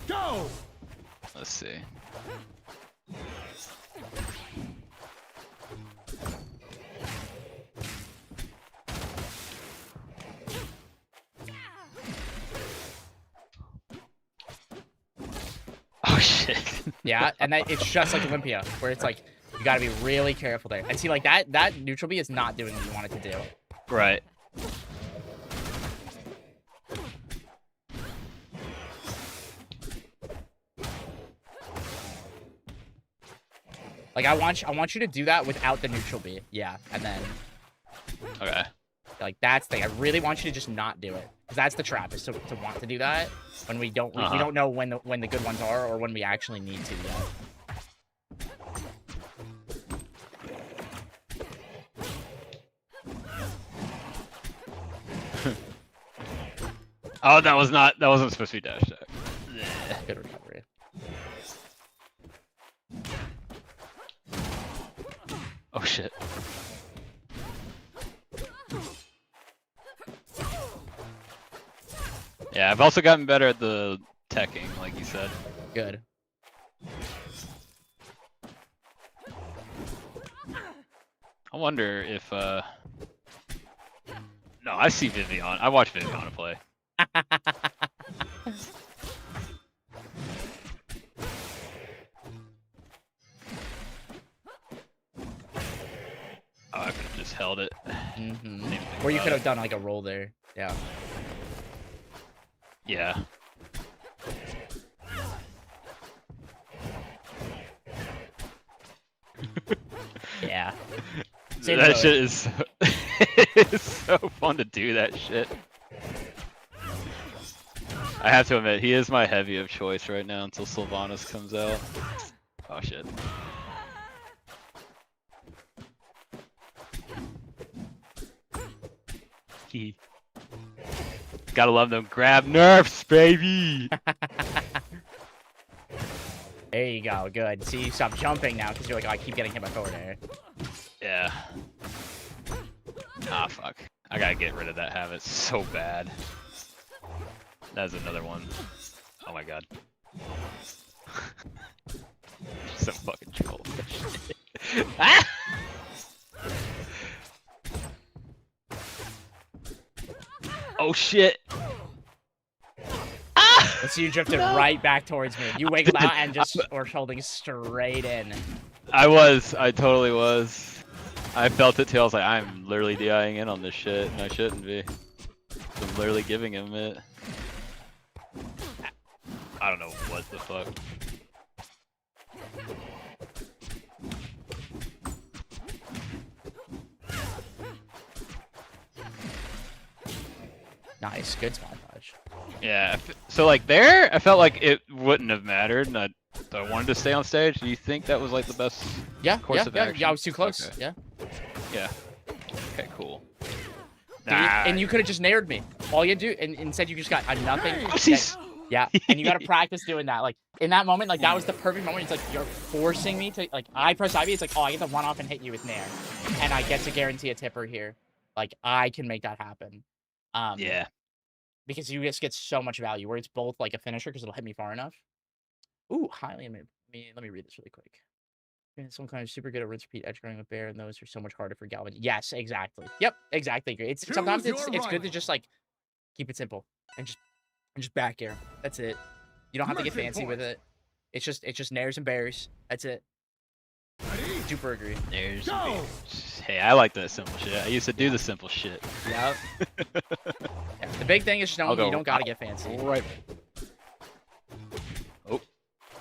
Go! Let's see. Oh shit. Yeah, and it's just like Olympia, where it's like you gotta be really careful there. And see, like that neutral B is not doing what you want it to do. Right. Like I want you to do that without the neutral B. Yeah, and then Okay. like that's the thing. I really want you to just not do it, because that's the trap, is to want to do that when we don't we don't know when the good ones are or when we actually need to yet. Oh, that wasn't supposed to be dash attack. Good recovery. Oh shit. Yeah, I've also gotten better at the teching, like you said. Good. I wonder if no, I see Vivian. I watch Vivian play. Oh, I could have just held it. Or you could have done like a roll there. Yeah. Yeah. Yeah. That shit is so, it's so fun to do that shit. I have to admit, he is my heavy of choice right now until Sylvanas comes out. Oh shit. Gotta love them grab nerfs, baby! There you go. Good. See, you stop jumping now because you're like, oh, I keep getting hit by forward air. Yeah. Ah, fuck. I gotta get rid of that habit so bad. That's another one. Oh my god. So fucking troll. Ah! Oh shit! Ah! Let's see, you drifted right back towards me. You wiggled out and just were holding straight in. I totally was. I felt it too. I was like, I'm literally DIing in on this shit, and I shouldn't be. I'm literally giving him it. I don't know what the fuck. Nice, good spot dodge. Yeah, so like there, I felt like it wouldn't have mattered, and I wanted to stay on stage. Do you think that was like the best course of action? Yeah, I was too close. Okay. Yeah. Yeah. Okay, cool. Dude, and you could have just nared me. All you do, and instead you just got a nothing. Yeah, and you gotta practice doing that. Like in that moment, like that was the perfect moment. It's like you're forcing me to like I press IV. It's like, oh, I get to run off and hit you with nair, and I get to guarantee a tipper here. Like I can make that happen. Yeah. Because you just get so much value where it's both like a finisher because it'll hit me far enough. Ooh, highly. Let me read this really quick. Some kind of super good at rinse repeat edge guarding with bear, and those are so much harder for Galvin. Yes, exactly. Yep, exactly. It's sometimes it's good to just like keep it simple and just back air. That's it. You don't have to get fancy with it. It's just nairs and bears. That's it. Super agree. Nairs and bears. Hey, I like that simple shit. I used to do the simple shit. Yep. Yeah, the big thing is just knowing you don't gotta get fancy. Right. Oh.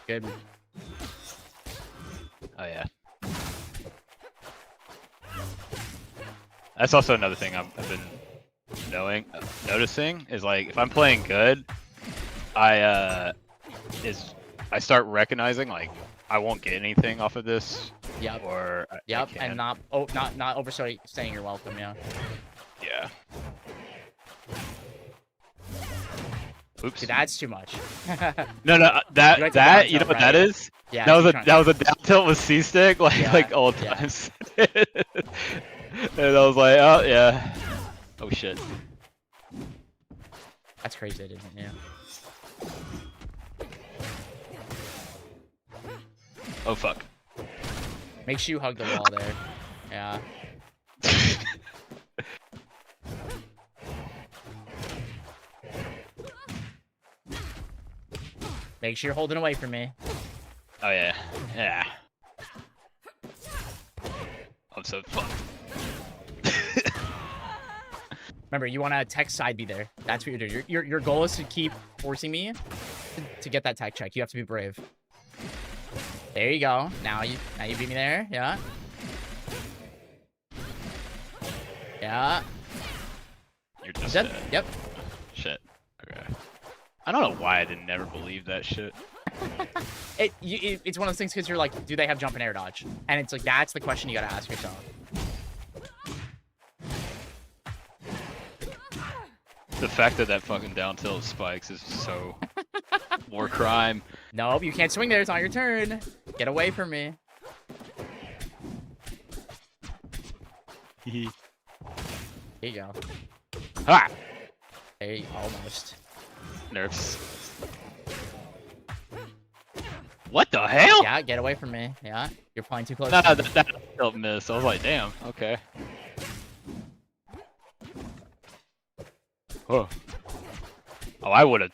Good. Oh yeah. That's also another thing I've been noticing is like if I'm playing good, I start recognizing like I won't get anything off of this. Yep. Or yep, and not overstaying your welcome. Yeah. Yeah. Oops. See, that's too much. No, that you know what that is? Yeah. That was a down tilt with C stick like old times. And I was like, oh yeah. Oh shit. That's crazy, isn't it? Yeah. Oh fuck. Make sure you hug the wall there. Yeah. Make sure you're holding away from me. Oh yeah. Yeah. I'm so fucked. Remember, you want to tech side B there. That's what you're doing. Your goal is to keep forcing me to get that tech check. You have to be brave. There you go. Now you beat me there. Yeah. Yeah. You're just dead. dead. Yep. Shit. Okay. I don't know why I didn't never believe that shit. It's one of those things because you're like, do they have jump and air dodge? And it's like, that's the question you got to ask yourself. The fact that fucking down tilt spikes is so war crime. Nope, you can't swing there. It's on your turn. Get away from me. There you go. Ah! There you almost. Nerfs. What the hell? Yeah, get away from me. Yeah, you're playing too close. No, that tilt miss. I was like, damn. Okay. Oh. Oh, I would have.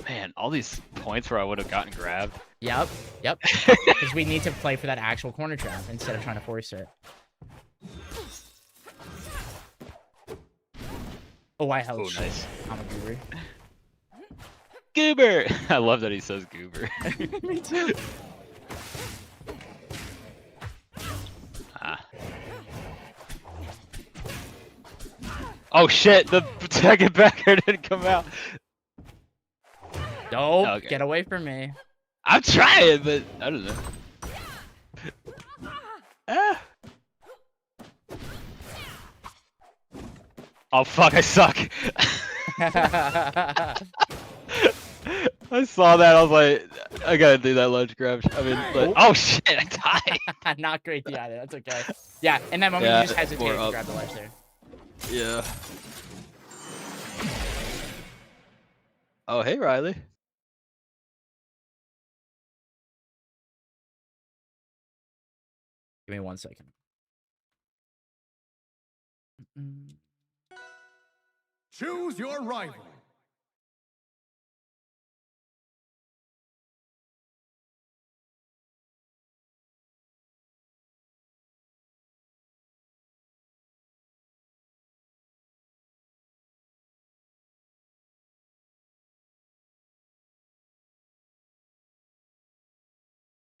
Man, all these points where I would have gotten grabbed. Yep. Because we need to play for that actual corner trap instead of trying to force it. Oh, I helped. Oh, nice. I'm a goober. Goober! I love that he says goober. Me too. Ah. Oh shit, the second backer didn't come out. Nope, Okay. Get away from me. I'm trying, but I don't know. Ah. Oh fuck, I suck. I saw that, I was like, I gotta do that ledge grab. I mean, oh shit, I died. Not great D either. That's okay. Yeah, in that moment Yeah, you just hesitate to up. grab the ledge there. Yeah. Oh, hey, Riley. Give me 1 second. Choose your rival.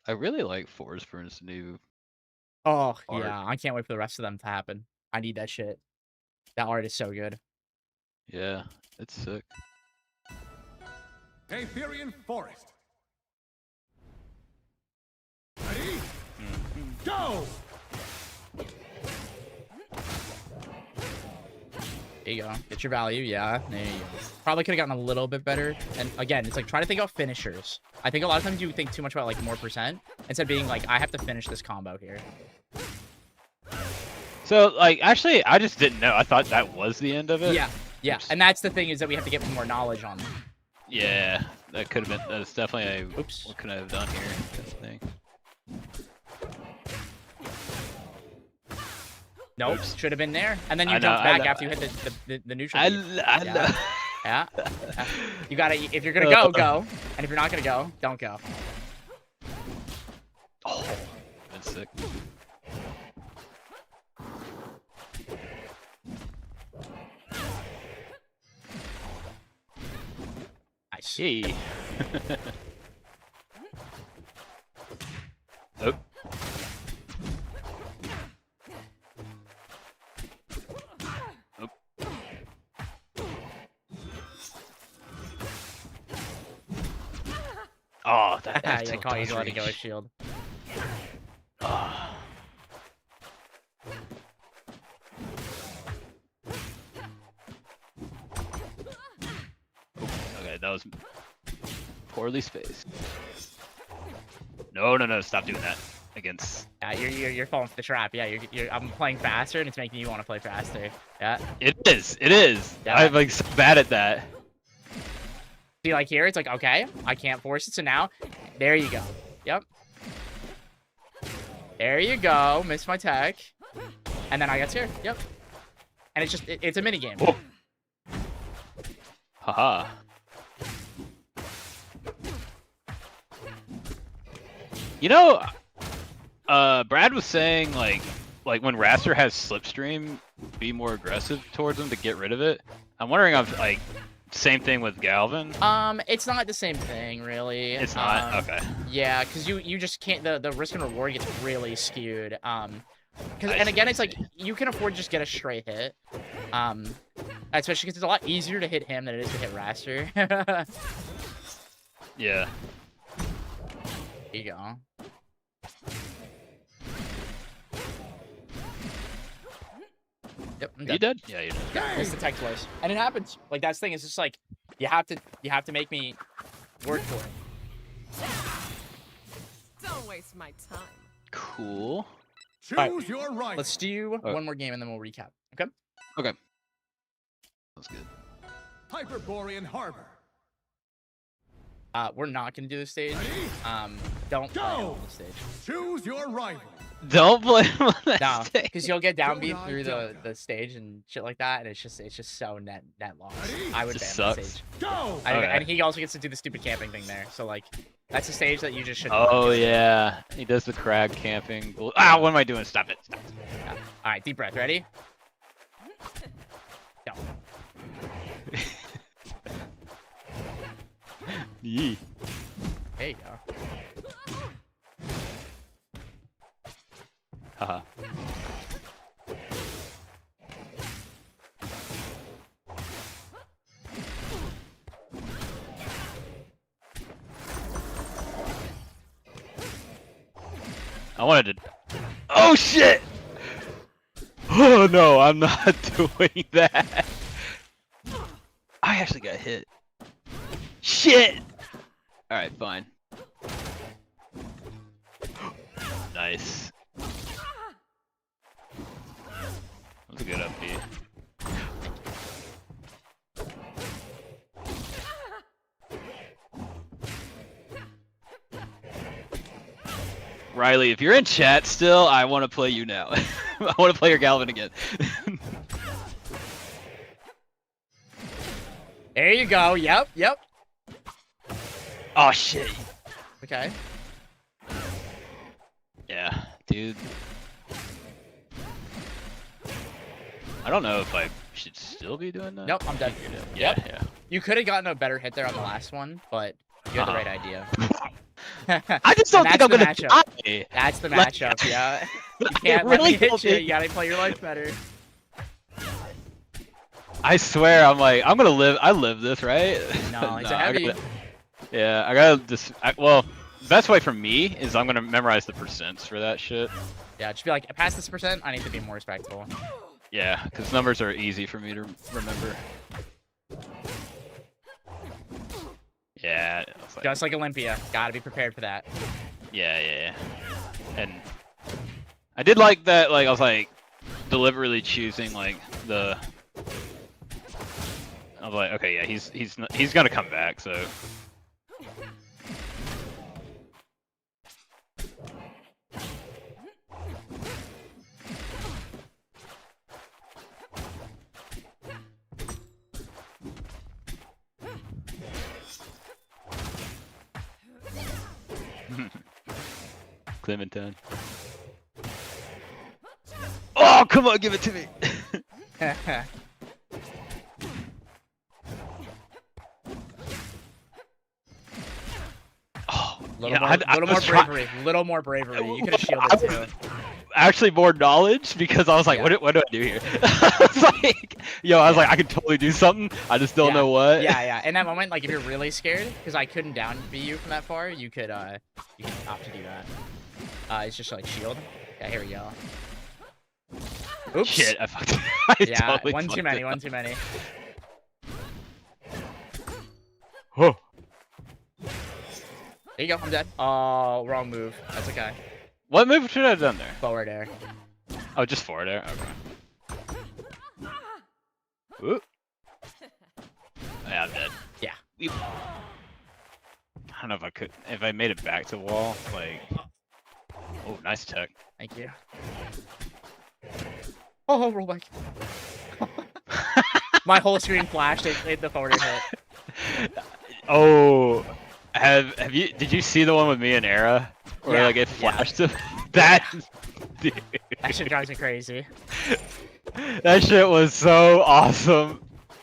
I really like Forsburn's new. Oh, Art. yeah. I can't wait for the rest of them to happen. I need that shit. That art is so good. Yeah, it's sick. Aetherian Forest. Ready? Go! There you go. Get your value. Yeah. There you go. Probably could have gotten a little bit better. And again, it's like try to think about finishers. I think a lot of times you think too much about like more percent instead of being like, I have to finish this combo here. So, like, actually, I just didn't know. I thought that was the end of it. Yeah. Yeah. Oops. And that's the thing is that we have to get more knowledge on. Yeah, that could have been. That's definitely a. Oops. What could I have done here? Kind of thing. Nope. Oops. Should have been there. And then I you know, jump I back know. after you hit the neutral. I beam. know. Yeah. You gotta, if you're gonna go, go. And if you're not gonna go, don't go. Oh, that's sick. Nice. Yay. Oh. Oh. Oh, that Yeah, still caught you does letting go of reach. shield. Ah. Okay, that was poorly spaced. No, no, no! Stop doing that against. Yeah, you're falling for the trap. Yeah, I'm playing faster, and it's making you want to play faster. Yeah. It is. It is. Yeah. I'm like so bad at that. See, like here, it's like okay, I can't force it. So now, there you go. Yep. There you go. Missed my tech, and then I got here. Yep. And it's just it's a mini game. Whoa. Haha. You know, Brad was saying like when Raster has Slipstream, be more aggressive towards him to get rid of it. I'm wondering if like same thing with Galvin. It's not the same thing, really. It's not. Okay. Yeah, because you just can't. The risk and reward gets really skewed. And I again, see. it's like you can afford to just get a straight hit. Especially because it's a lot easier to hit him than it is to hit Raster. Yeah. There you go. Yep. I'm You dead. dead? Yeah, you did. Yeah, missed the tech twice, and it happens. Like that's the thing. It's just like you have to make me work for it. Don't waste my time. Cool. Choose Alright, your rival. Let's do one more game and then we'll recap. Okay. Okay. That's good. Hyperborean Harbor. We're not gonna do this stage. Ready? Don't play Go! on this stage. Choose your rival. Don't blame him on that No, stage. because you'll get downbeat Jollyroger. through the stage and shit like that, and it's just so net loss. Ready? I would ban Just that sucks. stage. Go! Okay. And he also gets to do the stupid camping thing there. So like, that's a stage that you just shouldn't. Oh yeah, he does the crab camping. Ah, what am I doing? Stop it! Stop it. Yeah. All right, deep breath. Ready? Go. Yee. There you go. Haha. I wanted to. Oh shit! Oh no, I'm not doing that. I actually got hit. Shit! Alright, fine. Nice. That was a good upbeat. Riley, if you're in chat still, I want to play you now. I want to play your Galvin again. There you go. Yep. Oh shit. Okay. Yeah, dude. I don't know if I should still be doing that. Nope, I'm dead. Yeah, Yep. yeah. You could have gotten a better hit there on the last one, but you had the right idea. I just don't think I'm gonna die. That's the Like- matchup, yeah. You I can't really let me hit don't you. think- You gotta play your life better. I swear, I'm like, I'm gonna live. I live this, right? No, it's a I heavy. gotta, I gotta just. Well, best way for me is I'm gonna memorize the percents for that shit. Yeah, just be like, past this percent, I need to be more respectful. Yeah, because numbers are easy for me to remember. Yeah. I was like, Just like Olympia. Gotta be prepared for that. yeah. And I did like that. Like I was like deliberately choosing like the. I was like, okay, yeah, he's gonna come back, so. Clementine. Oh, come on, give it to me. Oh, Little yeah, more was try- bravery. Little more bravery. You could have shielded too. Actually, more knowledge because I was like, Yeah. what do I do here? I was like, I was like, I could totally do something. I just don't know what. Yeah. In that moment, like if you're really scared, because I couldn't down B you from that far, you could opt to do that. It's just like shield. Yeah, here we go. Oops. Shit, I fucked. I Yeah, totally one too fucked many. it One up. too many. Oh. There you go. I'm dead. Oh, wrong move. That's okay. What move should I have done there? Forward air. Oh, just forward air. Okay. Ooh. Yeah, I'm dead. Yeah. I don't know if I could. If I made it back to wall, like. Oh, nice tech. Thank you. Oh, roll back. My whole screen flashed. It hit the forward air hit. Oh, have you? Did you see the one with me and Era? Where Yeah, like it yeah. flashed to that? Dude, That shit drives me crazy. that shit was so awesome.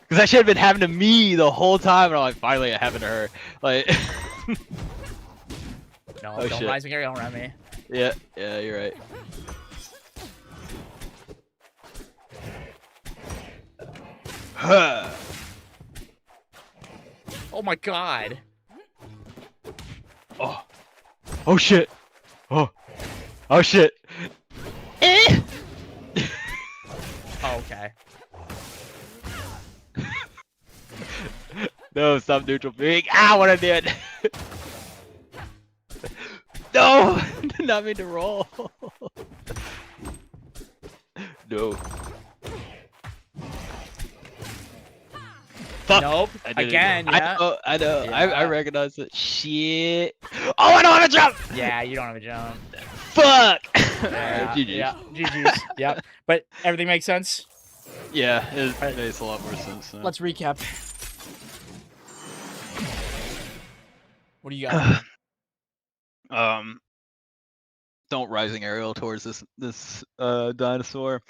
Cause that shit had been happening to me the whole time, and I'm like, finally it happened to her. Like, No, Oh, don't shit. rise me, don't run me. yeah, you're right. Oh my god. Oh shit. Oh shit. Eh. Oh, okay. No, stop neutral being. Ah, what I did. No, did not mean to roll. No. Fuck. Nope. I did it Again, yeah. I know. I Yeah. recognize it. Shit. Oh, I don't have a jump. Yeah, you don't have a jump. Fuck. Yeah, GG's. yeah, GG's. Yep. But everything makes sense. Yeah, it makes a lot more sense now. Let's recap. What do you got? Don't rising aerial towards this dinosaur.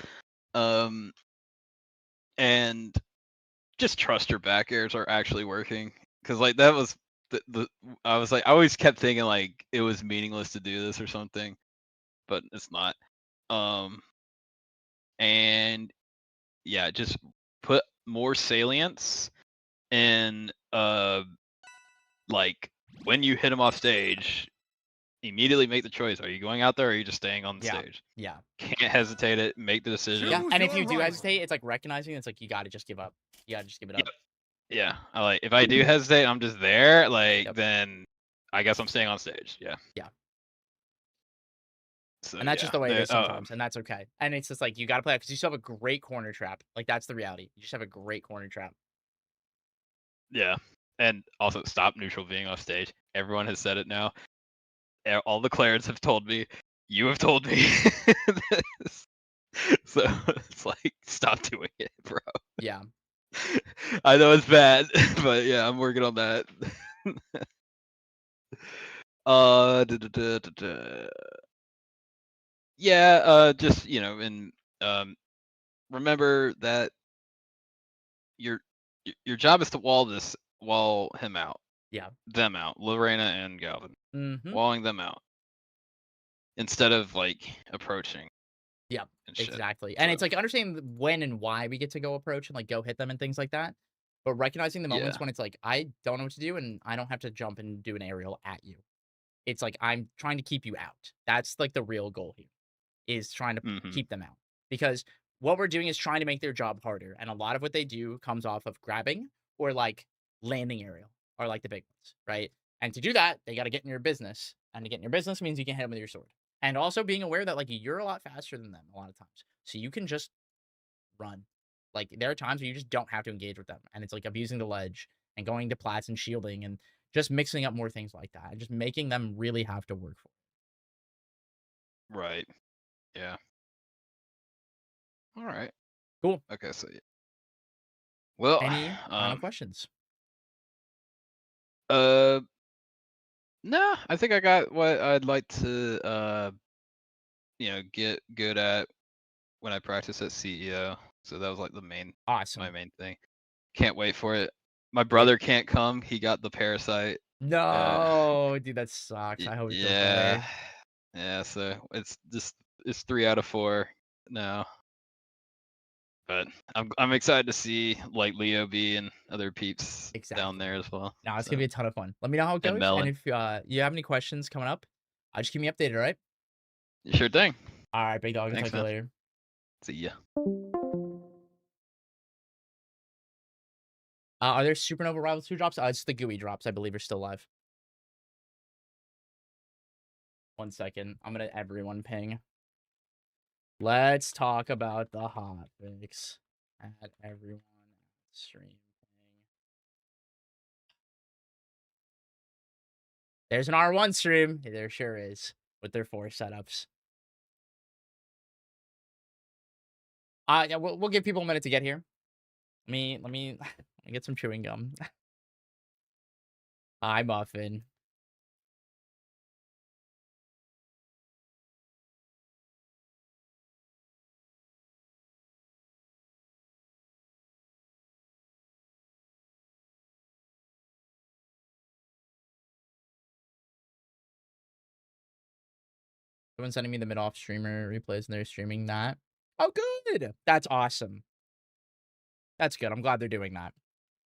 And just trust your back airs are actually working. Cause like that was the I was like I always kept thinking like it was meaningless to do this or something, but it's not. And yeah, just put more salience in like when you hit him off stage, immediately make the choice. Are you going out there or are you just staying on the Yeah. stage? Yeah. Can't hesitate it, make the decision. Yeah. Choose And if your you do rival. hesitate, it's like recognizing it's like you gotta just give up. You gotta just give it up. Yep. Yeah. I like if I do hesitate, I'm just there, like Yep. then I guess I'm staying on stage. Yeah. Yeah. So And that's yeah, just the way it they- is sometimes, and that's okay. And it's just like you got to play because you still have a great corner trap. Like that's the reality. You just have a great corner trap. yeah, and also stop neutral being off stage. Everyone has said it now. All the Clarence have told me. You have told me. this. So it's like, stop doing it, bro. Yeah. I know it's bad, but yeah, I'm working on that. Yeah, just and remember that your your job is to wall him out, Yeah. them out, Lorena and Galvin, Mm-hmm. walling them out instead of like approaching. Yeah. And shit. Exactly. And So, it's like understanding when and why we get to go approach and like go hit them and things like that. But recognizing the moments Yeah. when it's like I don't know what to do and I don't have to jump and do an aerial at you. It's like I'm trying to keep you out. That's like the real goal here. Is trying to mhm. keep them out. Because what we're doing is trying to make their job harder. And a lot of what they do comes off of grabbing or like landing aerial are like the big ones, right? And to do that, they got to get in your business. And to get in your business means you can hit them with your sword. And also being aware that like you're a lot faster than them a lot of times. So you can just run. Like there are times where you just don't have to engage with them. And it's like abusing the ledge and going to plats and shielding and just mixing up more things like that. And just making them really have to work for it. Right. Yeah. All right. Cool. Okay. So yeah. Well, Any final questions? No, I think I got what I'd like to get good at when I practice at CEO. So that was like my Awesome. main thing. Can't wait for it. My brother can't come. He got the parasite. No, dude, that sucks. I hope it feels better. Yeah. Yeah, so it's 3 out of 4 now. But I'm excited to see like Leo B and other peeps down there as well. No, it's gonna be a ton of fun. Let me know how it And goes. Melon. And if you have any questions coming up, just keep me updated, all right? Sure thing. All right, big dog. I'll Thanks, talk to you man. later. See ya. Are there Supernova Rival 2 drops? It's the GUI drops, I believe, are still live. 1 second. I'm gonna everyone ping. Let's talk about the hot fix. Add everyone stream ping. There's an R1 stream. There sure is. With their 4 setups. Yeah, we'll give people a minute to get here. Let me get some chewing gum. Hi, Muffin. Someone's sending me the mid-off streamer replays and they're streaming that. Oh, good. That's awesome. That's good. I'm glad they're doing that.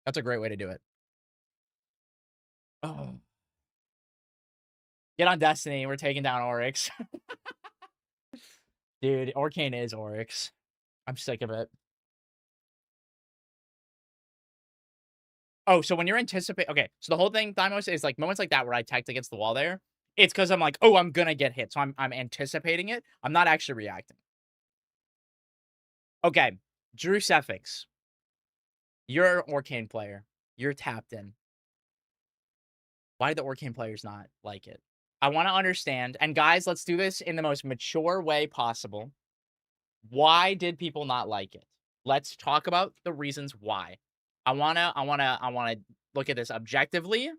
That's a great way to do it. Oh. Get on Destiny. We're taking down Oryx. Dude, Orcane is Oryx. I'm sick of it. Oh, so when you're anticipating... Okay, so the whole thing, Thymos, is like moments like that where I tagged against the wall there. It's because I'm like, oh, I'm going to get hit. So I'm anticipating it. I'm not actually reacting. Okay, Drew Sefix. You're an Orcane player. You're tapped in. Why did the Orcane players not like it? I want to understand. And guys, let's do this in the most mature way possible. Why did people not like it? Let's talk about the reasons why. I wanna look at this objectively.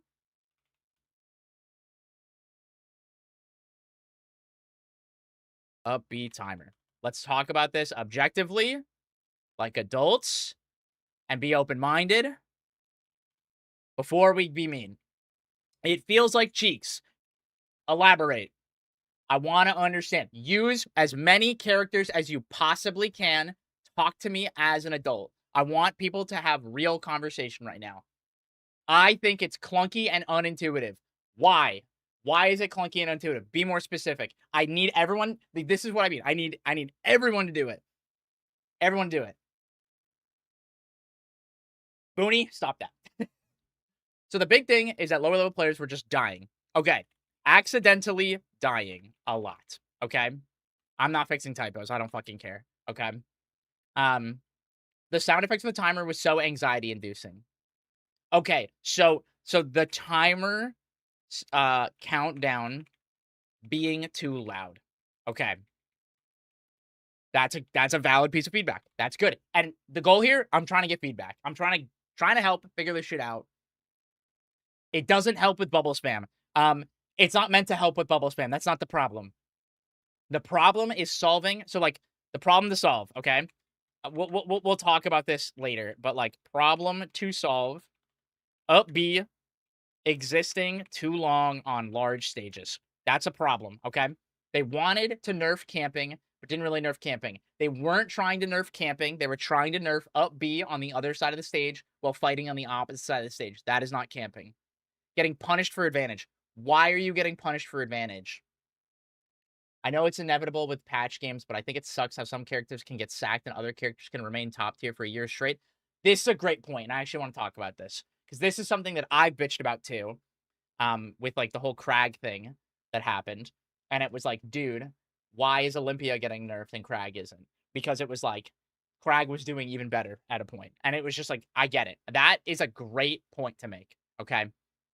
Upbeat timer. Let's talk about this objectively, like adults, and be open-minded before we be mean. It feels like cheeks. Elaborate. I want to understand. Use as many characters as you possibly can. Talk to me as an adult. I want people to have real conversation right now. I think it's clunky and unintuitive. Why? Why is it clunky and unintuitive? Be more specific. I need everyone. This is what I mean. I need everyone to do it. Everyone do it. Booney, stop that. So the big thing is that lower level players were just dying. Okay. Accidentally dying a lot. okay? I'm not fixing typos. I don't fucking care, okay? The sound effects of the timer was so anxiety-inducing. Okay, so the timer countdown being too loud. Okay. That's a valid piece of feedback. That's good. And the goal here, I'm trying to get feedback. I'm trying to help figure this shit out. It doesn't help with bubble spam. It's not meant to help with bubble spam. That's not the problem. The problem is solving. So like the problem to solve, okay? We'll talk about this later, but like problem to solve, up B, existing too long on large stages. That's a problem, okay? They wanted to nerf camping, but didn't really nerf camping. They weren't trying to nerf camping. They were trying to nerf up B on the other side of the stage while fighting on the opposite side of the stage. That is not camping. Getting punished for advantage. Why are you getting punished for advantage? I know it's inevitable with patch games, but I think it sucks how some characters can get sacked and other characters can remain top tier for a year straight. This is a great point, and I actually want to talk about this because this is something that I bitched about too, with like the whole Crag thing that happened, and it was like, dude, why is Olympia getting nerfed and Crag isn't? Because it was like Crag was doing even better at a point, and it was just like, I get it. That is a great point to make. Okay,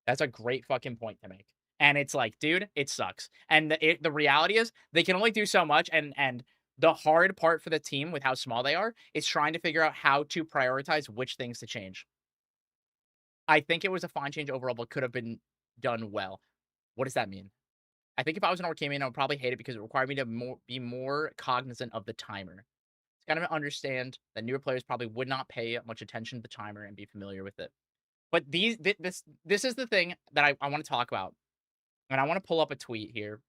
that's a great fucking point to make. And it's like, dude, it sucks. And the reality is they can only do so much. And the hard part for the team with how small they are is trying to figure out how to prioritize which things to change. I think it was a fine change overall, but could have been done well. What does that mean? I think if I was an Orcane, I would probably hate it because it required me to be more cognizant of the timer. It's kind of understand that newer players probably would not pay much attention to the timer and be familiar with it. But this is the thing that I want to talk about. And I want to pull up a tweet here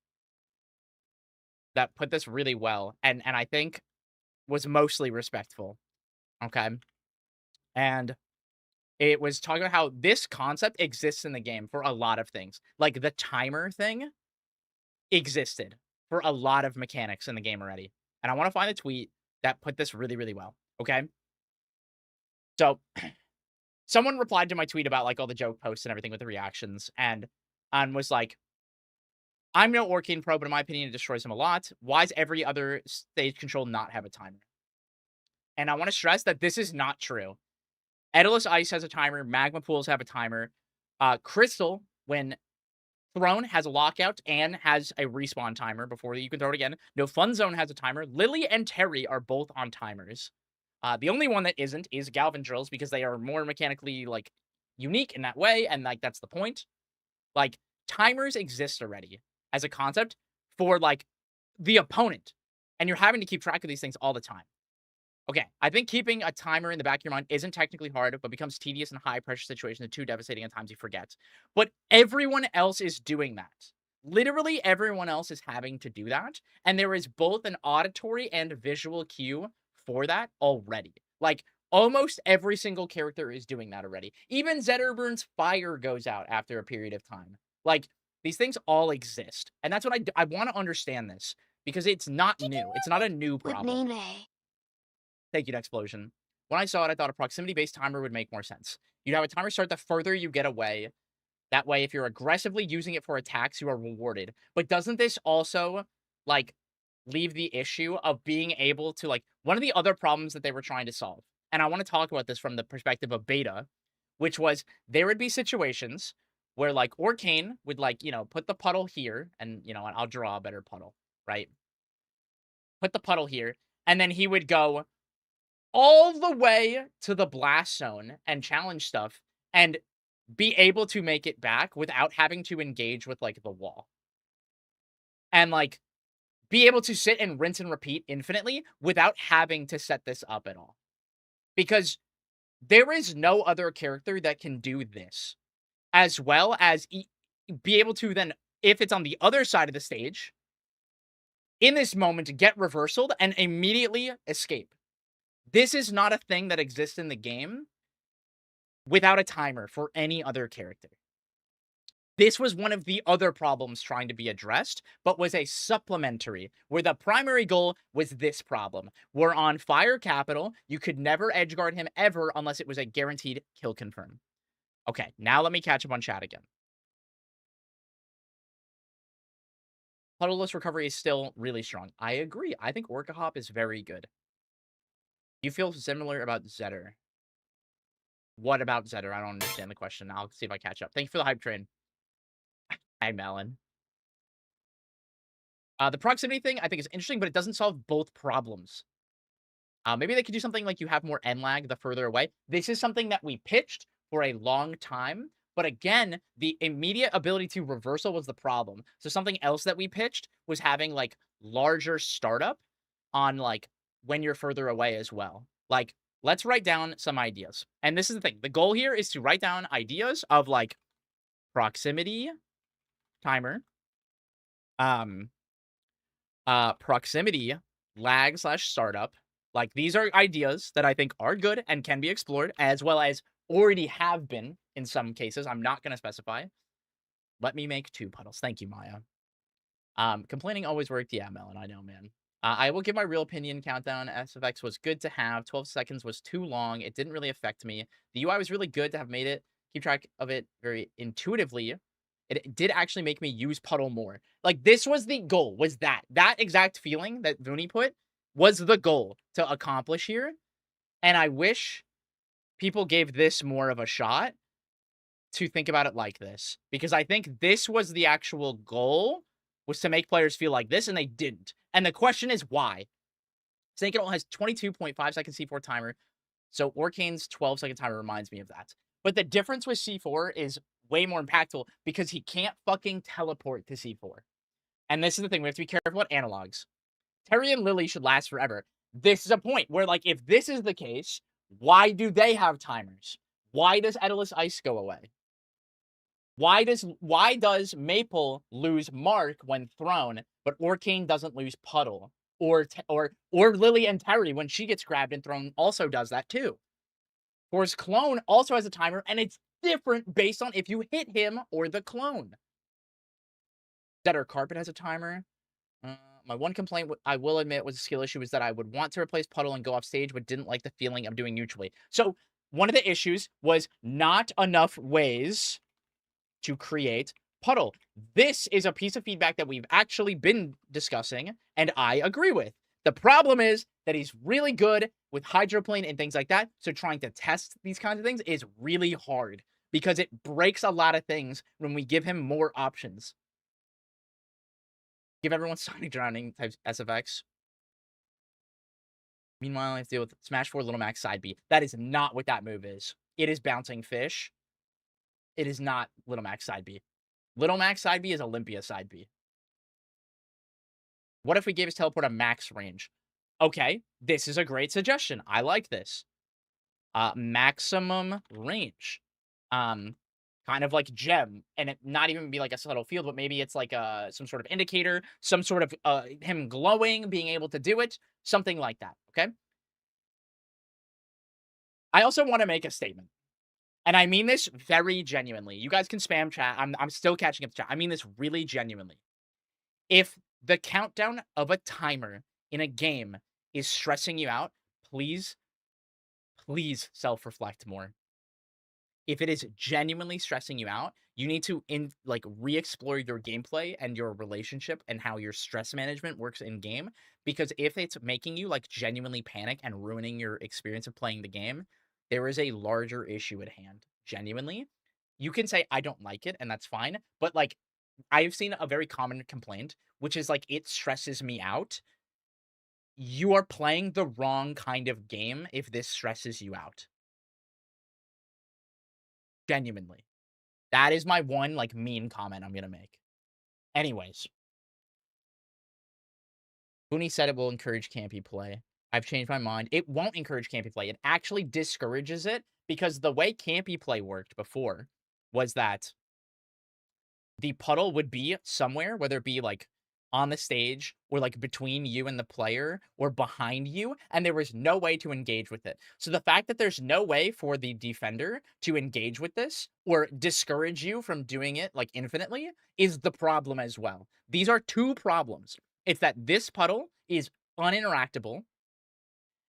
that put this really well, and I think was mostly respectful, okay? And it was talking about how this concept exists in the game for a lot of things. Like, the timer thing existed for a lot of mechanics in the game already. And I want to find a tweet that put this really, really well, okay? So, someone replied to my tweet about, like, all the joke posts and everything with the reactions, and was like, I'm no Orcane pro, but in my opinion, it destroys him a lot. Why does every other stage control not have a timer? And I want to stress that this is not true. Edalus Ice has a timer. Magma Pools have a timer. Crystal, when thrown, has a lockout and has a respawn timer before you can throw it again. No Fun Zone has a timer. Lily and Terry are both on timers. The only one that isn't is Galvin Drills because they are more mechanically, like, unique in that way, and, like, that's the point. Like, timers exist already as a concept for, like, the opponent. And you're having to keep track of these things all the time. Okay, I think keeping a timer in the back of your mind isn't technically hard, but becomes tedious in high-pressure situations and too devastating at times you forget. But everyone else is doing that. Literally everyone else is having to do that, and there is both an auditory and visual cue for that already. Like, almost every single character is doing that already. Even Zetterburn's fire goes out after a period of time. Like, these things all exist. And that's what I want to understand this. Because it's not new. It's not a new problem. Thank you, Nexplosion. When I saw it, I thought a proximity-based timer would make more sense. You'd have a timer start the further you get away. That way, if you're aggressively using it for attacks, you are rewarded. But doesn't this also, like, leave the issue of being able to, like, one of the other problems that they were trying to solve, and I want to talk about this from the perspective of beta, which was there would be situations where, like, Orcane would, like, you know, put the puddle here, and, you know, I'll draw a better puddle, right? Put the puddle here, and then he would go all the way to the blast zone and challenge stuff, and be able to make it back without having to engage with, like, the wall. And, like, be able to sit and rinse and repeat infinitely without having to set this up at all. Because there is no other character that can do this. As well as be able to then, if it's on the other side of the stage, in this moment, get reversaled and immediately escape. This is not a thing that exists in the game without a timer for any other character. This was one of the other problems trying to be addressed, but was a supplementary, where the primary goal was this problem. Where on Fire Capital, you could never edgeguard him ever unless it was a guaranteed kill confirm. Okay, now let me catch up on chat again. Puddleless recovery is still really strong. I agree. I think Orca Hop is very good. You feel similar about Zetter. What about Zetter? I don't understand the question. I'll see if I catch up. Thank you for the hype train. Hi, Melon. The proximity thing I think is interesting, but it doesn't solve both problems. Maybe they could do something like you have more end lag the further away. This is something that we pitched for a long time. But again, the immediate ability to reversal was the problem. So something else that we pitched was having like larger startup on like when you're further away as well. Like, let's write down some ideas. And this is the thing. The goal here is to write down ideas of like proximity timer, proximity lag / startup. Like, these are ideas that I think are good and can be explored, as well as already have been in some cases. I'm not going to specify. Let me make 2 puddles. Thank you, Maya. Complaining always worked. Yeah, Melon, I know, man. I will give my real opinion countdown. SFX was good to have. 12 seconds was too long. It didn't really affect me. The UI was really good to have made it. Keep track of it very intuitively. It did actually make me use puddle more. Like, this was the goal, was that. That exact feeling that Vooney put was the goal to accomplish here. And I wish people gave this more of a shot to think about it like this. Because I think this was the actual goal, was to make players feel like this, and they didn't. And the question is why? Snake It has 22.5 second C4 timer, so Orcane's 12-second timer reminds me of that. But the difference with C4 is way more impactful because he can't fucking teleport to C4. And this is the thing, we have to be careful about analogs. Terry and Lily should last forever. This is a point where, like, if this is the case, why do they have timers? Why does Edalus Ice go away? Why does Maple lose Mark when thrown, but Orcane doesn't lose Puddle? Or Lily and Terry, when she gets grabbed and thrown, also does that too. Whereas Clone also has a timer, and it's different based on if you hit him or the clone. Zetter Carpet has a timer. My one complaint, I will admit, was a skill issue, is that I would want to replace Puddle and go off stage, but didn't like the feeling of doing neutrally. So one of the issues was not enough ways to create Puddle. This is a piece of feedback that we've actually been discussing, and I agree with. The problem is that he's really good with hydroplane and things like that, so trying to test these kinds of things is really hard, because it breaks a lot of things when we give him more options. Give everyone Sonic Drowning type SFX. Meanwhile, I have to deal with Smash 4 Little Max side B. That is not what that move is. It is bouncing fish. It is not Little Max side B. Little Max side B is Olympia side B. What if we gave his teleport a max range? Okay, this is a great suggestion. I like this. Maximum range. Kind of like gem, and it not even be like a subtle field, but maybe it's like some sort of indicator, some sort of him glowing, being able to do it, something like that, okay? I also want to make a statement, and I mean this very genuinely. You guys can spam chat. I'm still catching up to chat. I mean this really genuinely. If the countdown of a timer in a game is stressing you out, please self-reflect more. If it is genuinely stressing you out, you need to re-explore your gameplay and your relationship and how your stress management works in game. Because if it's making you like genuinely panic and ruining your experience of playing the game, there is a larger issue at hand. Genuinely, you can say I don't like it, and that's fine. But like, I've seen a very common complaint, which is like, it stresses me out. You are playing the wrong kind of game if this stresses you out. Genuinely. That is my one, like, mean comment I'm gonna make. Anyways. Booney said it will encourage campy play. I've changed my mind. It won't encourage campy play. It actually discourages it, because the way campy play worked before was that the puddle would be somewhere, whether it be, like, on the stage, or like between you and the player, or behind you, and there was no way to engage with it. So the fact that there's no way for the defender to engage with this, or discourage you from doing it like infinitely, is the problem as well. These are 2 problems. It's that this puddle is uninteractable,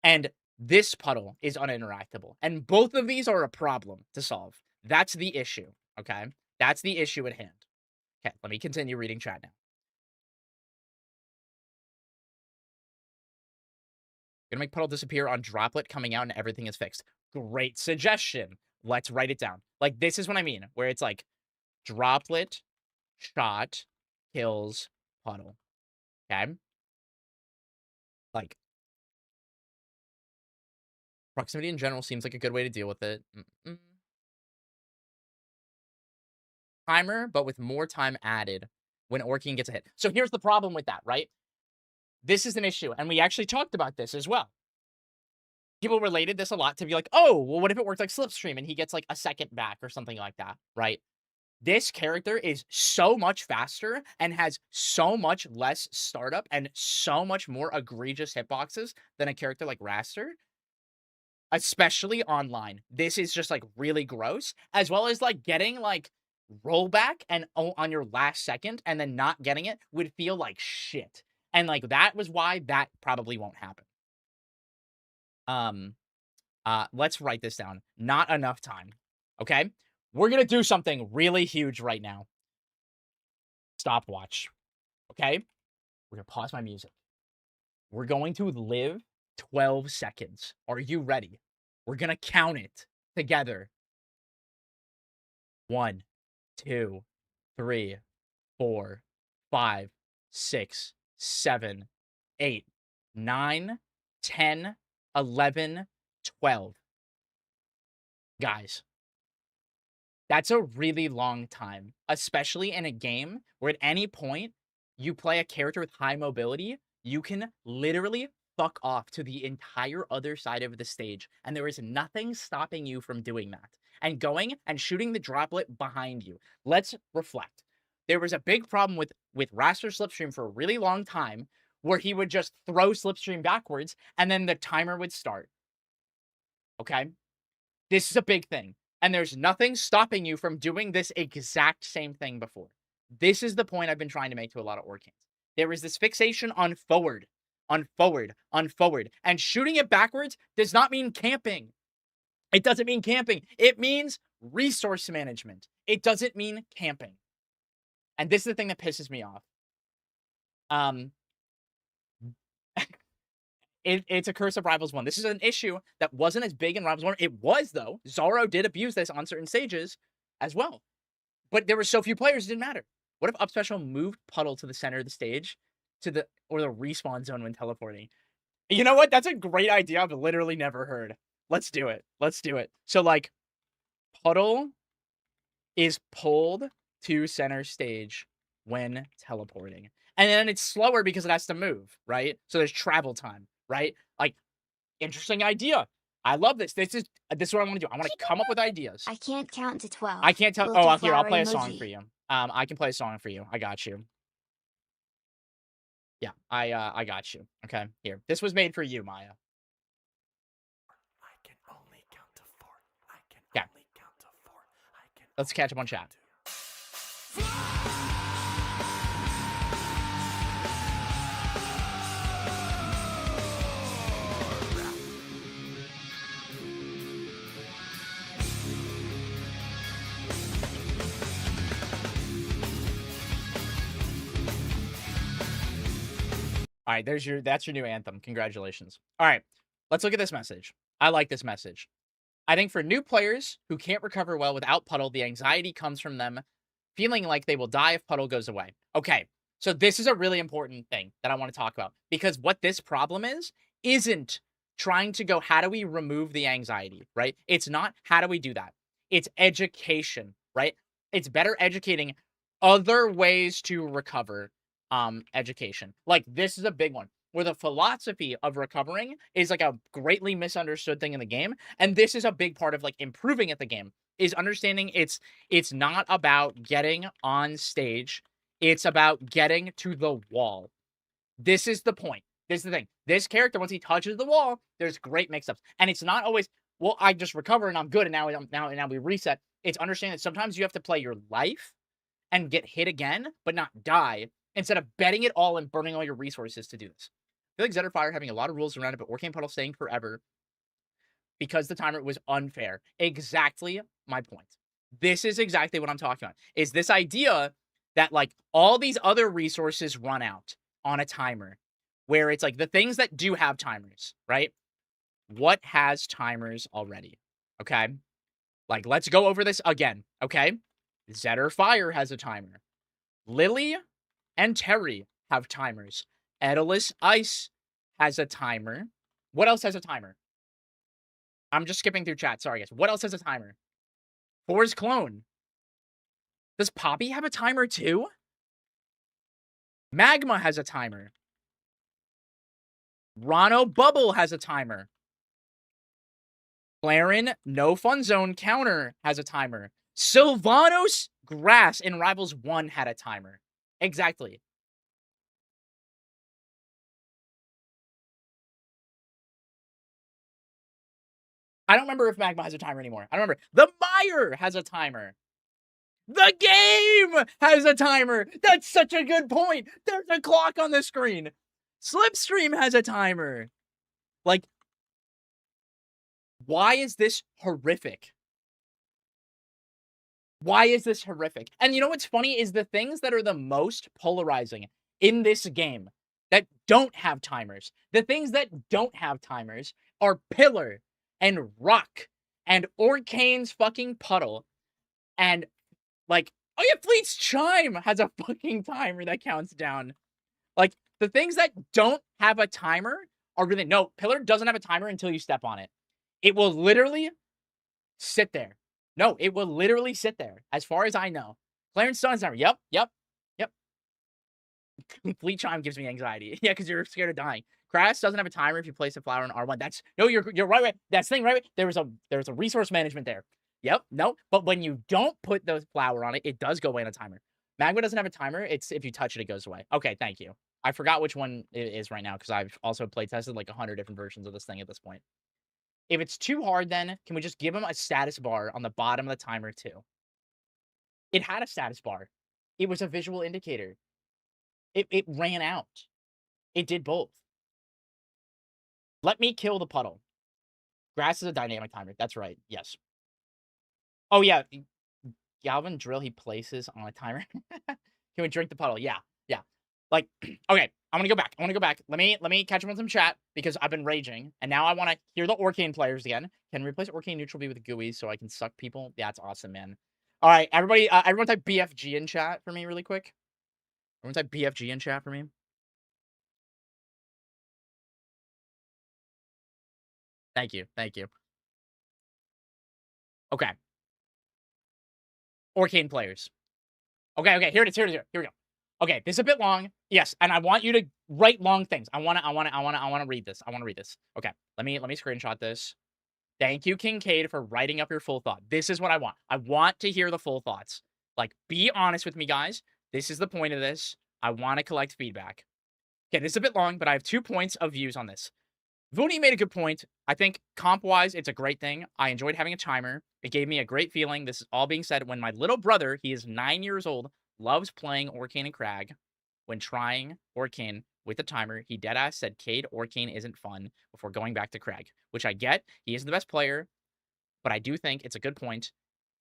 and this puddle is uninteractable. And both of these are a problem to solve. That's the issue, okay? That's the issue at hand. Okay, let me continue reading chat now. Gonna make puddle disappear on droplet coming out and everything is fixed. Great suggestion. Let's write it down. Like, this is what I mean, where it's like droplet, shot, kills, puddle. Okay? Like, proximity in general seems like a good way to deal with it. Timer, but with more time added when Orcane gets a hit. So here's the problem with that, right? This is an issue, and we actually talked about this as well. People related this a lot to be like, oh, well, what if it worked like Slipstream and he gets like a second back or something like that, right? This character is so much faster and has so much less startup and so much more egregious hitboxes than a character like Raster, especially online. This is just like really gross, as well as like getting like rollback and on your last second and then not getting it would feel like shit. And like that was why that probably won't happen. Let's write this down. Not enough time. Okay? We're gonna do something really huge right now. Stopwatch. Okay? We're gonna pause my music. We're going to live 12 seconds. Are you ready? We're gonna count it together. 1, 2, 3, 4, 5, 6, 7, 8, 9, 10, 11, 12. Guys, that's a really long time, especially in a game where at any point you play a character with high mobility, you can literally fuck off to the entire other side of the stage, and there is nothing stopping you from doing that and going and shooting the droplet behind you. Let's reflect. There was a big problem with Raster Slipstream for a really long time where he would just throw Slipstream backwards and then the timer would start. Okay? This is a big thing. And there's nothing stopping you from doing this exact same thing before. This is the point I've been trying to make to a lot of Orcanes. There is this fixation on forward, on forward, on forward. And shooting it backwards does not mean camping. It doesn't mean camping. It means resource management. It doesn't mean camping. And this is the thing that pisses me off. It's a Curse of Rivals 1. This is an issue that wasn't as big in Rivals 1. It was, though. Zoro did abuse this on certain stages as well. But there were so few players, it didn't matter. What if Up Special moved Puddle to the center of the stage or the respawn zone when teleporting? You know what? That's a great idea I've literally never heard. Let's do it. Let's do it. So, like, Puddle is pulled to center stage when teleporting. And then it's slower because it has to move, right? So there's travel time, right? Like, interesting idea. I love this. This is what I want to do. I want to come up with ideas. I can't count to 12. I can't tell. We'll Oh, do here, I'll flower play a emoji. song for you. I can play a song for you. I got you. Yeah, I got you. Okay, here. This was made for you, Maya. I can only count to 4. I can Yeah. only count to 4. I can Let's catch up on chat. All right, that's your new anthem. Congratulations. All right, let's look at this message. I like this message. I think for new players who can't recover well without Puddle, the anxiety comes from them feeling like they will die if Puddle goes away. Okay, so this is a really important thing that I want to talk about, because what this problem isn't trying to go, how do we remove the anxiety, right? It's not, how do we do that? It's education, right? It's better educating other ways to recover education. Like, this is a big one where the philosophy of recovering is like a greatly misunderstood thing in the game. And this is a big part of like improving at the game, is understanding it's not about getting on stage. It's about getting to the wall. This is the point. This is the thing. This character, once he touches the wall, there's great mix-ups. And it's not always, well, I just recover and I'm good and now we reset. It's understanding that sometimes you have to play your life and get hit again, but not die, instead of betting it all and burning all your resources to do this. I feel like Zetterfire having a lot of rules around it, but Orcane Puddle staying forever because the timer was unfair. Exactly my point. This is exactly what I'm talking about, is this idea that like all these other resources run out on a timer. where it's like the things that do have timers, right? What has timers already? Okay. Like, let's go over this again. Okay. Zetter Fire has a timer. Lily and Terry have timers. Edalus Ice has a timer. What else has a timer? I'm just skipping through chat. Sorry, guys. What else has a timer? Four's Clone. Does Poppy have a timer too? Magma has a timer. Rano Bubble has a timer. Clarin No Fun Zone Counter has a timer. Sylvanos Grass in Rivals 1 had a timer. Exactly. I don't remember if Magma has a timer anymore. I don't remember. The Mire has a timer. The game has a timer. That's such a good point. There's a clock on the screen. Slipstream has a timer. Like, why is this horrific? Why is this horrific? And you know what's funny is the things that are the most polarizing in this game that don't have timers. The things that don't have timers are Pillar and Rock and Orcane's fucking Puddle and like, oh yeah, Fleet's Chime has a fucking timer that counts down. Like, the things that don't have a timer are really, no, Pillar doesn't have a timer until you step on it. It will literally sit there. No, it will literally sit there, as far as I know. Clarence Stone's timer. Yep. Fleet Chime gives me anxiety. Yeah, because you're scared of dying. Crash doesn't have a timer if you place a flower in R1. That's, no, you're right. That's the thing, right? There's a resource management there. Yep, no, but when you don't put the flower on it, it does go away on a timer. Magma doesn't have a timer. It's if you touch it, it goes away. Okay, thank you. I forgot which one it is right now because I've also play tested like 100 different versions of this thing at this point. If it's too hard, then can we just give him a status bar on the bottom of the timer too? It had a status bar. It was a visual indicator. It ran out. It did both. Let me kill the puddle. Grass is a dynamic timer. That's right. Yes. Oh, yeah. Galvin drill he places on a timer. Can we drink the puddle? Yeah. Like, okay, I want to go back. Let me catch up on some chat because I've been raging, and now I want to hear the Orcane players again. Can we replace Orcane Neutral B with GUI so I can suck people? Yeah, that's awesome, man. All right, everybody, everyone type BFG in chat for me really quick. Everyone type BFG in chat for me. Thank you. Okay. Orcane players. Okay, here it is. Here we go. Okay, this is a bit long. Yes, and I want you to write long things. I want to read this. Okay, let me screenshot this. Thank you, Kincaid, for writing up your full thought. This is what I want. I want to hear the full thoughts. Like, be honest with me, guys. This is the point of this. I want to collect feedback. Okay, this is a bit long, but I have 2 points of views on this. Vooney made a good point. I think comp-wise, it's a great thing. I enjoyed having a timer. It gave me a great feeling. This is all being said when my little brother, he is 9 years old, loves playing Orcane and Crag. When trying Orcane with the timer, he deadass said Cade Orcane isn't fun before going back to Crag, which I get. He isn't the best player, but I do think it's a good point.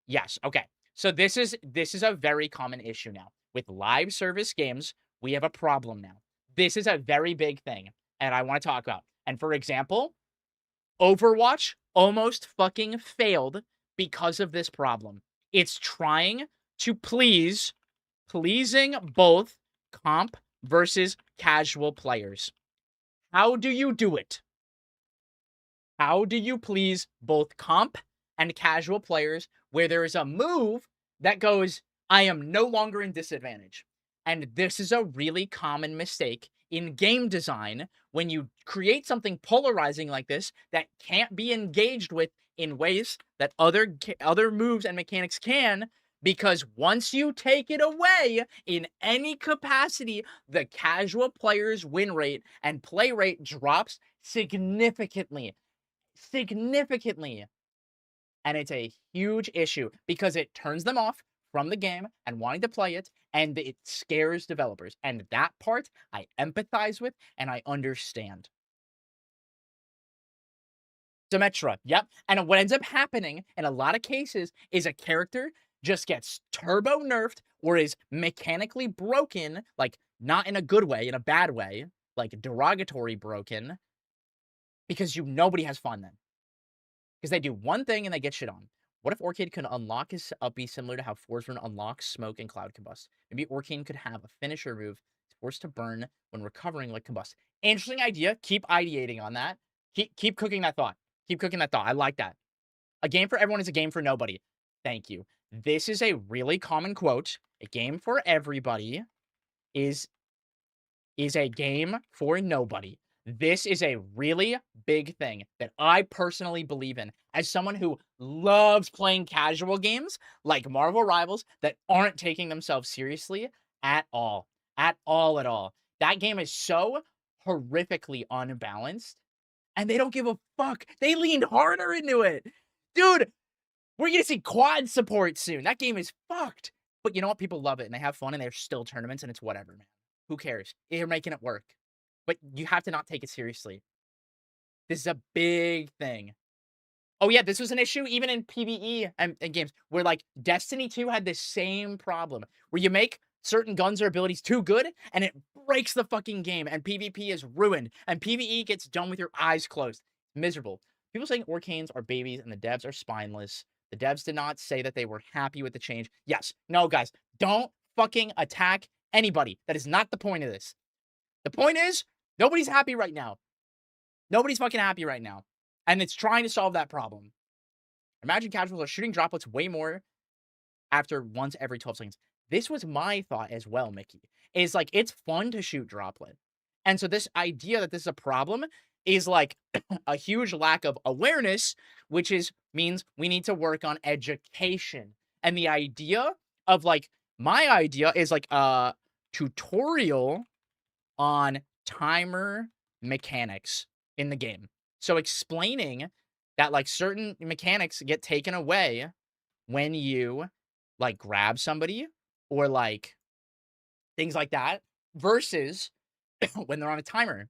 Yes, okay. So this is a very common issue now. With live service games, we have a problem now. This is a very big thing, and I want to talk about. And for example, Overwatch almost fucking failed because of this problem. It's trying to pleasing both comp versus casual players. How do you do it? How do you please both comp and casual players where there is a move that goes, I am no longer in disadvantage? And this is a really common mistake in game design when you create something polarizing like this that can't be engaged with in ways that other moves and mechanics can, because once you take it away in any capacity, the casual player's win rate and play rate drops significantly. And it's a huge issue because it turns them off from the game and wanting to play it, and it scares developers. And that part I empathize with and I understand. Symmetra, yep. And what ends up happening in a lot of cases is a character just gets turbo nerfed or is mechanically broken, like not in a good way, in a bad way, like derogatory broken because nobody has fun then. Because they do one thing and they get shit on. What if Orcane could unlock his be similar to how Force Rune unlocks Smoke and Cloud Combust? Maybe Orcane could have a finisher move, forced to burn when recovering like Combust. Interesting idea. Keep ideating on that. Keep cooking that thought. Keep cooking that thought. I like that. A game for everyone is a game for nobody. Thank you. This is a really common quote. A game for everybody is a game for nobody. This is a really big thing that I personally believe in as someone who loves playing casual games like Marvel Rivals that aren't taking themselves seriously at all. At all. That game is so horrifically unbalanced and they don't give a fuck. They leaned harder into it. Dude, we're going to see quad support soon. That game is fucked. But you know what? People love it and they have fun and there's still tournaments and it's whatever, man. Who cares? You're making it work. But you have to not take it seriously. This is a big thing. Oh, yeah, this was an issue even in PvE and games where, like, Destiny 2 had this same problem where you make certain guns or abilities too good and it breaks the fucking game and PvP is ruined and PvE gets done with your eyes closed. Miserable. People saying Orcanes are babies and the devs are spineless. The devs did not say that they were happy with the change. Yes. No, guys. Don't fucking attack anybody. That is not the point of this. The point is, nobody's happy right now. Nobody's fucking happy right now. And it's trying to solve that problem. Imagine casuals are shooting droplets way more after once every 12 seconds. This was my thought as well, Mickey. Is like, it's fun to shoot droplet. And so this idea that this is a problem is like a huge lack of awareness, which means we need to work on education. And the idea of like, my idea is like a tutorial on timer mechanics in the game. So explaining that like certain mechanics get taken away when you like grab somebody or like things like that versus when they're on a timer.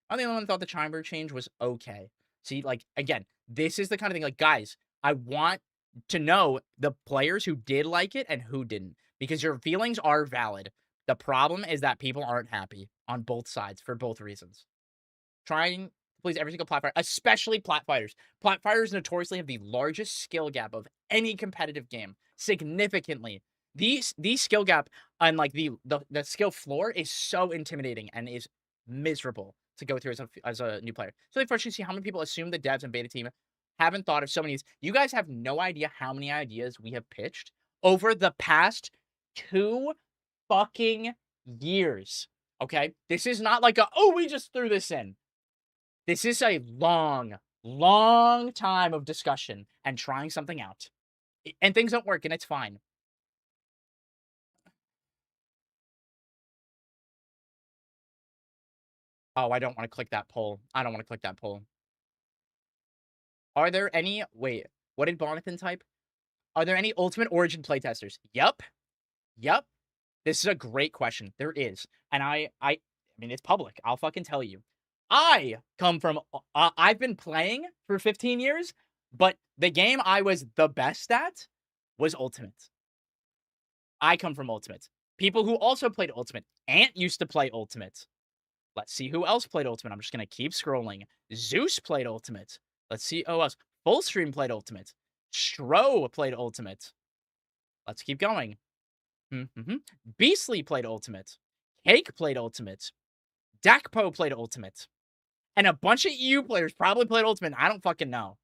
I'm the only one who thought the timer change was okay. See, like, again, this is the kind of thing, like, guys, I want to know the players who did like it and who didn't, because your feelings are valid. The problem is that people aren't happy on both sides for both reasons. Trying to please every single plat fighter, especially plat fighters. Plat fighters notoriously have the largest skill gap of any competitive game, significantly. These skill gap and like the skill floor is so intimidating and is miserable to go through as a new player. So they first you see how many people assume the devs and beta team haven't thought of so many. You guys have no idea how many ideas we have pitched over the past 2 fucking years. Okay? This is not like we just threw this in. This is a long, long time of discussion and trying something out. And things don't work and it's fine. Oh, I don't want to click that poll. I don't want to click that poll. Are there any... Wait, what did Bonathan type? Are there any Ultimate Origin playtesters? Yep. This is a great question. There is. And I mean, it's public. I'll fucking tell you. I come from... I've been playing for 15 years, but the game I was the best at was Ultimate. I come from Ultimate. People who also played Ultimate. Ant used to play Ultimate. Let's see who else played Ultimate. I'm just going to keep scrolling. Zeus played Ultimate. Let's see who else. Fullstream played Ultimate. Stro played Ultimate. Let's keep going. Beastly played Ultimate. Cake played Ultimate. Dakpo played Ultimate. And a bunch of EU players probably played Ultimate. I don't fucking know.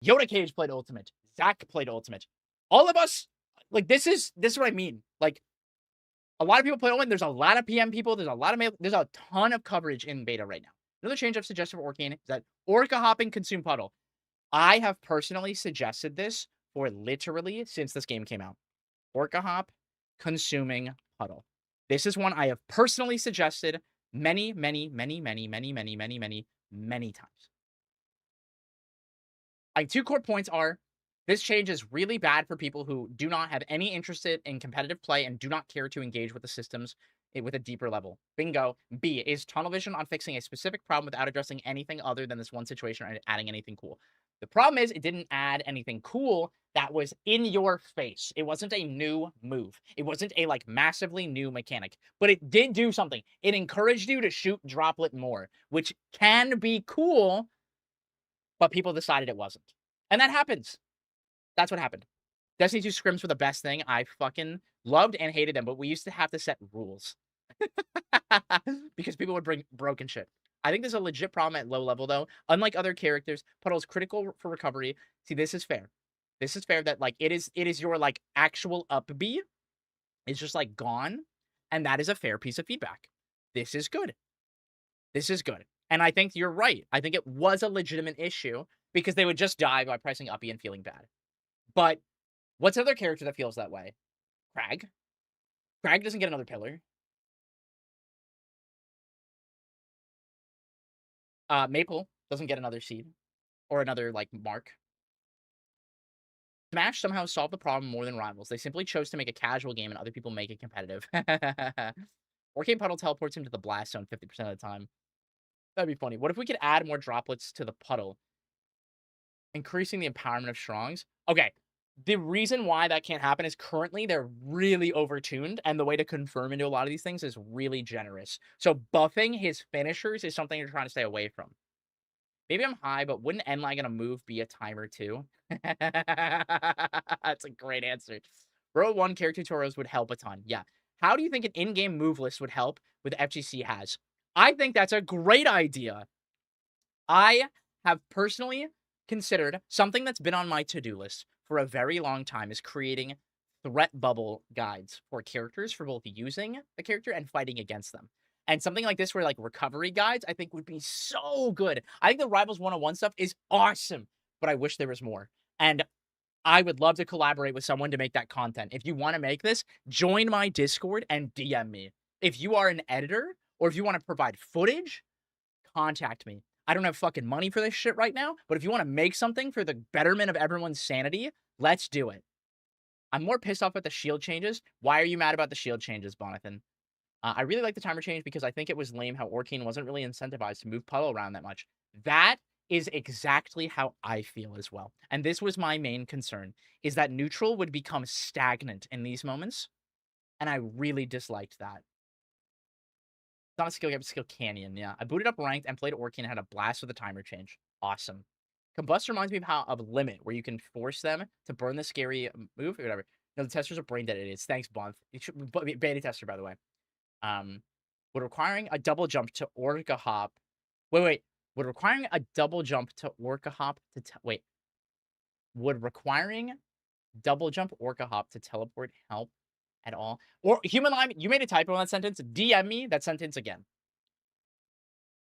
Yoda Cage played Ultimate. Zach played Ultimate. All of us, like, this is what I mean. Like, a lot of people play Ultimate. There's a lot of PM people. There's a ton of coverage in beta right now. Another change I've suggested for Orcane is that Orca hopping consume puddle. I have personally suggested this for literally since this game came out. Orca hop, consuming puddle. This is one I have personally suggested many times. 2 core points are, this change is really bad for people who do not have any interest in competitive play and do not care to engage with the systems with a deeper level. Bingo. B, is tunnel vision on fixing a specific problem without addressing anything other than this one situation or adding anything cool. The problem is it didn't add anything cool that was in your face. It wasn't a new move. It wasn't a like massively new mechanic, but it did do something. It encouraged you to shoot droplet more, which can be cool, but people decided it wasn't. And that happens. That's what happened. Destiny 2 scrims were the best thing. I fucking loved and hated them, but we used to have to set rules because people would bring broken shit. I think there's a legit problem at low level, though. Unlike other characters, Puddle is critical for recovery. See, this is fair. This is fair that, like, it is your, like, actual up B is just, like, gone, and that is a fair piece of feedback. This is good. This is good. And I think you're right. I think it was a legitimate issue because they would just die by pressing up B and feeling bad. But what's another character that feels that way? Crag. Crag doesn't get another pillar. Maple doesn't get another seed or another, like, mark. Smash somehow solved the problem more than Rivals. They simply chose to make a casual game and other people make it competitive. Orcane Puddle teleports him to the blast zone 50% of the time. That'd be funny. What if we could add more droplets to the puddle? Increasing the empowerment of Strongs? Okay. The reason why that can't happen is currently they're really overtuned, and the way to confirm into a lot of these things is really generous. So buffing his finishers is something you're trying to stay away from. Maybe I'm high, but wouldn't NLAG on a move be a timer too? That's a great answer. Row 1 character tutorials would help a ton. Yeah. How do you think an in-game move list would help with FGC has? I think that's a great idea. I have personally considered something that's been on my to-do list for a very long time is creating threat bubble guides for characters for both using a character and fighting against them. And something like this where like recovery guides, I think would be so good. I think the Rivals 101 stuff is awesome, but I wish there was more. And I would love to collaborate with someone to make that content. If you want to make this, join my Discord and DM me. If you are an editor or if you want to provide footage, contact me. I don't have fucking money for this shit right now, but if you want to make something for the betterment of everyone's sanity, let's do it. I'm more pissed off at the shield changes. Why are you mad about the shield changes, Bonathan? I really like the timer change because I think it was lame how Orcane wasn't really incentivized to move Puddle around that much. That is exactly how I feel as well. And this was my main concern, is that neutral would become stagnant in these moments, and I really disliked that. It's not a skill game, it's a skill canyon, yeah. I booted up ranked and played Orcane and had a blast with the timer change. Awesome. Combust reminds me of Limit, where you can force them to burn the scary move or whatever. No, the testers are brain dead idiots. Thanks, Bonth. Beta tester, by the way. Would requiring a double jump to Orca Hop. Wait. Would requiring a double jump to Orca Hop to wait. Would requiring double jump Orca Hop to teleport help at all? Or Human Lime, you made a typo in that sentence. DM me that sentence again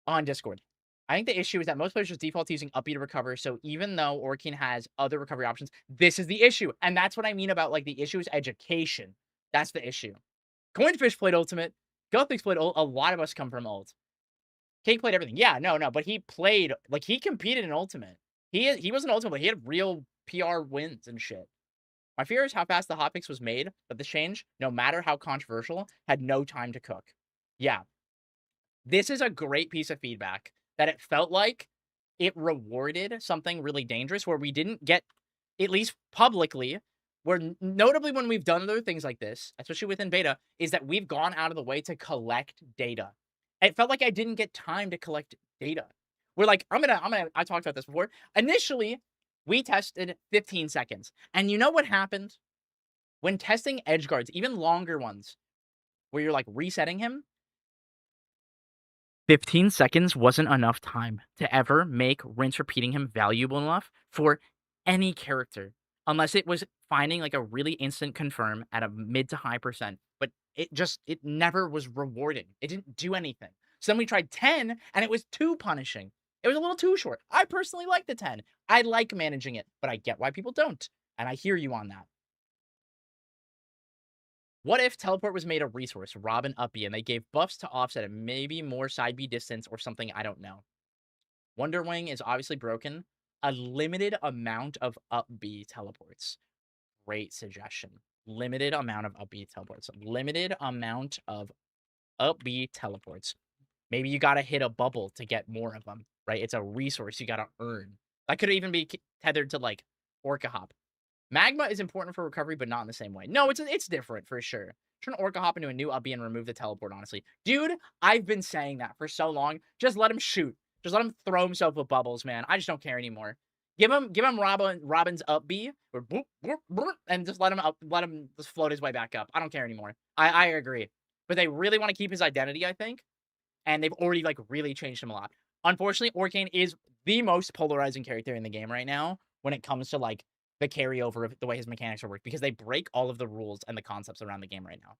on Discord. I think the issue is that most players just default to using up B to recover. So even though Orcane has other recovery options, this is the issue. And that's what I mean about like the issue is education. That's the issue. Coinfish played Ultimate. Guthix played ult. A lot of us come from ult. Cake played everything. Yeah, no, but he played, like, he competed in Ultimate. He wasn't Ultimate, but he had real PR wins and shit. My fear is how fast the hotfix was made, but the change, no matter how controversial, had no time to cook. Yeah. This is a great piece of feedback that it felt like it rewarded something really dangerous where we didn't get, at least publicly, where notably when we've done other things like this, especially within beta, is that we've gone out of the way to collect data. It felt like I didn't get time to collect data. We're like, I talked about this before. Initially, we tested 15 seconds. And you know what happened? When testing edge guards, even longer ones, where you're like resetting him, 15 seconds wasn't enough time to ever make rinse repeating him valuable enough for any character. Unless it was finding like a really instant confirm at a mid to high %. But it never was rewarding. It didn't do anything. So then we tried 10 and it was too punishing. It was a little too short. I personally like the 10. I like managing it, but I get why people don't. And I hear you on that. What if teleport was made a resource, Robin up B, and they gave buffs to offset it, maybe more side B distance or something, I don't know. Wonder Wing is obviously broken. A limited amount of up B teleports. Great suggestion. Limited amount of up B teleports. Limited amount of up B teleports. Maybe you gotta hit a bubble to get more of them, right? It's a resource you gotta earn. That could even be tethered to, like, Orca Hop. Magma is important for recovery, but not in the same way. No, it's different for sure. Turn Orca Hop into a new Ubby and remove the teleport, honestly. Dude, I've been saying that for so long. Just let him shoot. Just let him throw himself with bubbles, man. I just don't care anymore. Give him Robin's up B, or boop, boop, boop, and just let him just float his way back up. I don't care anymore. I agree. But they really want to keep his identity, I think. And they've already, like, really changed him a lot. Unfortunately, Orcane is the most polarizing character in the game right now when it comes to, like, the carryover of the way his mechanics are work, because they break all of the rules and the concepts around the game right now.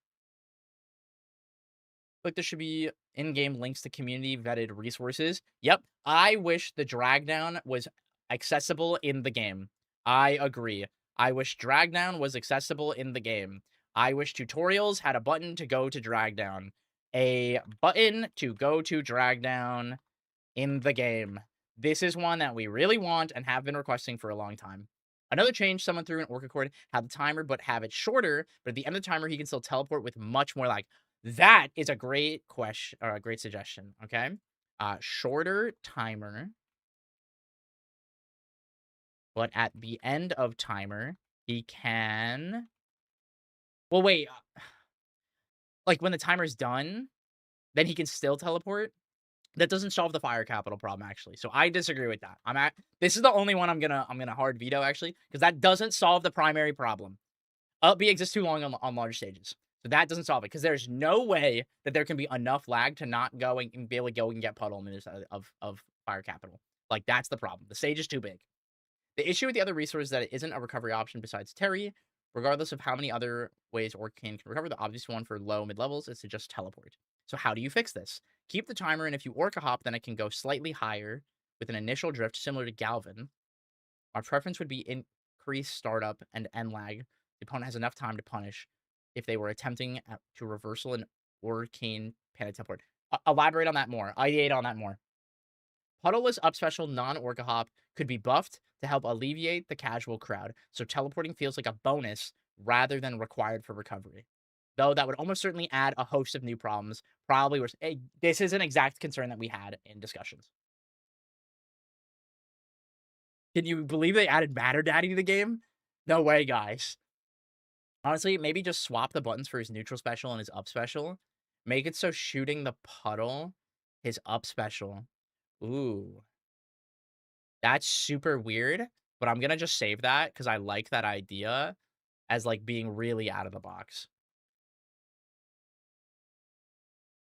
Like, there should be in-game links to community-vetted resources. Yep, I wish the drag down was accessible in the game. I agree. I wish drag down was accessible in the game. I wish tutorials had a button to go to drag down. A button to go to drag down in the game. This is one that we really want and have been requesting for a long time. Another change someone threw in Orca Cord had the timer, but have it shorter. But at the end of the timer, he can still teleport with much more lag. That is a great question, or a great suggestion. Okay, shorter timer, but at the end of timer, he can. Well, wait. Like when the timer's done, then he can still teleport. That doesn't solve the fire capital problem, actually. So I disagree with that. This is the only one I'm gonna hard veto, actually, because that doesn't solve the primary problem. Up B exists too long on large stages. So that doesn't solve it, because there's no way that there can be enough lag to not go and be able to go and get puddle moves of fire capital. Like, that's the problem. The stage is too big. The issue with the other resource is that it isn't a recovery option besides Terry. Regardless of how many other ways Orcane can recover, the obvious one for low mid levels is to just teleport. So how do you fix this? Keep the timer, and if you Orca Hop, then it can go slightly higher with an initial drift similar to Galvin. My preference would be increased startup and end lag. The opponent has enough time to punish if they were attempting to reversal an Orcane panic teleport. Elaborate on that more. Ideate on that more. Puddleless up special non-Orca Hop could be buffed to help alleviate the casual crowd, so teleporting feels like a bonus rather than required for recovery. Though that would almost certainly add a host of new problems. Probably worse. Hey, this is an exact concern that we had in discussions. Can you believe they added Matter Daddy to the game? No way, guys. Honestly, maybe just swap the buttons for his neutral special and his up special. Make it so shooting the puddle, his up special. Ooh. That's super weird, but I'm gonna just save that because I like that idea as, like, being really out of the box.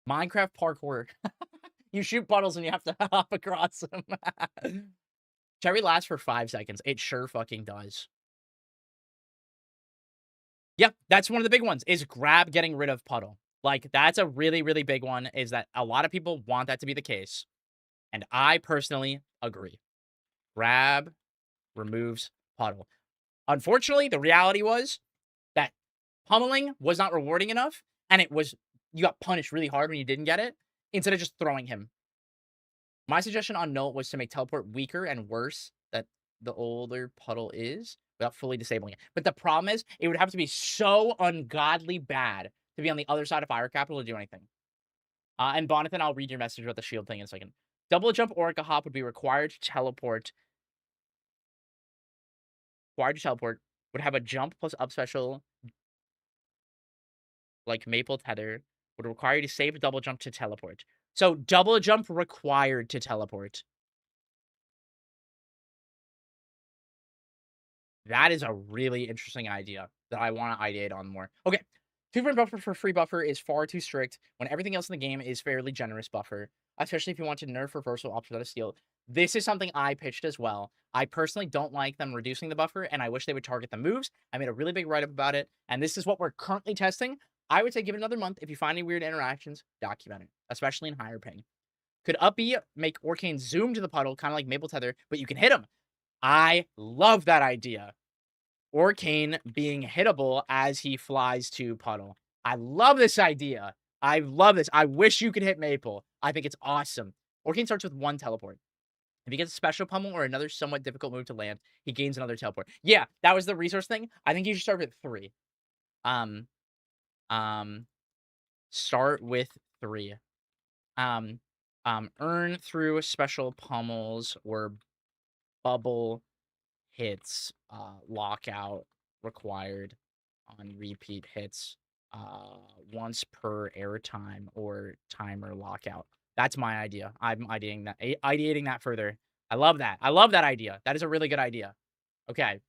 Minecraft parkour. You shoot puddles and you have to hop across them. Cherry lasts for 5 seconds. It sure fucking does. Yep, that's one of the big ones, is grab getting rid of puddle. Like, that's a really, really big one, is that a lot of people want that to be the case. And I personally agree. Grab removes puddle. Unfortunately, the reality was that pummeling was not rewarding enough, and you got punished really hard when you didn't get it, instead of just throwing him. My suggestion on Note was to make teleport weaker and worse that the older puddle is, without fully disabling it. But the problem is, it would have to be so ungodly bad to be on the other side of fire capital to do anything. And Bonathan, I'll read your message about the shield thing in a second. Double jump Orca Hop would be required to teleport. Would have a jump plus up special, like Maple Tether, would require you to save a double jump to teleport. So double jump required to teleport. That is a really interesting idea that I want to ideate on more. Okay, 2-frame buffer for free buffer is far too strict when everything else in the game is fairly generous buffer, especially if you want to nerf reversal options out of steal. This is something I pitched as well. I personally don't like them reducing the buffer, and I wish they would target the moves. I made a really big write-up about it, and this is what we're currently testing. I would say give it another month. If you find any weird interactions, document it, especially in higher ping. Could up B make Orcane zoom to the puddle, kind of like Maple Tether, but you can hit him? I love that idea. Orcane being hittable as he flies to puddle. I love this idea. I love this. I wish you could hit Maple. I think it's awesome. Orcane starts with 1 teleport. If he gets a special pummel or another somewhat difficult move to land, he gains another teleport. Yeah, that was the resource thing. I think you should start with 3. Start with 3. Earn through special pummels or bubble hits, lockout required on repeat hits, once per airtime or timer lockout. That's my idea. I'm ideating that further. I love that. I love that idea. That is a really good idea. Okay.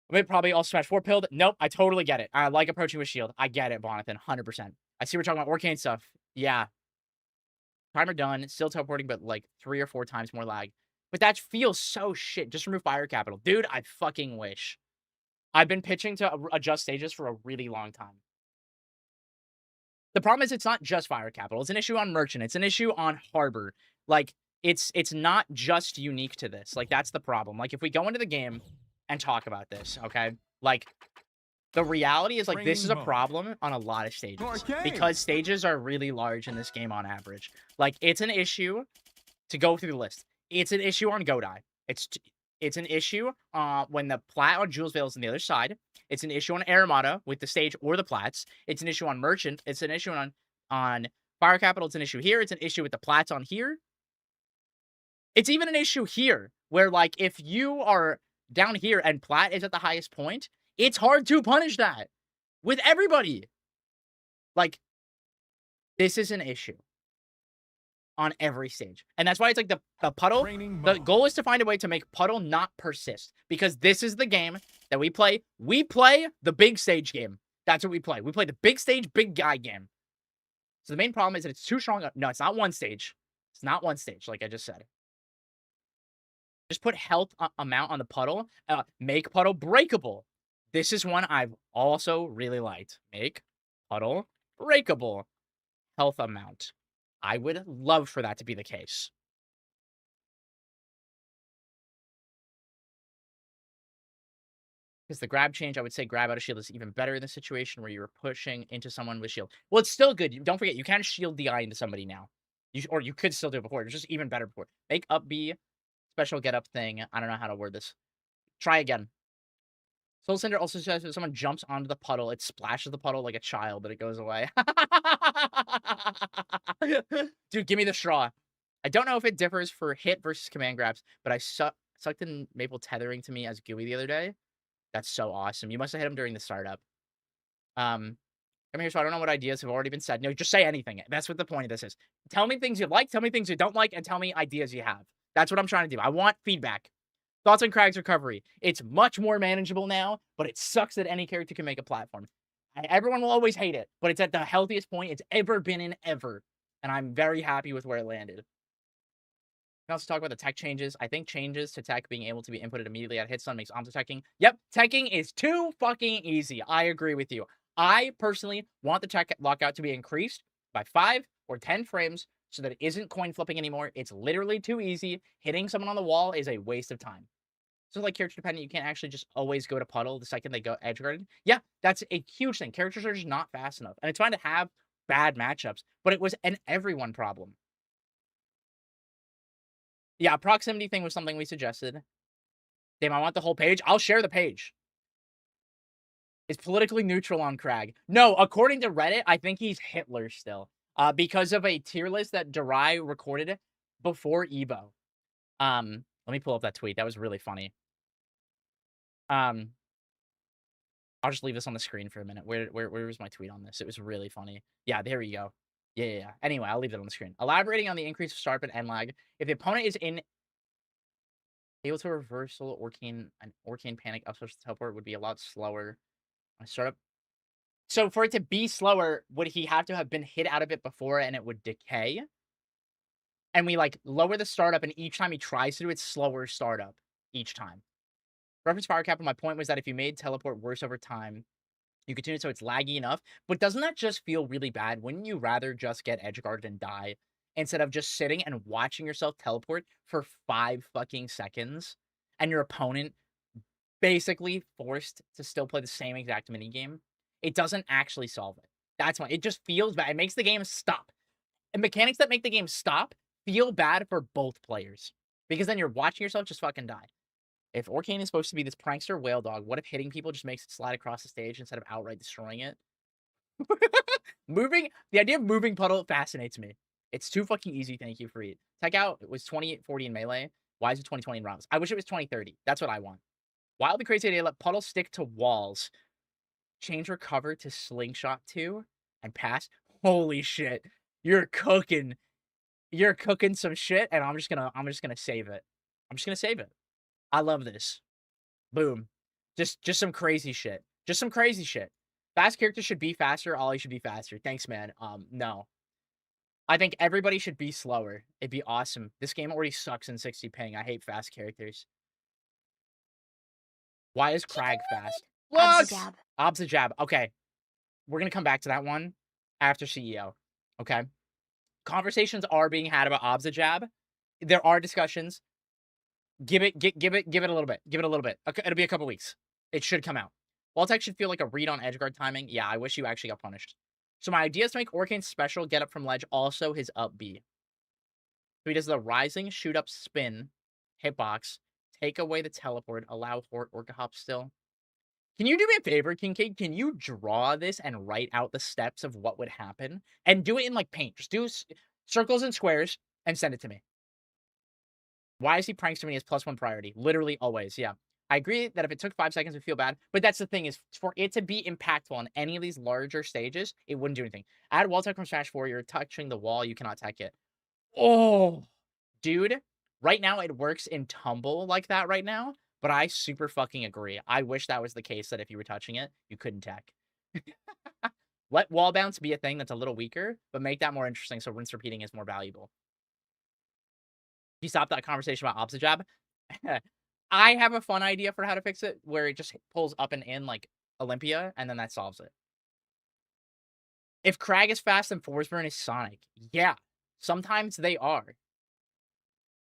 Wait, probably also smash 4 pilled. Nope, I totally get it. I like approaching with shield. I get it, Bonathan, 100%. I see we're talking about Orcane stuff. Yeah. Timer done. Still teleporting, but like 3 or 4 times more lag. But that feels so shit. Just remove fire capital. Dude, I fucking wish. I've been pitching to adjust stages for a really long time. The problem is it's not just fire capital. It's an issue on merchant. It's an issue on harbor. Like, it's not just unique to this. Like, that's the problem. Like, if we go into the game and talk about this, okay? Like, the reality is, like, this is a problem on a lot of stages. Because stages are really large in this game on average. Like, it's an issue to go through the list. It's an issue on Godai. It's an issue when the plat on Jules Vale is on the other side. It's an issue on Aramata with the stage or the plats. It's an issue on Merchant. It's an issue on Fire Capital. It's an issue here. It's an issue with the plats on here. It's even an issue here where, like, if you are down here and plat is at the highest point, it's hard to punish that with everybody. Like, this is an issue on every stage. And that's why it's like the puddle, the goal is to find a way to make puddle not persist. Because this is the game that we play. We play the big stage game. That's what we play. We play the big stage, big guy game. So the main problem is that it's too strong. No, it's not one stage. It's not one stage, like I just said. Just put health amount on the puddle. Make puddle breakable. This is one I've also really liked. Make puddle breakable. Health amount. I would love for that to be the case. Because the grab change, I would say grab out of shield is even better in the situation where you're pushing into someone with shield. Well, it's still good. Don't forget, you can shield the eye into somebody now. Or you could still do it before. It's just even better before. Make up B. Special get up thing. I don't know how to word this. Try again. Soul Cinder also says if someone jumps onto the puddle, it splashes the puddle like a child, but it goes away. Dude, give me the straw. I don't know if it differs for hit versus command grabs, but I sucked in Maple tethering to me as Gooey the other day. That's so awesome. You must have hit him during the startup. I'm here, so I don't know what ideas have already been said. No, just say anything. That's what the point of this is. Tell me things you like, tell me things you don't like, and tell me ideas you have. That's what I'm trying to do. I want feedback. Thoughts on Crag's recovery. It's much more manageable now, but it sucks that any character can make a platform. Everyone will always hate it, but it's at the healthiest point it's ever been in ever. And I'm very happy with where it landed. We can also talk about the tech changes. I think changes to tech being able to be inputted immediately at hitstun makes auto-teching. Yep, teching is too fucking easy. I agree with you. I personally want the tech lockout to be increased by 5 or 10 frames so that it isn't coin flipping anymore. It's literally too easy. Hitting someone on the wall is a waste of time. So like character dependent, you can't actually just always go to puddle the second they go edge guarded. Yeah, that's a huge thing. Characters are just not fast enough. And it's fine to have bad matchups, but it was an everyone problem. Yeah, proximity thing was something we suggested. Damn, I want the whole page. I'll share the page. Is politically neutral on Crag. No, according to Reddit, I think he's Hitler still. Because of a tier list that Durai recorded before Evo. Let me pull up that tweet. That was really funny. I'll just leave this on the screen for a minute. Where was my tweet on this? It was really funny. Yeah, there you go. Yeah. Anyway, I'll leave it on the screen. Elaborating on the increase of sharp and end lag. If the opponent is able to reversal Orcane panic up switch to teleport would be a lot slower. I startup. So for it to be slower, would he have to have been hit out of it before and it would decay? And we like lower the startup, and each time he tries to do it, slower startup each time. Reference fire capital. My point was that if you made teleport worse over time, you continue so it's laggy enough. But doesn't that just feel really bad? Wouldn't you rather just get edge guarded and die instead of just sitting and watching yourself teleport for 5 fucking seconds and your opponent basically forced to still play the same exact minigame? It doesn't actually solve it. That's why it just feels bad. It makes the game stop. And mechanics that make the game stop feel bad for both players. Because then you're watching yourself just fucking die. If Orcane is supposed to be this prankster whale dog, what if hitting people just makes it slide across the stage instead of outright destroying it? The idea of moving puddle fascinates me. It's too fucking easy, thank you for it. Tech out, it was 28-40 in melee. Why is it 2020 in rounds? I wish it was 2030. That's what I want. Wildly crazy idea. Let puddle stick to walls. Change recover to slingshot 2 and pass. Holy shit. You're cooking. You're cooking some shit, and I'm just gonna save it. I'm just gonna save it. I love this. Boom. Just some crazy shit. Just some crazy shit. Fast characters should be faster. Ollie should be faster. Thanks, man. No. I think everybody should be slower. It'd be awesome. This game already sucks in 60 ping. I hate fast characters. Why is Crag fast? Lux! Obs a jab. Okay. We're going to come back to that one after CEO. Okay. Conversations are being had about obs a jab. There are discussions. Give it a little bit. Give it a little bit. Okay, it'll be a couple weeks. It should come out. Waltech should feel like a read on edgeguard timing. Yeah, I wish you actually got punished. So my idea is to make Orcane's special get up from ledge also his up B. So he does the rising, shoot up, spin, hitbox, take away the teleport, allow Orca hop still. Can you do me a favor, Kincaid? Can you draw this and write out the steps of what would happen? And do it in, like, paint. Just do circles and squares and send it to me. Why is he pranks to me as +1 priority? Literally always, yeah. I agree that if it took 5 seconds, we'd feel bad. But that's the thing, is for it to be impactful on any of these larger stages, it wouldn't do anything. Add wall tech from Smash 4, you're touching the wall, you cannot tech it. Oh, dude. Right now, it works in tumble like that right now. But I super fucking agree. I wish that was the case, that if you were touching it, you couldn't tech. Let wall bounce be a thing that's a little weaker, but make that more interesting so rinse repeating is more valuable. You stop that conversation about opposite jab. I have a fun idea for how to fix it, where it just pulls up and in like Olympia, and then that solves it. If Crag is fast, then Forsburn is Sonic. Yeah, sometimes they are.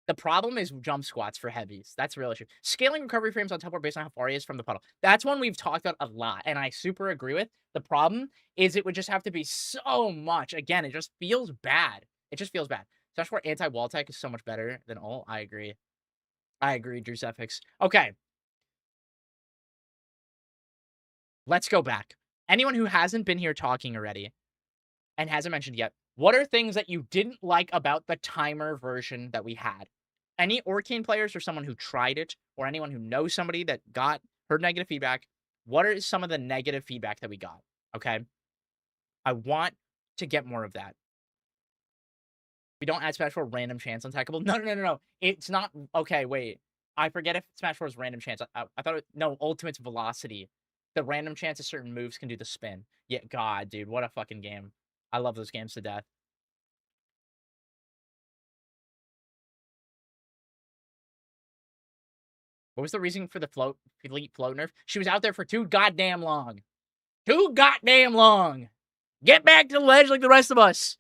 The problem is jump squats for heavies. That's a real issue. Scaling recovery frames on teleport based on how far he is from the puddle. That's one we've talked about a lot, and I super agree with. The problem is it would just have to be so much. Again, it just feels bad. It just feels bad. Smash 4 anti-wall tech is so much better than ult. I agree. I agree, Drew Zephyx. Okay. Let's go back. Anyone who hasn't been here talking already and hasn't mentioned yet, what are things that you didn't like about the timer version that we had? Any Orcane players or someone who tried it, or anyone who knows somebody that heard negative feedback, what are some of the negative feedback that we got? Okay. I want to get more of that. We don't add Smash 4 random chance untackable. No. It's not. Okay, wait. I forget if Smash 4 is random chance. I thought no, Ultimate's velocity. The random chance of certain moves can do the spin. Yeah, God, dude, what a fucking game. I love those games to death. What was the reason for the elite float nerf? She was out there for too goddamn long. Too goddamn long. Get back to the ledge like the rest of us.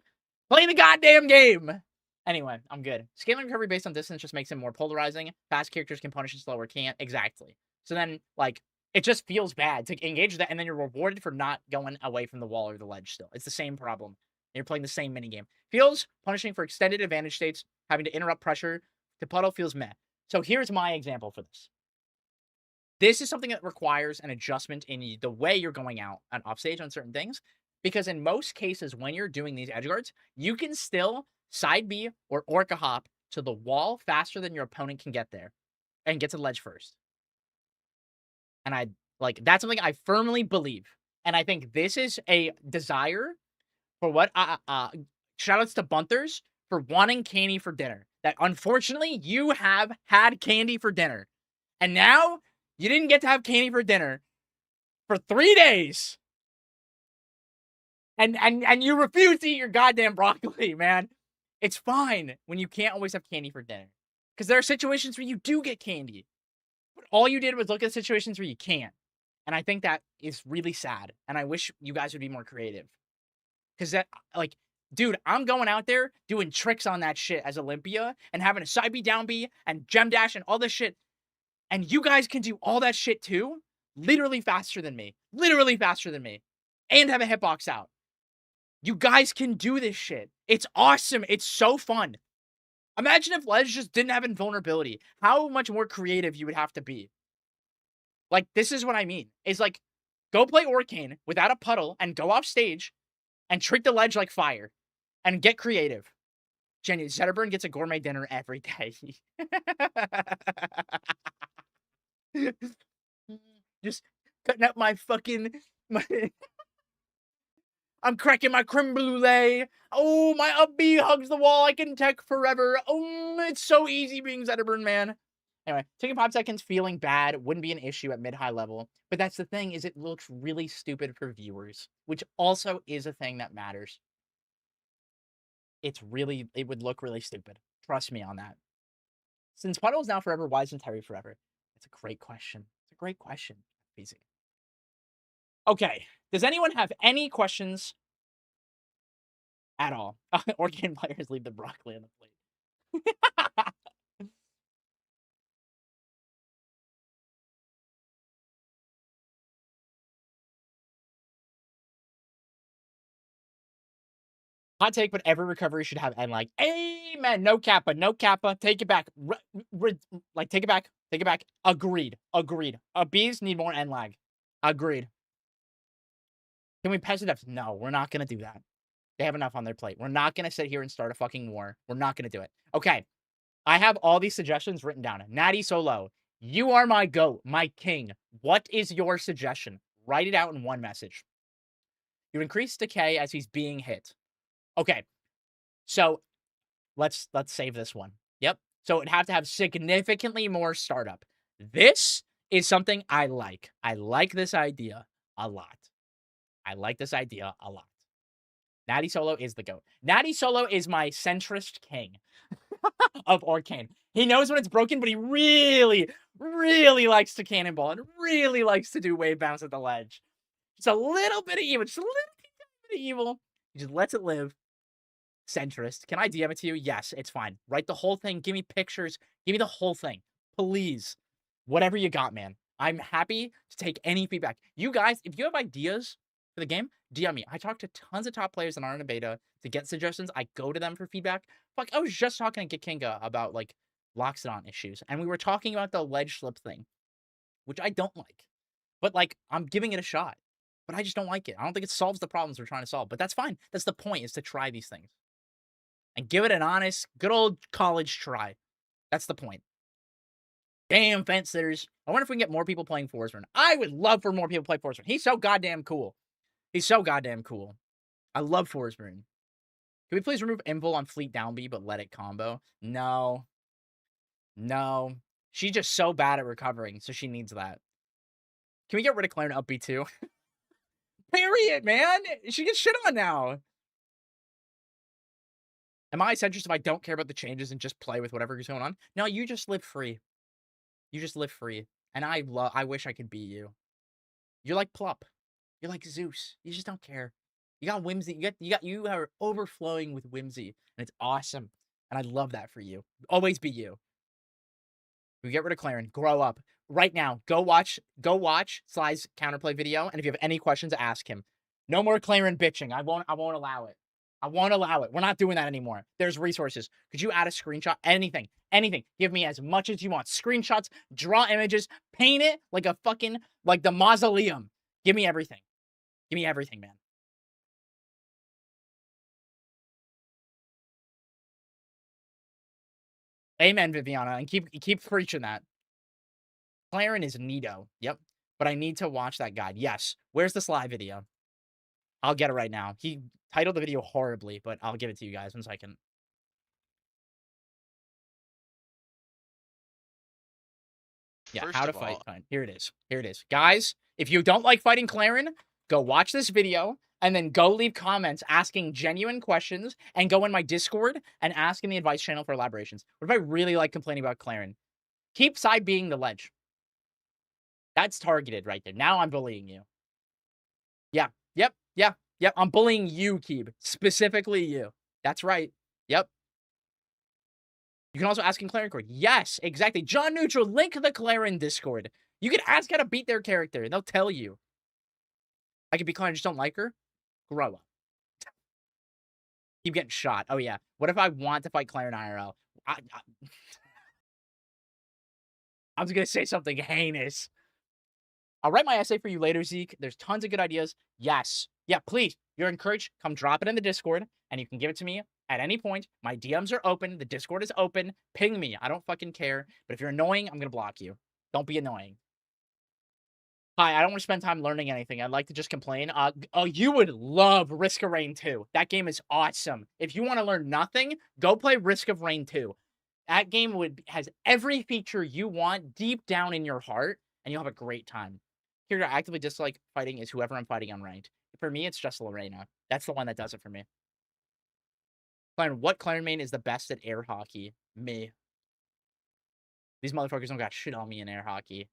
Play the goddamn game. Anyway, I'm good. Scaling recovery based on distance just makes it more polarizing. Fast characters can punish it, slower can't. Exactly. So then, like, it just feels bad to engage with that, and then you're rewarded for not going away from the wall or the ledge still. It's the same problem. You're playing the same minigame. Feels punishing for extended advantage states. Having to interrupt pressure to puddle feels meh. So here's my example for this. This is something that requires an adjustment in the way you're going out and offstage on certain things. Because in most cases, when you're doing these edge guards, you can still side B or Orca hop to the wall faster than your opponent can get there and get to the ledge first. And that's something I firmly believe. And I think this is a desire for what, shoutouts to Bunthers for wanting candy for dinner. That unfortunately you have had candy for dinner. And now you didn't get to have candy for dinner for 3 days. And you refuse to eat your goddamn broccoli, man. It's fine when you can't always have candy for dinner. Because there are situations where you do get candy. But all you did was look at situations where you can't. And I think that is really sad. And I wish you guys would be more creative. Because that, like, dude, I'm going out there doing tricks on that shit as Olympia and having a side B, down B, and gem dash and all this shit. And you guys can do all that shit too. Literally faster than me. Literally faster than me. And have a hitbox out. You guys can do this shit. It's awesome. It's so fun. Imagine if Ledge just didn't have invulnerability. How much more creative you would have to be. Like, this is what I mean. It's like, go play Orcane without a puddle and go off stage and treat the ledge like fire. And get creative. Jenny, Zetterburn gets a gourmet dinner every day. Just cutting up my fucking... I'm cracking my creme brulee. Oh, my upbeat hugs the wall. I can tech forever. Oh, it's so easy being Zetterburn, man. Anyway, taking 5 seconds, feeling bad wouldn't be an issue at mid-high level. But that's the thing, is it looks really stupid for viewers, which also is a thing that matters. It would look really stupid. Trust me on that. Since Puddle is now forever, why isn't Terry forever? It's a great question. It's a great question. Easy. Okay. Does anyone have any questions at all? Orcane players leave the broccoli on the plate. Hot take, but every recovery should have end lag. Amen. No kappa. No kappa. Take it back. Take it back. Take it back. Agreed. Agreed. Bees need more end lag. Agreed. Can we pass it up? No, we're not going to do that. They have enough on their plate. We're not going to sit here and start a fucking war. We're not going to do it. Okay. I have all these suggestions written down. Natty Solo, you are my goat, my king. What is your suggestion? Write it out in one message. You increase decay as he's being hit. Okay. So let's save this one. Yep. So it'd have to have significantly more startup. This is something I like. I like this idea a lot. I like this idea a lot. Natty Solo is the GOAT. Natty Solo is my centrist king of Orcane. He knows when it's broken, but he really, really likes to cannonball and really likes to do wave bounce at the ledge. Just a little bit of evil. Just a little bit of evil. He just lets it live. Centrist. Can I DM it to you? Yes, it's fine. Write the whole thing. Give me pictures. Give me the whole thing. Please. Whatever you got, man. I'm happy to take any feedback. You guys, if you have ideas for the game, DM me. I talk to tons of top players that aren't in beta to get suggestions. I go to them for feedback. Fuck, I was just talking to Gikinga about, like, Loxodon issues. And we were talking about the ledge slip thing, which I don't like. But, like, I'm giving it a shot. But I just don't like it. I don't think it solves the problems we're trying to solve. But that's fine. That's the point, is to try these things. And give it an honest, good old college try. That's the point. Damn, fence sitters. I wonder if we can get more people playing Forsburn. I would love for more people to play Forsburn. He's so goddamn cool. He's so goddamn cool. I love Forsburn. Can we please remove Invul on Fleet Down B, but let it combo? No. No. She's just so bad at recovering, so she needs that. Can we get rid of Claire and up B too? Period, man. She gets shit on now. Am I centrist if I don't care about the changes and just play with whatever is going on? No, you just live free. You just live free. And I wish I could be you. You're like Plup. You're like Zeus. You just don't care. You got whimsy. You are overflowing with whimsy. And it's awesome. And I love that for you. Always be you. We get rid of Claren. Grow up. Right now, go watch Sly's counterplay video. And if you have any questions, ask him. No more Claren bitching. I won't allow it. I won't allow it. We're not doing that anymore. There's resources. Could you add a screenshot? Anything. Anything. Give me as much as you want. Screenshots, draw images, paint it like a fucking, like the mausoleum. Give me everything. Give me everything, man. Amen, Viviana. And keep preaching that. Claren is neato. Yep. But I need to watch that guide. Yes. Where's the Sly video? I'll get it right now. He titled the video horribly, but I'll give it to you guys 1 second. Yeah, First how to of fight. all- Fine. Here it is. Here it is. Guys, if you don't like fighting Claren, go watch this video and then go leave comments asking genuine questions and go in my Discord and ask in the advice channel for elaborations. What if I really like complaining about Claren? Keep side being the ledge. That's targeted right there. Now I'm bullying you. Yeah. Yep. I'm bullying you, Keeb. Specifically you. That's right. Yep. You can also ask in Claren Discord. Yes, exactly. John Neutral, link the Claren Discord. You can ask how to beat their character, and they'll tell you. I could be Claren, just don't like her. Grow up. Keep getting shot. Oh, yeah. What if I want to fight Claren IRL? I was going to say something heinous. I'll write my essay for you later, Zeke. There's tons of good ideas. Yes. Yeah, please. You're encouraged. Come drop it in the Discord, and you can give it to me At any point, my DMs are open. The Discord is open. Ping me. I don't fucking care. But if you're annoying, I'm gonna block you. Don't be annoying. Hi, I don't want to spend time learning anything. I'd like to just complain. Oh, you would love Risk of Rain 2. That game is awesome. If you want to learn nothing, go play Risk of Rain 2. That game has every feature you want deep down in your heart, and you'll have a great time. Here, to actively dislike fighting is whoever I'm fighting unranked. For me, it's just Lorena. That's the one that does it for me. Clan, what clan main is the best at air hockey? Me. These motherfuckers don't got shit on me in air hockey.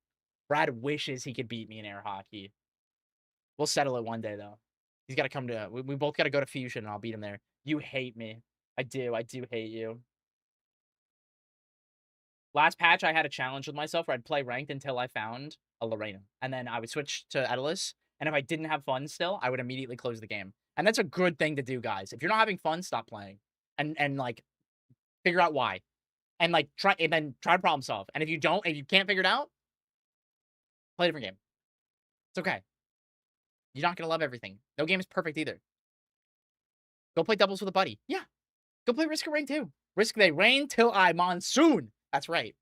Brad wishes he could beat me in air hockey. We'll settle it one day, though. He's got to come to... We both got to go to Fusion, and I'll beat him there. You hate me. I do hate you. Last patch, I had a challenge with myself where I'd play ranked until I found a Lorena. And then I would switch to Edelus. And if I didn't have fun still, I would immediately close the game. And that's a good thing to do, guys. If you're not having fun, stop playing. And like, figure out why. And like, try to problem solve. And if you can't figure it out, play a different game. It's okay. You're not going to love everything. No game is perfect either. Go play doubles with a buddy. Yeah. Go play Risk of Rain 2. Risk they rain till I monsoon. That's right.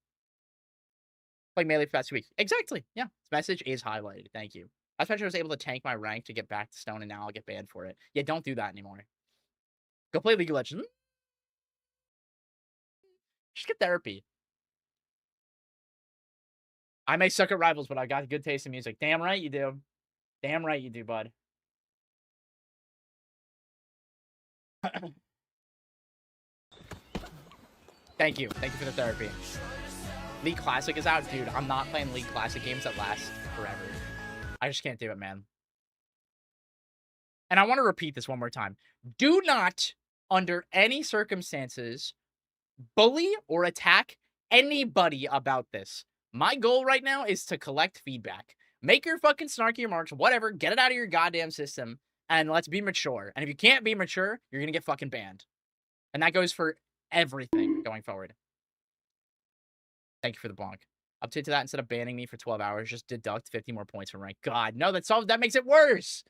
Play Melee for the past 2 weeks. Exactly. Yeah. This message is highlighted. Thank you. I thought I was able to tank my rank to get back to Stone, and now I'll get banned for it. Yeah, don't do that anymore. Go play League of Legends. Just get therapy. I may suck at Rivals, but I got good taste in music. Damn right you do. Damn right you do, bud. Thank you. Thank you for the therapy. League Classic is out. Dude, I'm not playing League Classic games that last forever. I just can't do it, man. And I want to repeat this one more time. Do not, under any circumstances, bully or attack anybody about this. My goal right now is to collect feedback. Make your fucking snarky remarks, whatever, get it out of your goddamn system, and let's be mature. And if you can't be mature, you're gonna get fucking banned. And that goes for everything going forward. Thank you for the bonk. Update to that, instead of banning me for 12 hours, just deduct 50 more points from rank. God, no, that makes it worse.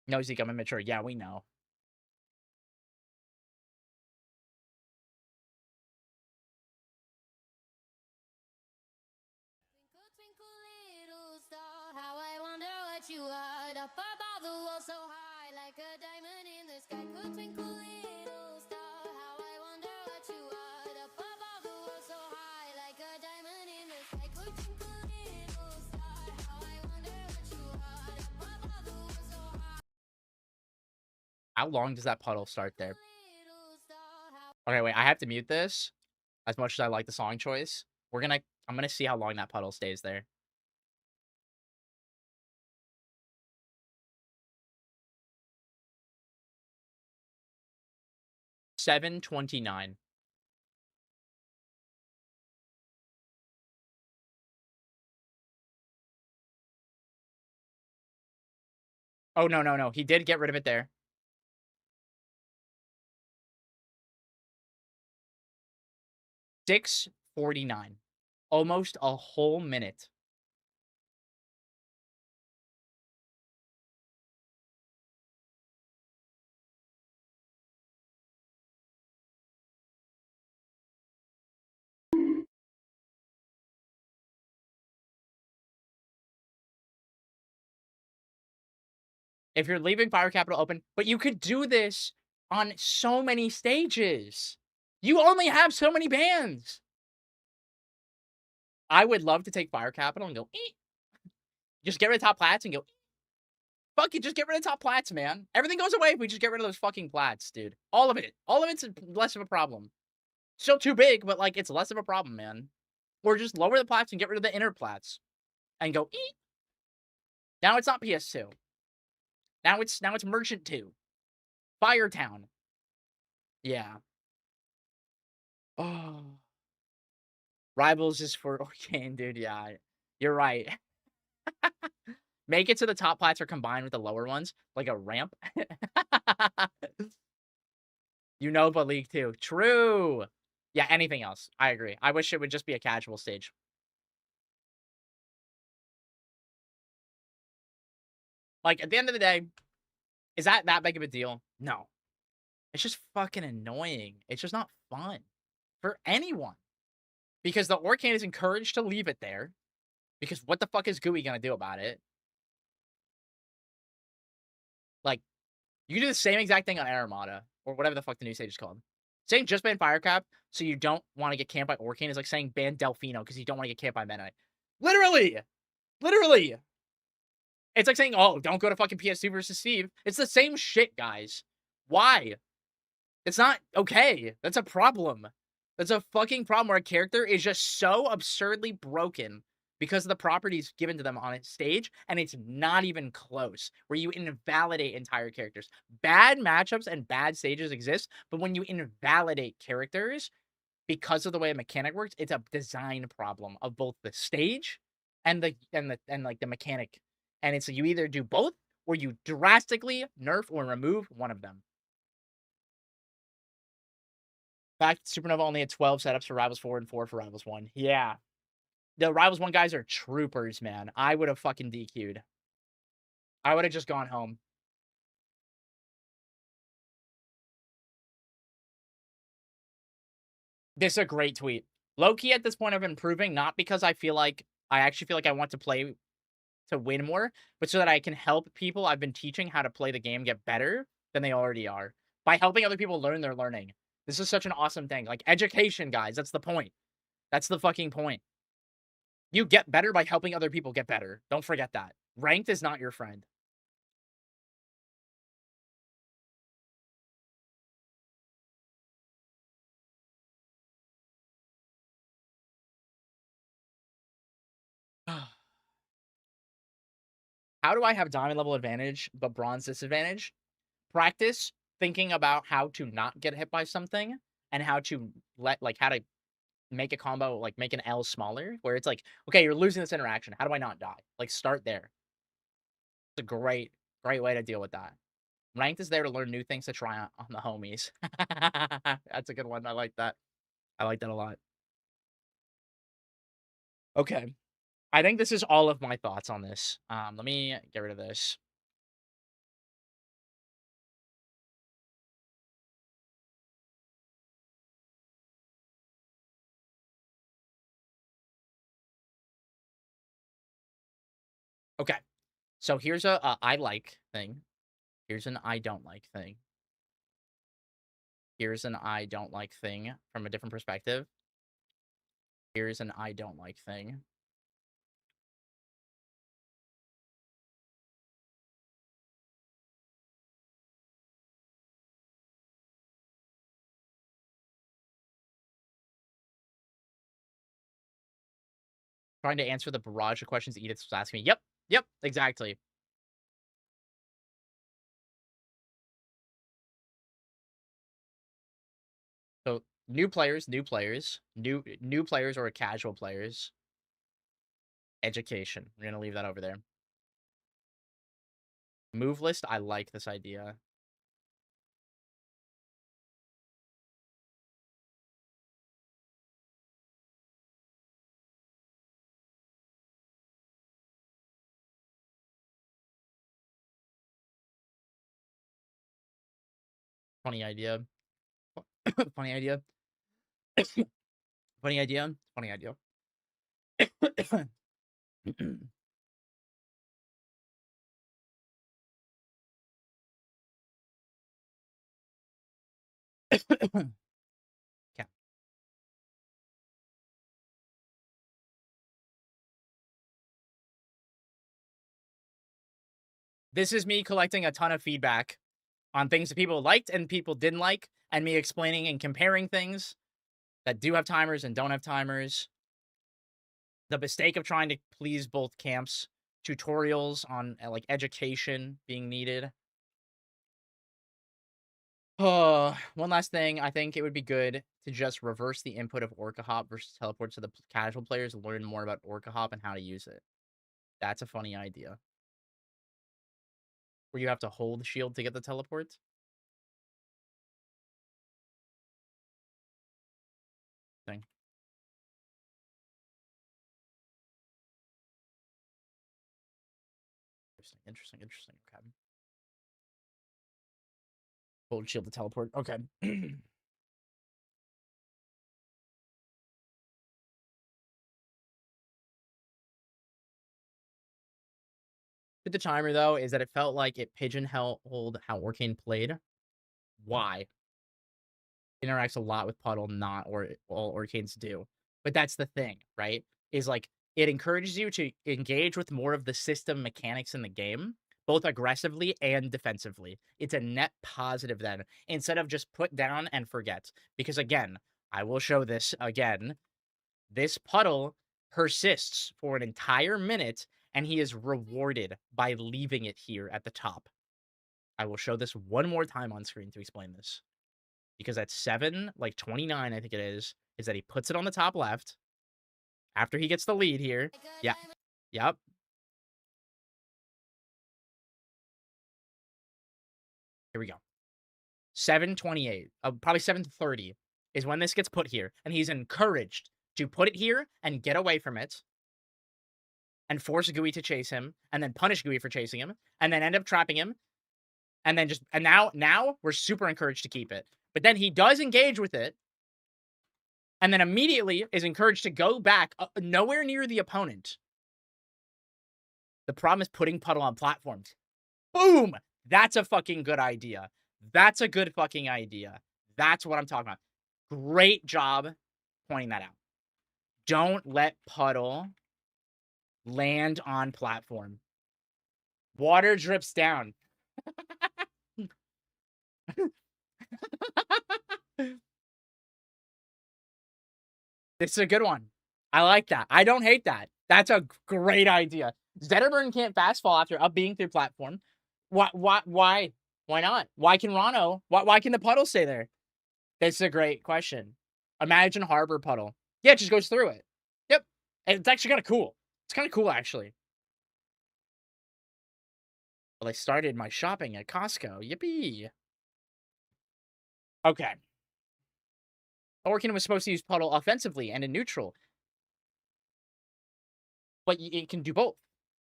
No, Zeke, I'm immature. Yeah, we know. You are up above the world so high, like a diamond in the sky. Could twinkle little star, how I wonder what you are. Up above the world so high, like a diamond in the sky. Could twinkle little star, how I wonder what you are. Up above the world so high. How long does that puddle start there? Okay, wait, I have to mute this. As much as I like the song choice, I'm gonna see how long that puddle stays there. $7.29. Oh, no. He did get rid of it there. $6.49. Almost a whole minute. If you're leaving Fire Capital open, but you could do this on so many stages. You only have so many bans. I would love to take Fire Capital and go, just get rid of top plats and go, fuck it, just get rid of top plats, man. Everything goes away if we just get rid of those fucking plats, dude. All of it. All of it's less of a problem. Still too big, but like it's less of a problem, man. Or just lower the plats and get rid of the inner plats. And go, Now it's not PS2. Now it's Merchant 2. Firetown. Yeah. Oh. Rivals is for Orcane, dude. Yeah. You're right. Make it so the top plats are combined with the lower ones. Like a ramp. You know, but League 2. True. Yeah, anything else. I agree. I wish it would just be a casual stage. Like, at the end of the day, is that big of a deal? No. It's just fucking annoying. It's just not fun for anyone. Because the Orcane is encouraged to leave it there. Because what the fuck is GUI gonna do about it? Like, you can do the same exact thing on Aramata, or whatever the fuck the new stage is called. Saying just ban Firecap so you don't want to get camped by Orcane is like saying ban Delfino because you don't want to get camped by Meta. Literally! Literally! It's like saying, oh, don't go to fucking PS2 versus Steve. It's the same shit, guys. Why? It's not okay. That's a problem. That's a fucking problem where a character is just so absurdly broken because of the properties given to them on its stage, and it's not even close, where you invalidate entire characters. Bad matchups and bad stages exist, but when you invalidate characters because of the way a mechanic works, it's a design problem of both the stage and like the mechanic. And it's you either do both or you drastically nerf or remove one of them. In fact, Supernova only had 12 setups for Rivals 4 and 4 for Rivals 1. Yeah. The Rivals 1 guys are troopers, man. I would have fucking DQ'd. I would have just gone home. This is a great tweet. Low-key at this point of improving, not because I actually feel like I want to play to win more, but so that I can help people I've been teaching how to play the game get better than they already are. By helping other people learn, they're learning. This is such an awesome thing. Like, education, guys. That's the point. That's the fucking point. You get better by helping other people get better. Don't forget that. Ranked is not your friend. How do I have diamond level advantage but bronze disadvantage? Practice thinking about how to not get hit by something and how to how to make a combo, like make an L smaller, where it's like, okay, you're losing this interaction. How do I not die? Like, start there. It's a great way to deal with that. Ranked is there to learn new things to try on the homies. That's a good one. I like that. I like that a lot. Okay. I think this is all of my thoughts on this. Let me get rid of this. Okay. So here's a I like thing. Here's an I don't like thing. Here's an I don't like thing from a different perspective. Here's an I don't like thing. Trying to answer the barrage of questions Edith was asking me. Yep, exactly. So new players or casual players. Education. We're gonna leave that over there. Move list. I like this idea. Funny idea. Funny idea. Funny idea. Funny idea. Yeah. This is me collecting a ton of feedback on things that people liked and people didn't like, and me explaining and comparing things that do have timers and don't have timers. The mistake of trying to please both camps. Tutorials on like education being needed. Oh, one last thing. I think it would be good to just reverse the input of Orca Hop versus teleport so the casual players learn more about Orca Hop and how to use it. That's a funny idea. Where you have to hold the shield to get the teleport. Thing. Interesting. Okay. Cold shield to teleport. Okay. With the timer though, is that it felt like it pigeonholed how Orcane played. Why? Interacts a lot with Puddle, not or all Orcanes do. But that's the thing, right? Is like it encourages you to engage with more of the system mechanics in the game, both aggressively and defensively. It's a net positive then, instead of just put down and forget. Because again, I will show this again. This Puddle persists for an entire minute, and he is rewarded by leaving it here at the top. I will show this one more time on screen to explain this. Because at 7:29, I think it is that he puts it on the top left after he gets the lead here. Yeah. Yep. Here we go. 7:28, probably 7:30 is when this gets put here, and he's encouraged to put it here and get away from it and force Gooey to chase him and then punish Gooey for chasing him and then end up trapping him and then now we're super encouraged to keep it. But then he does engage with it and then immediately is encouraged to go back nowhere near the opponent. The problem is putting Puddle on platforms. Boom! That's a fucking good idea. That's a good fucking idea. That's what I'm talking about. Great job pointing that out. Don't let Puddle land on platform. Water drips down. This is a good one. I like that. I don't hate that. That's a great idea. Zetterburn can't fast fall after up being through platform. Why? Why not? Why can Rano? Why can the Puddle stay there? That's a great question. Imagine Harbor Puddle. Yeah, it just goes through it. Yep. And it's actually kind of cool. It's kind of cool, actually. Well, I started my shopping at Costco. Yippee. Okay. Orcane was supposed to use Puddle offensively and in neutral. But it can do both,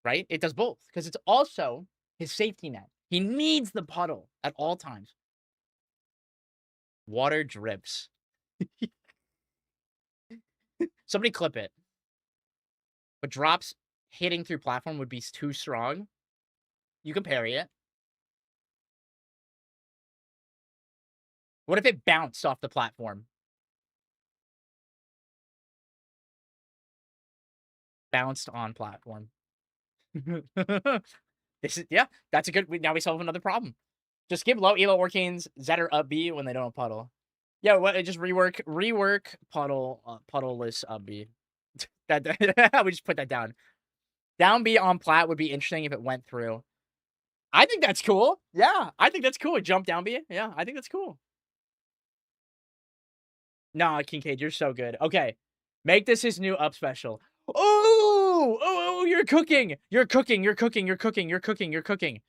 right? It does both. Because it's also his safety net. He needs the Puddle at all times. Water drips. Somebody clip it. But drops hitting through platform would be too strong. You can parry it. What if it bounced off the platform? Bounced on platform. This is, yeah, that's a good, now we solve another problem. Just give low elo Orcanes Zetter up B when they don't have Puddle. Yeah, what? Just rework Puddle, Puddleless up B. That we just put that down. Down B on plat would be interesting if it went through. I think that's cool. Yeah, I think that's cool. Jump down B. Yeah, I think that's cool. Nah, Kincaid, you're so good. Okay, make this his new up special. Oh, you're cooking. You're cooking. You're cooking. You're cooking. You're cooking. You're cooking.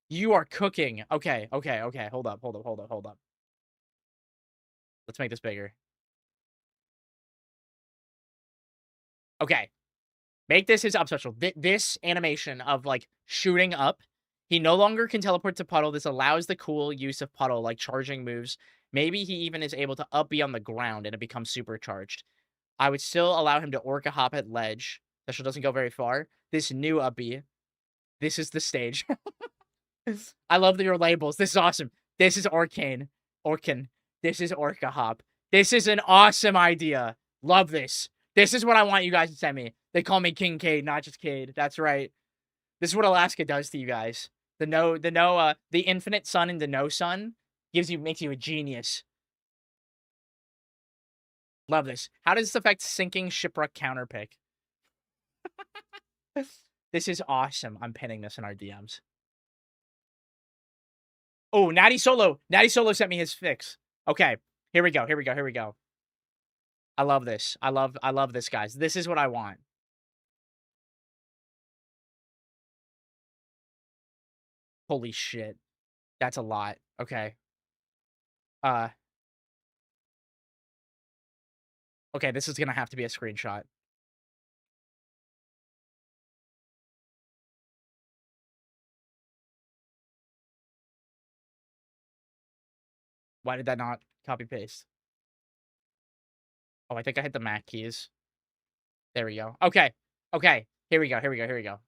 You are cooking. Okay. Hold up. Let's make this bigger. Okay. Make this his up special. This animation of, like, shooting up. He no longer can teleport to Puddle. This allows the cool use of Puddle, like charging moves. Maybe he even is able to up B on the ground and it becomes supercharged. I would still allow him to Orca hop at ledge. Special doesn't go very far. This new up B. This is the stage. I love your labels. This is awesome. This is Orcane. This is Orca hop. This is an awesome idea. Love this. This is what I want you guys to send me. They call me King Cade, not just Cade. That's right. This is what Alaska does to you guys. The infinite sun into no sun makes you a genius. Love this. How does this affect sinking shipwreck counterpick? This is awesome. I'm pinning this in our DMs. Oh, Natty Solo. Natty Solo sent me his fix. Okay. Here we go. I love this. I love this, guys. This is what I want. Holy shit. That's a lot. Okay. Okay, this is gonna have to be a screenshot. Why did that not copy paste? Oh, I think I hit the Mac keys. There we go. Okay. Okay. Here we go. Here we go. Here we go.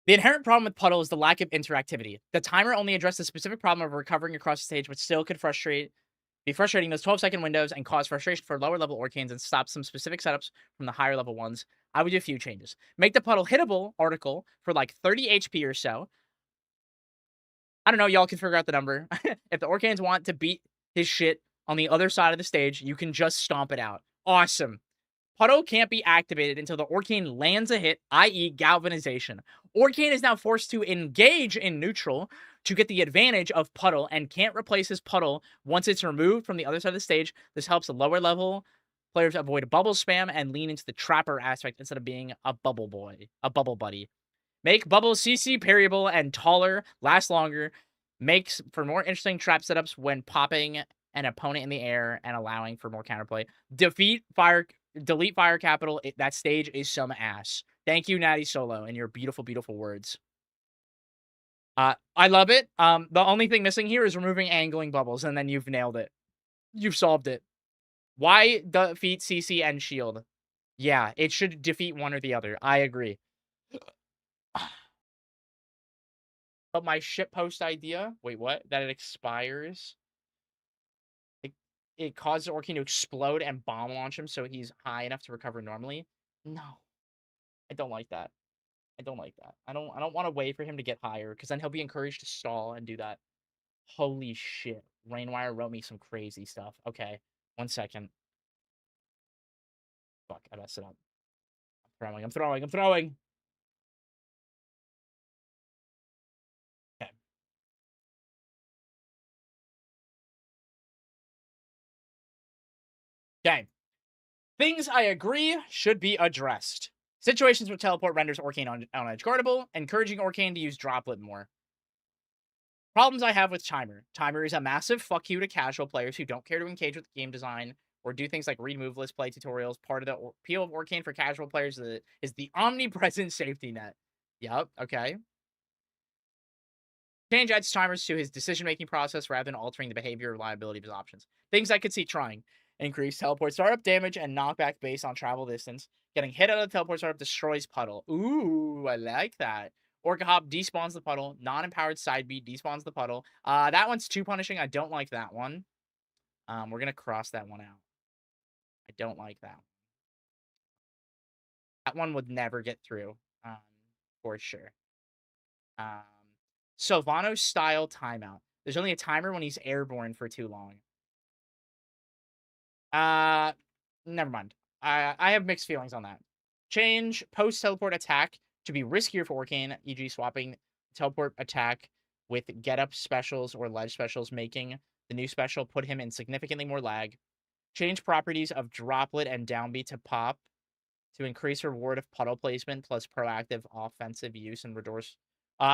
The inherent problem with Puddle is the lack of interactivity. The timer only addressed the specific problem of recovering across the stage, which still could be frustrating those 12-second windows and cause frustration for lower level Orcanes and stop some specific setups from the higher level ones. I would do a few changes. Make the Puddle hittable article for like 30 HP or so. I don't know, y'all can figure out the number. If the Orcanes want to beat his shit on the other side of the stage, you can just stomp it out. Awesome. Puddle can't be activated until the Orcane lands a hit, i.e. galvanization. Orcane is now forced to engage in neutral to get the advantage of Puddle and can't replace his Puddle once it's removed from the other side of the stage. This helps the lower level players avoid bubble spam and lean into the trapper aspect instead of being a bubble boy, a bubble buddy. Make bubble CC parryable and taller, last longer, makes for more interesting trap setups when popping an opponent in the air and allowing for more counterplay. Delete fire capital. That stage is some ass. Thank you, Natty Solo, and your beautiful, beautiful words. I love it. The only thing missing here is removing angling bubbles, and then you've nailed it. You've solved it. Why defeat CC and shield? Yeah, it should defeat one or the other. I agree. But my shitpost idea, wait, what? That it expires. It causes Orcane to explode and bomb launch him so he's high enough to recover normally. No. I don't like that. I don't like that. I don't want to wait for him to get higher, because then he'll be encouraged to stall and do that. Holy shit. Rainwire wrote me some crazy stuff. Okay. 1 second. Fuck, I messed it up. I'm throwing. Okay. Okay. Things I agree should be addressed. Situations where teleport renders Orcane on edge guardable, encouraging Orcane to use Droplet more. Problems I have with Timer. Timer is a massive fuck you to casual players who don't care to engage with game design or do things like read move list, play tutorials. Part of the appeal of Orcane for casual players is the omnipresent safety net. Yup, okay. Change adds timers to his decision-making process rather than altering the behavior or reliability of his options. Things I could see trying. Increase teleport startup damage and knockback based on travel distance. Getting hit out of the teleport startup destroys Puddle. Ooh, I like that. Orca Hop despawns the Puddle. Non-empowered side beat despawns the Puddle. That one's too punishing. I don't like that one. We're going to cross that one out. I don't like that. That one would never get through. For sure. Sylvano style timeout. There's only a timer when he's airborne for too long. Never mind. I have mixed feelings on that. Change post-teleport attack to be riskier for Orcane, e.g. swapping teleport attack with get-up specials or ledge specials, making the new special put him in significantly more lag. Change properties of droplet and downbeat to pop to increase reward of puddle placement plus proactive offensive use and redoors.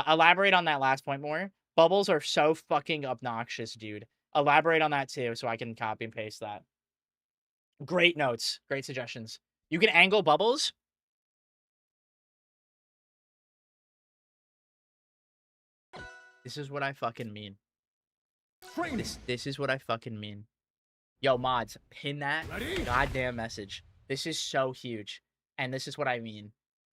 Elaborate on that last point more. Bubbles are so fucking obnoxious, dude. Elaborate on that too so I can copy and paste that. Great notes. Great suggestions. You can angle bubbles. This is what I fucking mean. This is what I fucking mean. Yo, mods, pin that goddamn message. This is so huge. And this is what I mean.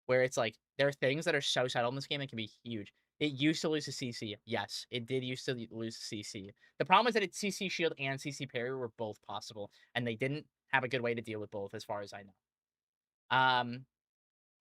Where it's like, there are things that are so settled in this game that can be huge. It used to lose to CC. Yes, it did used to lose to CC. The problem is that its CC shield and CC parry were both possible. And they didn't have a good way to deal with both, as far as I know.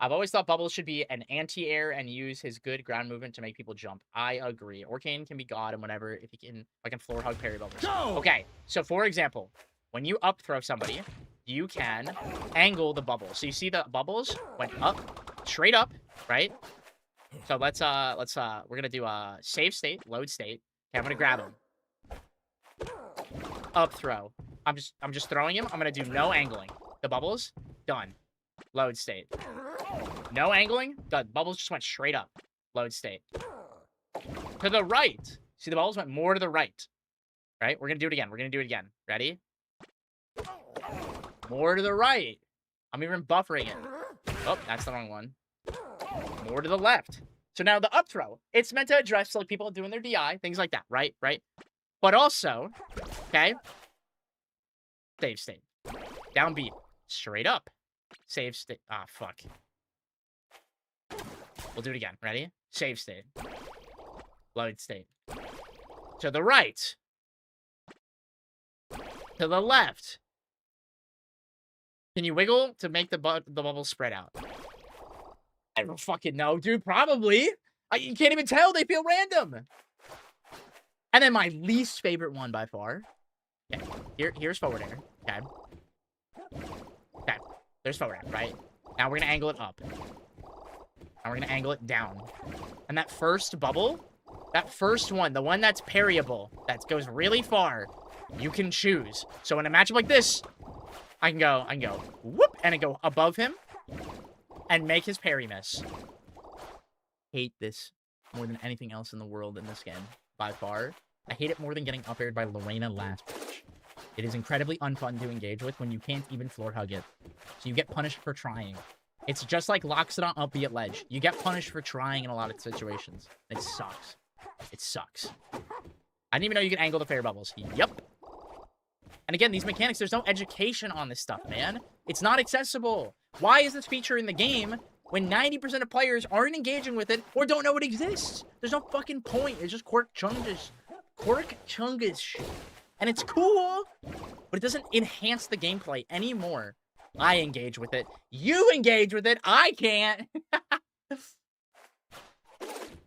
I've always thought Bubbles should be an anti-air and use his good ground movement to make people jump. I agree. Orcane can be god and whatever if he can, like, floor hug parry Bubbles. Go! Okay, so for example, when you up throw somebody, you can angle the bubble. So you see the bubbles went up, straight up, right? So let's we're gonna do a save state, load state. Okay, I'm gonna grab him. Up throw. I'm just throwing him. I'm gonna do no angling. The bubbles, done. Load state. No angling, done. Bubbles just went straight up. Load state. To the right. See, the bubbles went more to the right. Right? We're gonna do it again. Ready? More to the right. I'm even buffering it. Oh, that's the wrong one. More to the left. So now the up throw, it's meant to address like people doing their DI, things like that, right? Right. But also, okay, save state, down B, straight up, save state. Ah, fuck. We'll do it again. Ready? Save state, load state. To the right, to the left. Can you wiggle to make the bubble spread out? I don't fucking know, dude. Probably. You can't even tell. They feel random. And then my least favorite one by far. Okay. Here's forward air. Okay. Okay. There's forward air, right? Now we're going to angle it up. Now we're going to angle it down. And that first bubble, that first one, the one that's parryable, that goes really far, you can choose. So in a matchup like this, I can go, whoop, and I go above him and make his parry miss. Hate this more than anything else in the world in this game, by far. I hate it more than getting up aired by Lorena last match. It is incredibly unfun to engage with when you can't even floor hug it. So you get punished for trying. It's just like Loxodon up B at ledge. You get punished for trying in a lot of situations. It sucks. It sucks. I didn't even know you could angle the fair bubbles. Yep. And again, these mechanics, there's no education on this stuff, man. It's not accessible. Why is this feature in the game when 90% of players aren't engaging with it or don't know it exists? There's no fucking point. It's just Quirk Chungus shit. And it's cool, but it doesn't enhance the gameplay anymore. I engage with it. You engage with it. I can't.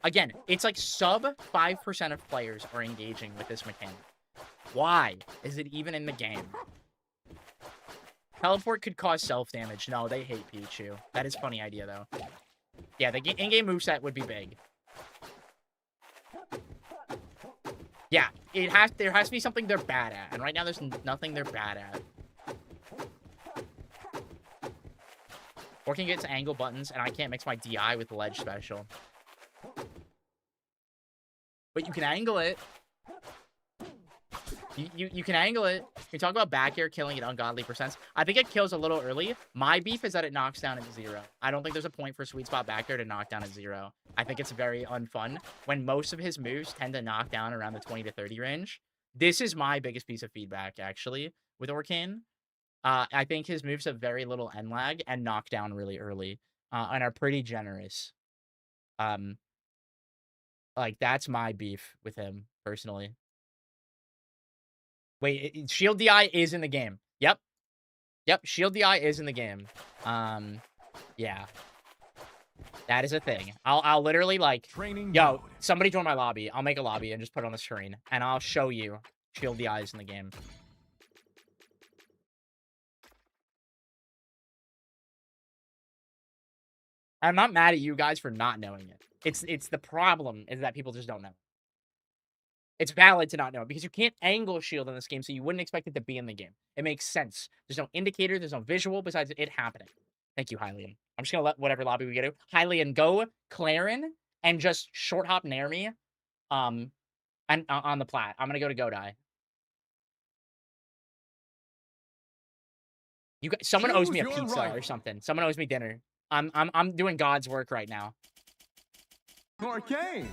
Again, it's like sub 5% of players are engaging with this mechanic. Why is it even in the game? Teleport could cause self-damage. No, they hate Pichu. That is a funny idea, though. Yeah, the in-game moveset would be big. Yeah, there has to be something they're bad at. And right now, there's nothing they're bad at. Orcane gets angle buttons, and I can't mix my DI with the ledge special. But you can angle it. You can angle it. You talk about back air killing at ungodly percents. I think it kills a little early. My beef is that it knocks down at 0. I don't think there's a point for sweet spot back air to knock down at 0. I think it's very unfun when most of his moves tend to knock down around the 20 to 30 range. This is my biggest piece of feedback, actually, with Orcane. I think his moves have very little end lag and knock down really early and are pretty generous. Like, that's my beef with him, personally. Wait, shield DI is in the game. Yep. Yep, shield DI is in the game. Yeah. That is a thing. I'll literally, like, yo, somebody join my lobby. I'll make a lobby and just put it on the screen. And I'll show you shield DI is in the game. I'm not mad at you guys for not knowing it. It's the problem is that people just don't know. It's valid to not know because you can't angle shield in this game, so you wouldn't expect it to be in the game. It makes sense. There's no indicator, there's no visual besides it happening. Thank you, Hylian. I'm just gonna let whatever lobby we get to. Hylian, go Clarin and just short hop near me. And on the plat. I'm gonna go to Godai. You guys, someone owes me a pizza or something. Someone owes me dinner. I'm doing God's work right now. Orcane.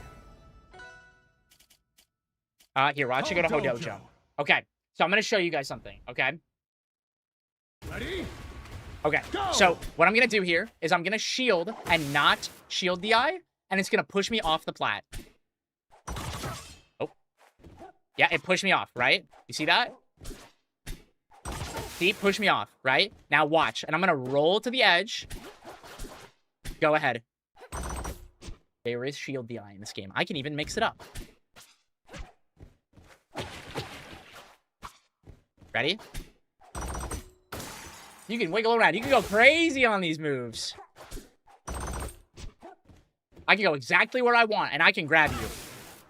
Here, watch you go to Hodojo. Okay, so I'm gonna show you guys something, okay? Ready? Okay, go! So what I'm gonna do here is I'm gonna shield and not shield DI, and it's gonna push me off the plat. Oh. Yeah, it pushed me off, right? You see that? See, push me off, right? Now watch, and I'm gonna roll to the edge. Go ahead. There is shield DI in this game. I can even mix it up. Ready? You can wiggle around. You can go crazy on these moves. I can go exactly where I want, and I can grab you.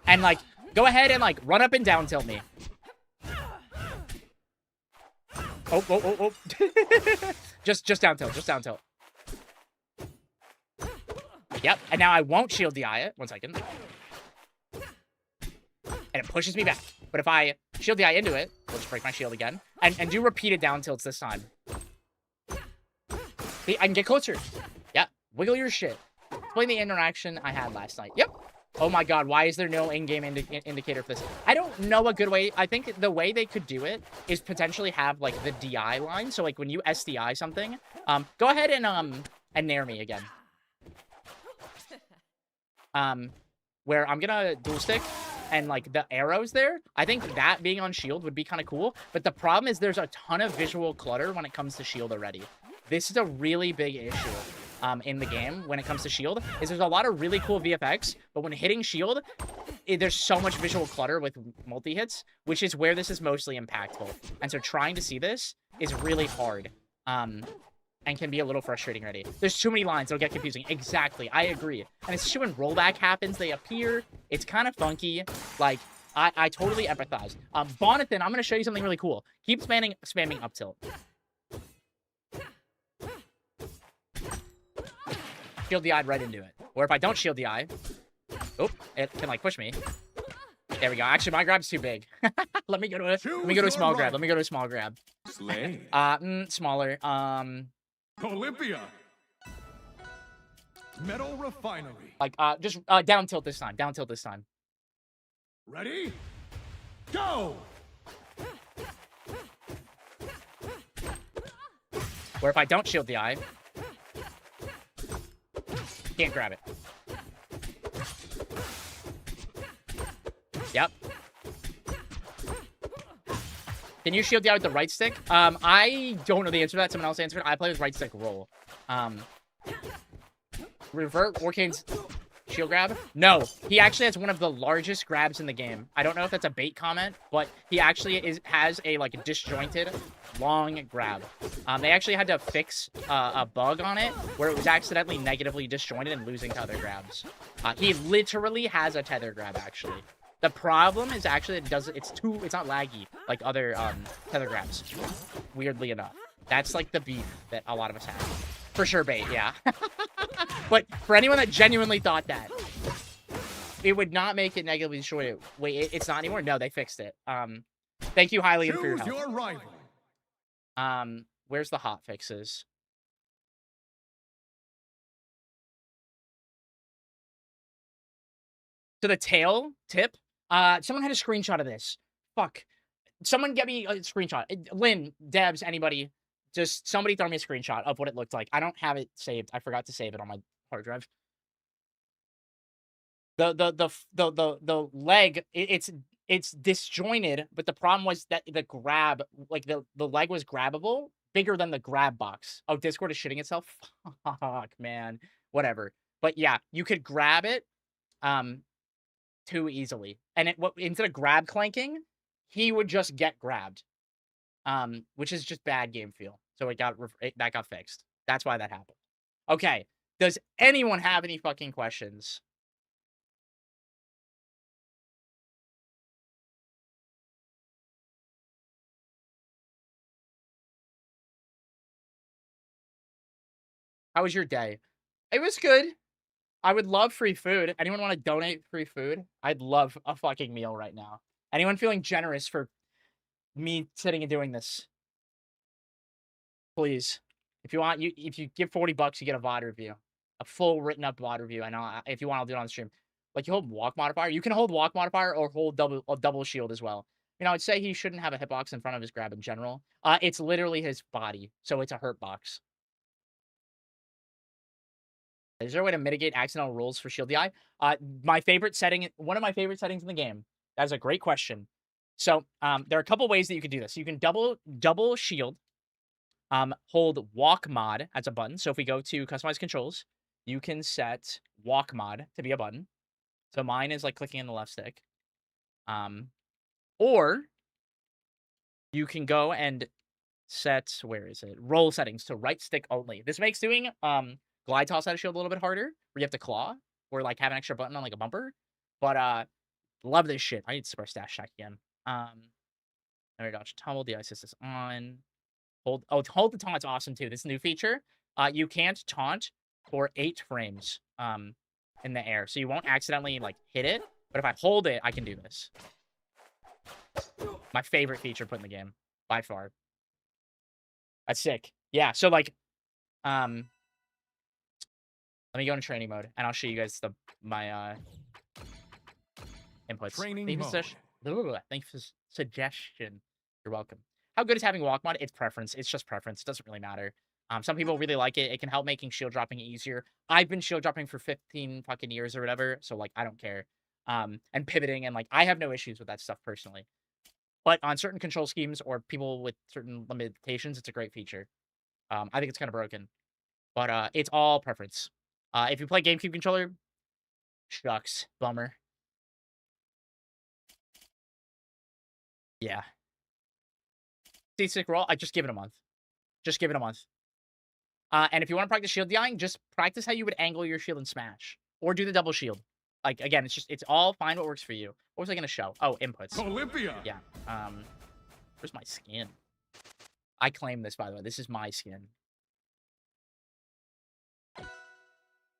And, like, go ahead and, like, run up and down tilt me. Oh. just down tilt. Just down tilt. Yep, and now I won't shield DI it. 1 second. And it pushes me back. But if I shield DI into it, we'll just break my shield again. And do repeated down tilts this time. See, I can get closer. Yeah, wiggle your shit. explain the interaction I had last night. Yep. Oh my god, why is there no in-game indicator for this? I don't know a good way. I think the way they could do it is potentially have, like, the DI line. So, like, when you SDI something, go ahead and nair me again. Where I'm gonna dual stick and, like, the arrows there, I think that being on shield would be kind of cool. But the problem is there's a ton of visual clutter when it comes to shield already. This is a really big issue. In the game when it comes to shield is there's a lot of really cool VFX, but when hitting shield, there's so much visual clutter with multi-hits, which is where this is mostly impactful. And so trying to see this is really hard, and can be a little frustrating already. There's too many lines, it'll get confusing. Exactly, I agree. And especially when rollback happens, they appear, it's kind of funky. Like, I totally empathize. Bonathan, I'm gonna show you something really cool. Keep spamming up tilt. Shield the eye right into it. Or if I don't shield the eye, it can like push me. There we go. Actually, my grab's too big. Let me go to a small grab. Let me go to a small grab. Slay. Smaller. Olympia. Metal refinery. Like just down tilt this time. Down tilt this time. Ready? Go. Or if I don't shield the eye, can't grab it. Yep. Can you shield the eye with the right stick? I don't know the answer to that. Someone else answered it. I play with right stick roll. Revert Orcane's shield grab? No. He actually has one of the largest grabs in the game. I don't know if that's a bait comment, but he actually has a like disjointed long grab. They actually had to fix a bug on it where it was accidentally negatively disjointed and losing to other grabs. He literally has a tether grab actually. The problem is actually it's not laggy like other tether grabs. Weirdly enough. That's like the beef that a lot of us have. For sure bait, yeah. But for anyone that genuinely thought that, it would not make it negatively destroyed. Wait, it's not anymore? No, they fixed it. Thank you, Hylian, for your help. Your rival. Where's the hot fixes? To the tail tip? Someone had a screenshot of this. Fuck. Someone get me a screenshot. Lynn, Debs, anybody. Just somebody throw me a screenshot of what it looked like. I don't have it saved. I forgot to save it on my hard drive. The leg, it's disjointed, but the problem was that the grab, like the leg was grabbable, bigger than the grab box. Oh, Discord is shitting itself? Fuck, man. Whatever. But yeah, you could grab it too easily. And instead of grab clanking, he would just get grabbed. Which is just bad game feel. So that got fixed. That's why that happened. Okay. Does anyone have any fucking questions? How was your day? It was good. I would love free food. Anyone want to donate free food? I'd love a fucking meal right now. Anyone feeling generous for me sitting and doing this? Please. If you want, if you give $40, you get a VOD review. A full written up VOD review. I know. If you want, I'll do it on the stream. Like, you hold walk modifier. You can hold walk modifier or hold double shield as well. You know, I'd say he shouldn't have a hitbox in front of his grab in general. It's literally his body, so it's a hurt box. Is there a way to mitigate accidental rolls for shield DI? My favorite setting, one of my favorite settings in the game. That's a great question. So there are a couple ways that you can do this. You can double shield, hold walk mod as a button. So if we go to customize controls, you can set walk mod to be a button. So mine is like clicking in the left stick. Or you can go and set, where is it? Roll settings to right stick only. This makes doing glide toss out of shield a little bit harder, where you have to claw, or like have an extra button on like a bumper. But love this shit. I need super stash check again. There we go. Tumble the assist is on. Hold the taunt's awesome too. This new feature. You can't taunt for 8 frames in the air. So you won't accidentally like hit it. But if I hold it, I can do this. My favorite feature put in the game. By far. That's sick. Yeah, so like Let me go into training mode, and I'll show you guys my inputs. Training Thank you for mode. thank you for suggestion. You're welcome. How good is having walk mod? It's preference. It's just preference. It doesn't really matter. Some people really like it. It can help making shield dropping easier. I've been shield dropping for 15 fucking years or whatever, so like I don't care. And pivoting and like I have no issues with that stuff personally. But on certain control schemes or people with certain limitations, it's a great feature. I think it's kind of broken, but it's all preference. If you play GameCube controller, shucks, bummer. Yeah. C6 roll, I just give it a month. Just give it a month. And if you want to practice shield DIing, just practice how you would angle your shield and smash. Or do the double shield. Like, again, it's all fine what works for you. What was I going to show? Oh, inputs. Olympia. Yeah. Where's my skin? I claim this, by the way. This is my skin.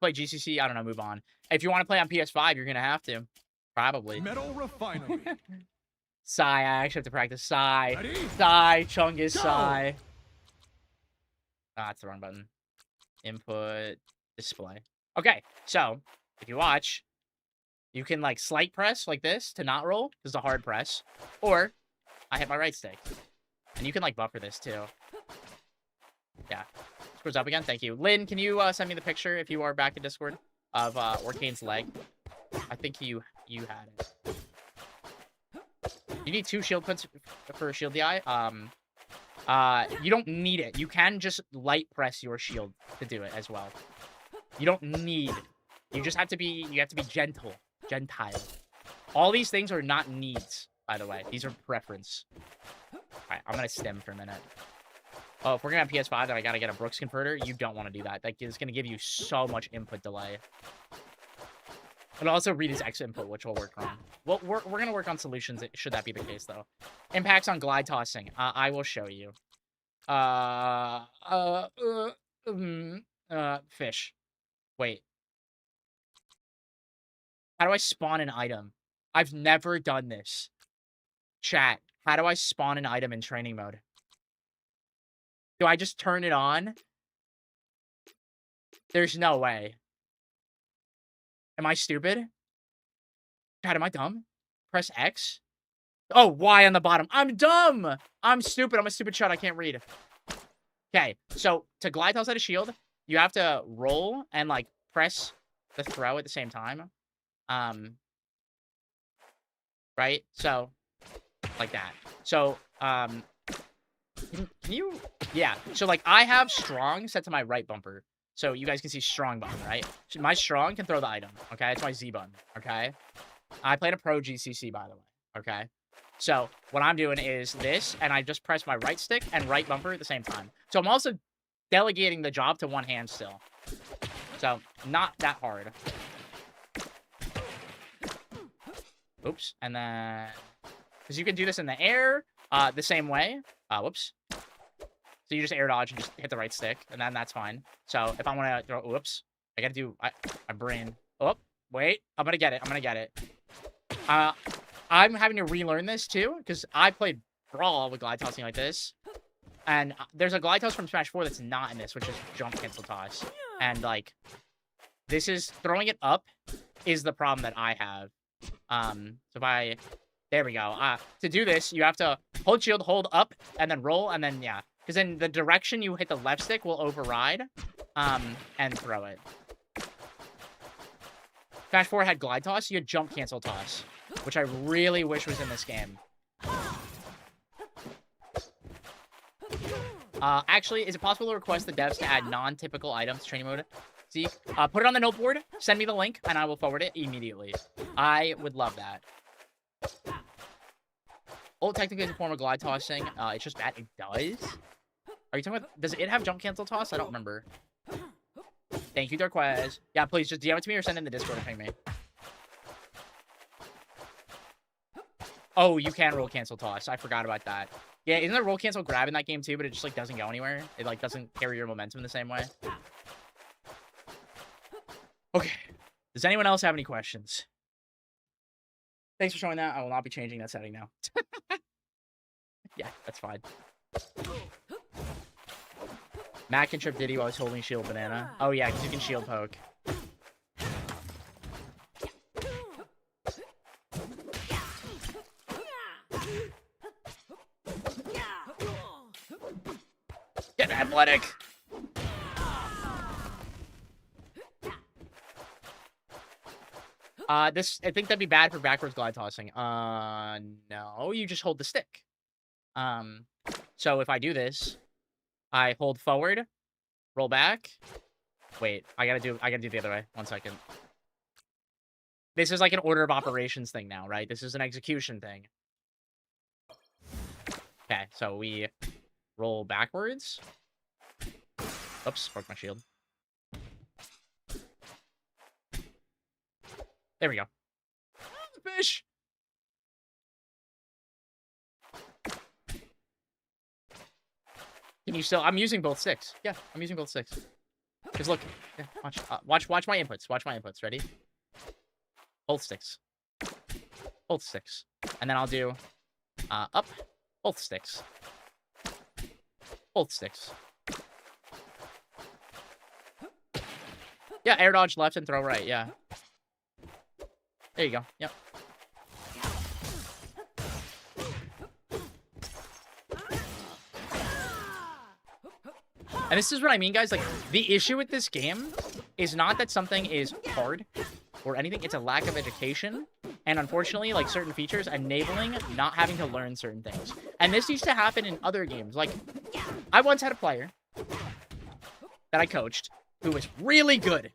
Play GCC, I don't know, move on. If you want to play on PS5, you're going to have to. Probably. Metal refinery. Sai, I actually have to practice Sai. Ready? Sai, Chungus, Go! Sai. Ah, that's the wrong button. Input, display. Okay, so, if you watch, you can, like, slight press like this to not roll. This is a hard press. Or, I hit my right stick. And you can, like, buffer this, too. Yeah. Screws up again, thank you. Lynn, can you send me the picture, if you are back in Discord, of Orcane's leg? I think you had it. You need 2 shield puts for shield DI. You don't need it. You can just light press your shield to do it as well. You don't need. You just have to be. You have to be gentle, gentile. All these things are not needs, by the way. These are preference. All right, I'm gonna stem for a minute. Oh, if we're gonna have PS5, then I gotta get a Brooks converter. You don't want to do that. That is gonna give you so much input delay. And also read his X input, which will work wrong. Well, we're gonna work on solutions should that be the case, though. Impacts on glide tossing. I will show you. Fish. Wait. How do I spawn an item? I've never done this. Chat. How do I spawn an item in training mode? Do I just turn it on? There's no way. Am I stupid? God, am I dumb? Press X? Oh, Y on the bottom. I'm dumb! I'm stupid. I'm a stupid shot. I can't read. Okay, so to glide toss at a shield, you have to roll and, like, press the throw at the same time. Right? So, like that. So, can you... Yeah, so, like, I have strong set to my right bumper. So you guys can see strong button, right? My strong can throw the item, okay? It's my Z button, okay? I played a pro GCC, by the way, okay? So what I'm doing is this, and I just press my right stick and right bumper at the same time. So I'm also delegating the job to one hand still. So not that hard. Oops, and then... Because you can do this in the air the same way. Whoops. So you just air dodge and just hit the right stick, and then that's fine. So if I want to throw, whoops, I gotta do my brain. Oh, wait, I'm gonna get it. I'm gonna get it. I'm having to relearn this too because I played Brawl with glide tossing like this, and there's a glide toss from Smash 4 that's not in this, which is jump cancel toss, and like this is throwing it up is the problem that I have. So if I, there we go. To do this, you have to hold shield, hold up, and then roll, and then yeah. Because then the direction you hit the left stick will override, and throw it. Smash 4 had glide toss, you had jump cancel toss, which I really wish was in this game. Actually, is it possible to request the devs to add non-typical items to training mode? See, put it on the noteboard, send me the link, and I will forward it immediately. I would love that. Ult technically is a form of glide tossing. It's just that it does. Are you talking about... Does it have jump cancel toss? I don't remember. Thank you, Darquez. Yeah, please, just DM it to me or send it in the Discord and ping me. Oh, you can roll cancel toss. I forgot about that. Yeah, isn't there roll cancel grab in that game too, but it just, like, doesn't go anywhere? It, like, doesn't carry your momentum in the same way? Okay. Does anyone else have any questions? Thanks for showing that. I will not be changing that setting now. Yeah, that's fine. Mac can trip Diddy while he's holding shield banana. Oh yeah, because you can shield poke. Get athletic. This I think that'd be bad for backwards glide tossing. No, you just hold the stick. So if I do this, I hold forward, roll back. Wait, I gotta do the other way. 1 second. This is like an order of operations thing now, right? This is an execution thing. Okay, so we roll backwards. Oops, broke my shield. There we go. Fish! Can you still... I'm using both sticks. Yeah, I'm using both sticks. Because look. Yeah, watch my inputs. Watch my inputs. Ready? Both sticks. Both sticks. And then I'll do... up. Both sticks. Both sticks. Yeah, air dodge left and throw right. Yeah. There you go. Yep. And this is what I mean, guys. Like, the issue with this game is not that something is hard or anything. It's a lack of education. And unfortunately, like, certain features enabling not having to learn certain things. And this used to happen in other games. Like, I once had a player that I coached who was really good.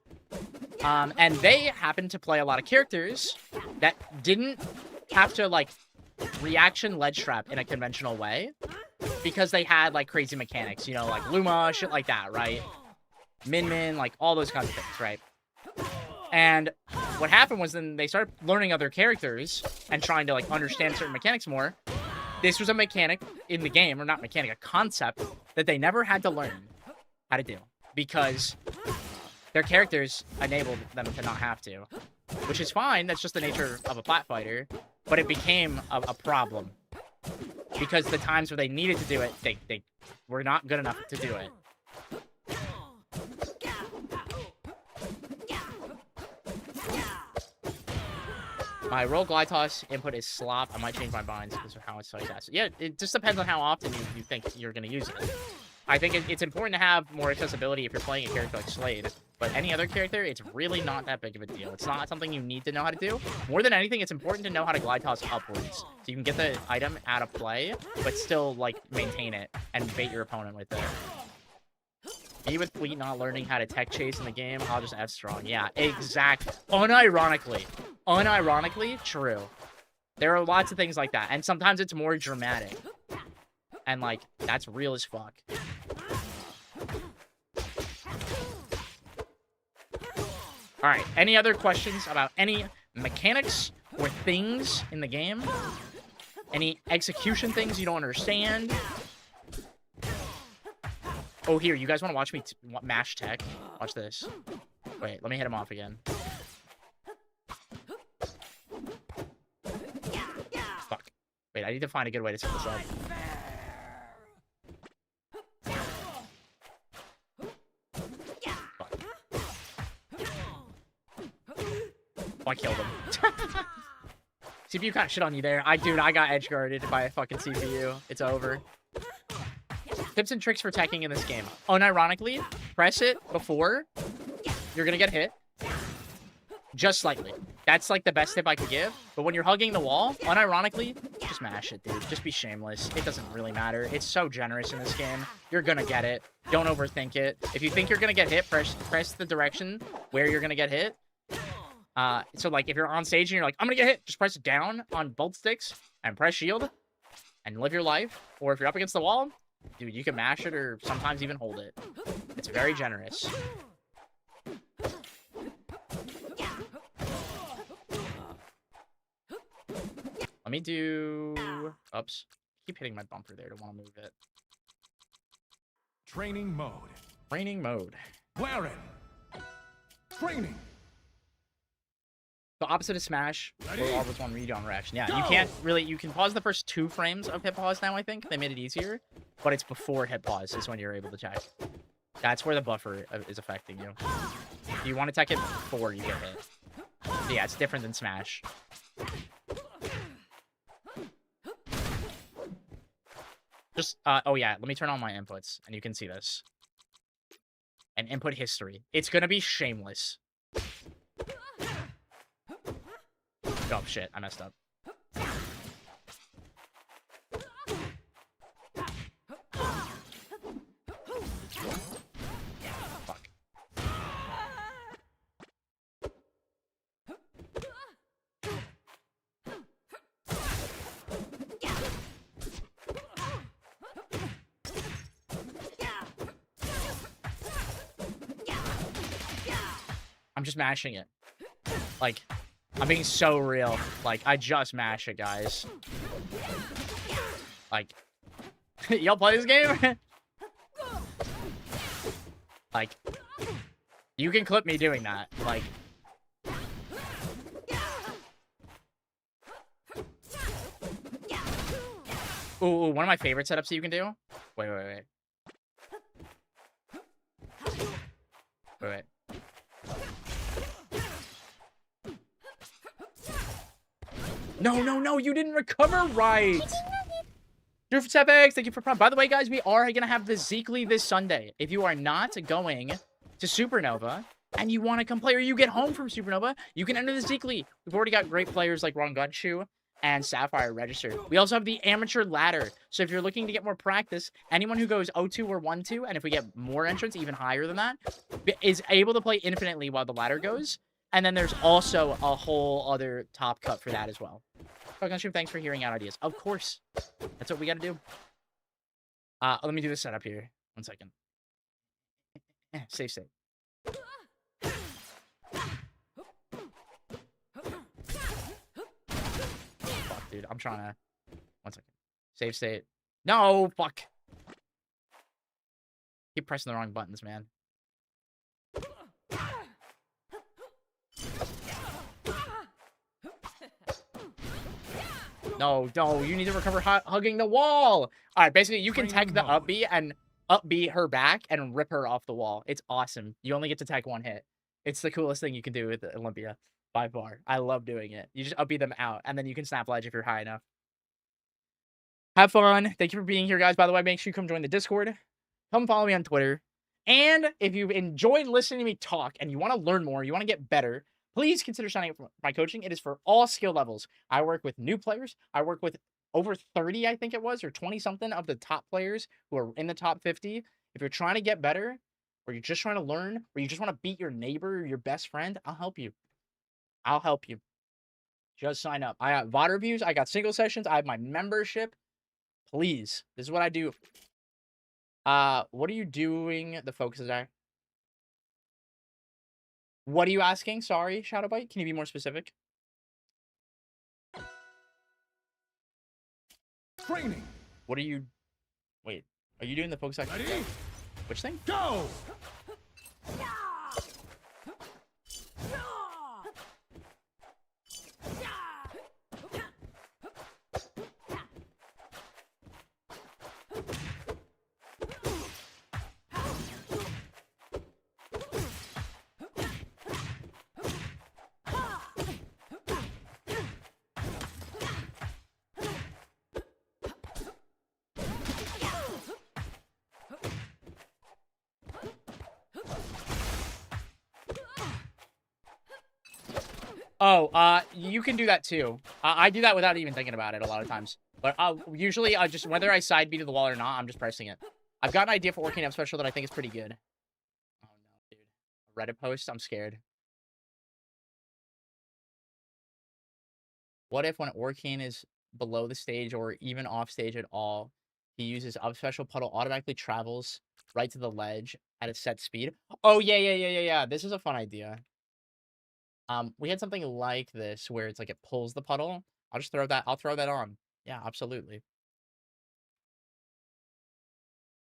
And they happened to play a lot of characters that didn't have to, like, reaction ledge trap in a conventional way because they had, like, crazy mechanics, you know, like Luma, shit like that, right? Min, like, all those kinds of things, right? And what happened was then they started learning other characters and trying to, like, understand certain mechanics more. This was a mechanic in the game, or not mechanic, a concept that they never had to learn how to do because their characters enabled them to not have to, which is fine. That's just the nature of a plat fighter, but it became a problem because the times where they needed to do it, they were not good enough to do it. My roll glide toss input is slop. I might change my binds because of how it's so fast. Yeah, it just depends on how often you think you're going to use it. I think it's important to have more accessibility if you're playing a character like Slade. But any other character, it's really not that big of a deal. It's not something you need to know how to do. More than anything, it's important to know how to glide toss upwards. So you can get the item out of play, but still, like, maintain it and bait your opponent with it. Me with Fleet not learning how to tech chase in the game, I'll just F strong. Yeah, exact. Unironically, true. There are lots of things like that. And sometimes it's more dramatic. And, like, that's real as fuck. Alright, any other questions about any mechanics or things in the game? Any execution things you don't understand? Oh, here, you guys want to watch me mash tech? Watch this. Wait, let me hit him off again. Fuck. Wait, I need to find a good way to set this up. Oh, I killed him. CPU kind of shit on you there. Dude, I got edge guarded by a fucking CPU. It's over. Tips and tricks for teching in this game. Unironically, press it before you're gonna get hit. Just slightly. That's like the best tip I could give. But when you're hugging the wall, unironically, just mash it, dude. Just be shameless. It doesn't really matter. It's so generous in this game. You're gonna get it. Don't overthink it. If you think you're gonna get hit, press the direction where you're gonna get hit. So like if you're on stage and you're like, I'm gonna get hit, just press down on both sticks and press shield and live your life. Or if you're up against the wall, dude, you can mash it or sometimes even hold it. It's very generous. Let me do... Oops. Keep hitting my bumper there to want to move it. Training mode. Training mode. Wearing. Training. The opposite of Smash, or always one read on reaction. Yeah, you can't really... You can pause the first 2 frames of hit pause now, I think. They made it easier. But it's before hit pause is when you're able to check. That's where the buffer is affecting you. If you want to tech it before you get hit. So yeah, it's different than Smash. Just, oh yeah, let me turn on my inputs, and you can see this. And input history. It's gonna be shameless. Oh shit, I messed up. Fuck. I'm just mashing it. Like, I'm being so real. Like, I just mash it, guys. Like, y'all play this game? Like, you can clip me doing that. Like, ooh, one of my favorite setups that you can do. Wait. No, you didn't recover right. Drew for 7X, thank you for Prime. By the way, guys, we are going to have the Zeekly this Sunday. If you are not going to Supernova and you want to come play, or you get home from Supernova, you can enter the Zeekly. We've already got great players like Ron Gunshoe and Sapphire registered. We also have the Amateur Ladder. So if you're looking to get more practice, anyone who goes 0-2 or 1-2, and if we get more entrants, even higher than that, is able to play infinitely while the ladder goes. And then there's also a whole other top cut for that as well. Gunshoe, thanks for hearing out ideas. Of course. That's what we got to do. Let me do the setup here. 1 second. Save state. Fuck, dude. I'm trying to... 1 second. Save state. No! Fuck. Keep pressing the wrong buttons, man. No, you need to recover hugging the wall. All right, basically, you can tech the up B and up B her back and rip her off the wall. It's awesome. You only get to tech 1 hit. It's the coolest thing you can do with Olympia, by far. I love doing it. You just up B them out, and then you can snap ledge if you're high enough. Have fun. Thank you for being here, guys. By the way, make sure you come join the Discord. Come follow me on Twitter. And if you've enjoyed listening to me talk and you want to learn more, you want to get better, please consider signing up for my coaching. It is for all skill levels. I work with new players. I work with over 30, I think it was, or 20-something of the top players who are in the top 50. If you're trying to get better, or you're just trying to learn, or you just want to beat your neighbor or your best friend, I'll help you. I'll help you. Just sign up. I got VOD reviews. I got single sessions. I have my membership. Please. This is what I do. What are you doing? The focuses are. What are you asking? Sorry, Shadowbite. Can you be more specific? Training. What are you... Wait. Are you doing the focus action? Ready? Which thing? Go! Oh, you can do that too. I do that without even thinking about it a lot of times. But usually, just whether I side B to the wall or not, I'm just pressing it. I've got an idea for Orcane up special that I think is pretty good. Oh no, dude. A Reddit post? I'm scared. What if when Orcane is below the stage or even off stage at all, he uses up special puddle automatically travels right to the ledge at a set speed? Oh, yeah. This is a fun idea. We had something like this where it's like it pulls the puddle. I'll just throw that. I'll throw that on. Yeah, absolutely.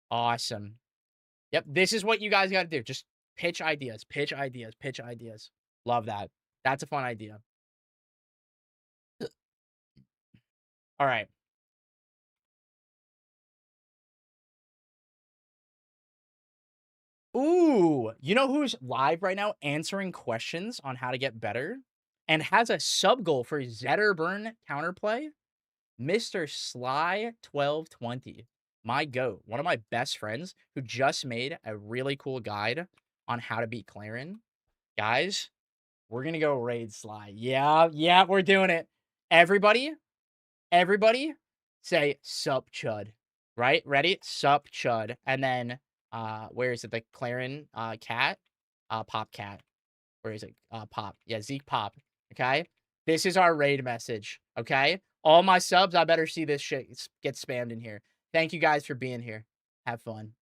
Awesome. Yep, this is what you guys got to do. Just pitch ideas, pitch ideas, pitch ideas. Love that. That's a fun idea. All right. Ooh, you know who's live right now answering questions on how to get better and has a sub goal for Zetterburn counterplay? Mr. Sly 1220. My goat, one of my best friends who just made a really cool guide on how to beat Clarin. Guys, we're gonna go raid Sly. Yeah, we're doing it. Everybody say sup chud. Right? Ready? Sup chud. And then where is it? The Clarin cat? Pop cat. Where is it? Pop. Yeah, Zeke Pop. Okay. This is our raid message. Okay. All my subs, I better see this shit get spammed in here. Thank you guys for being here. Have fun.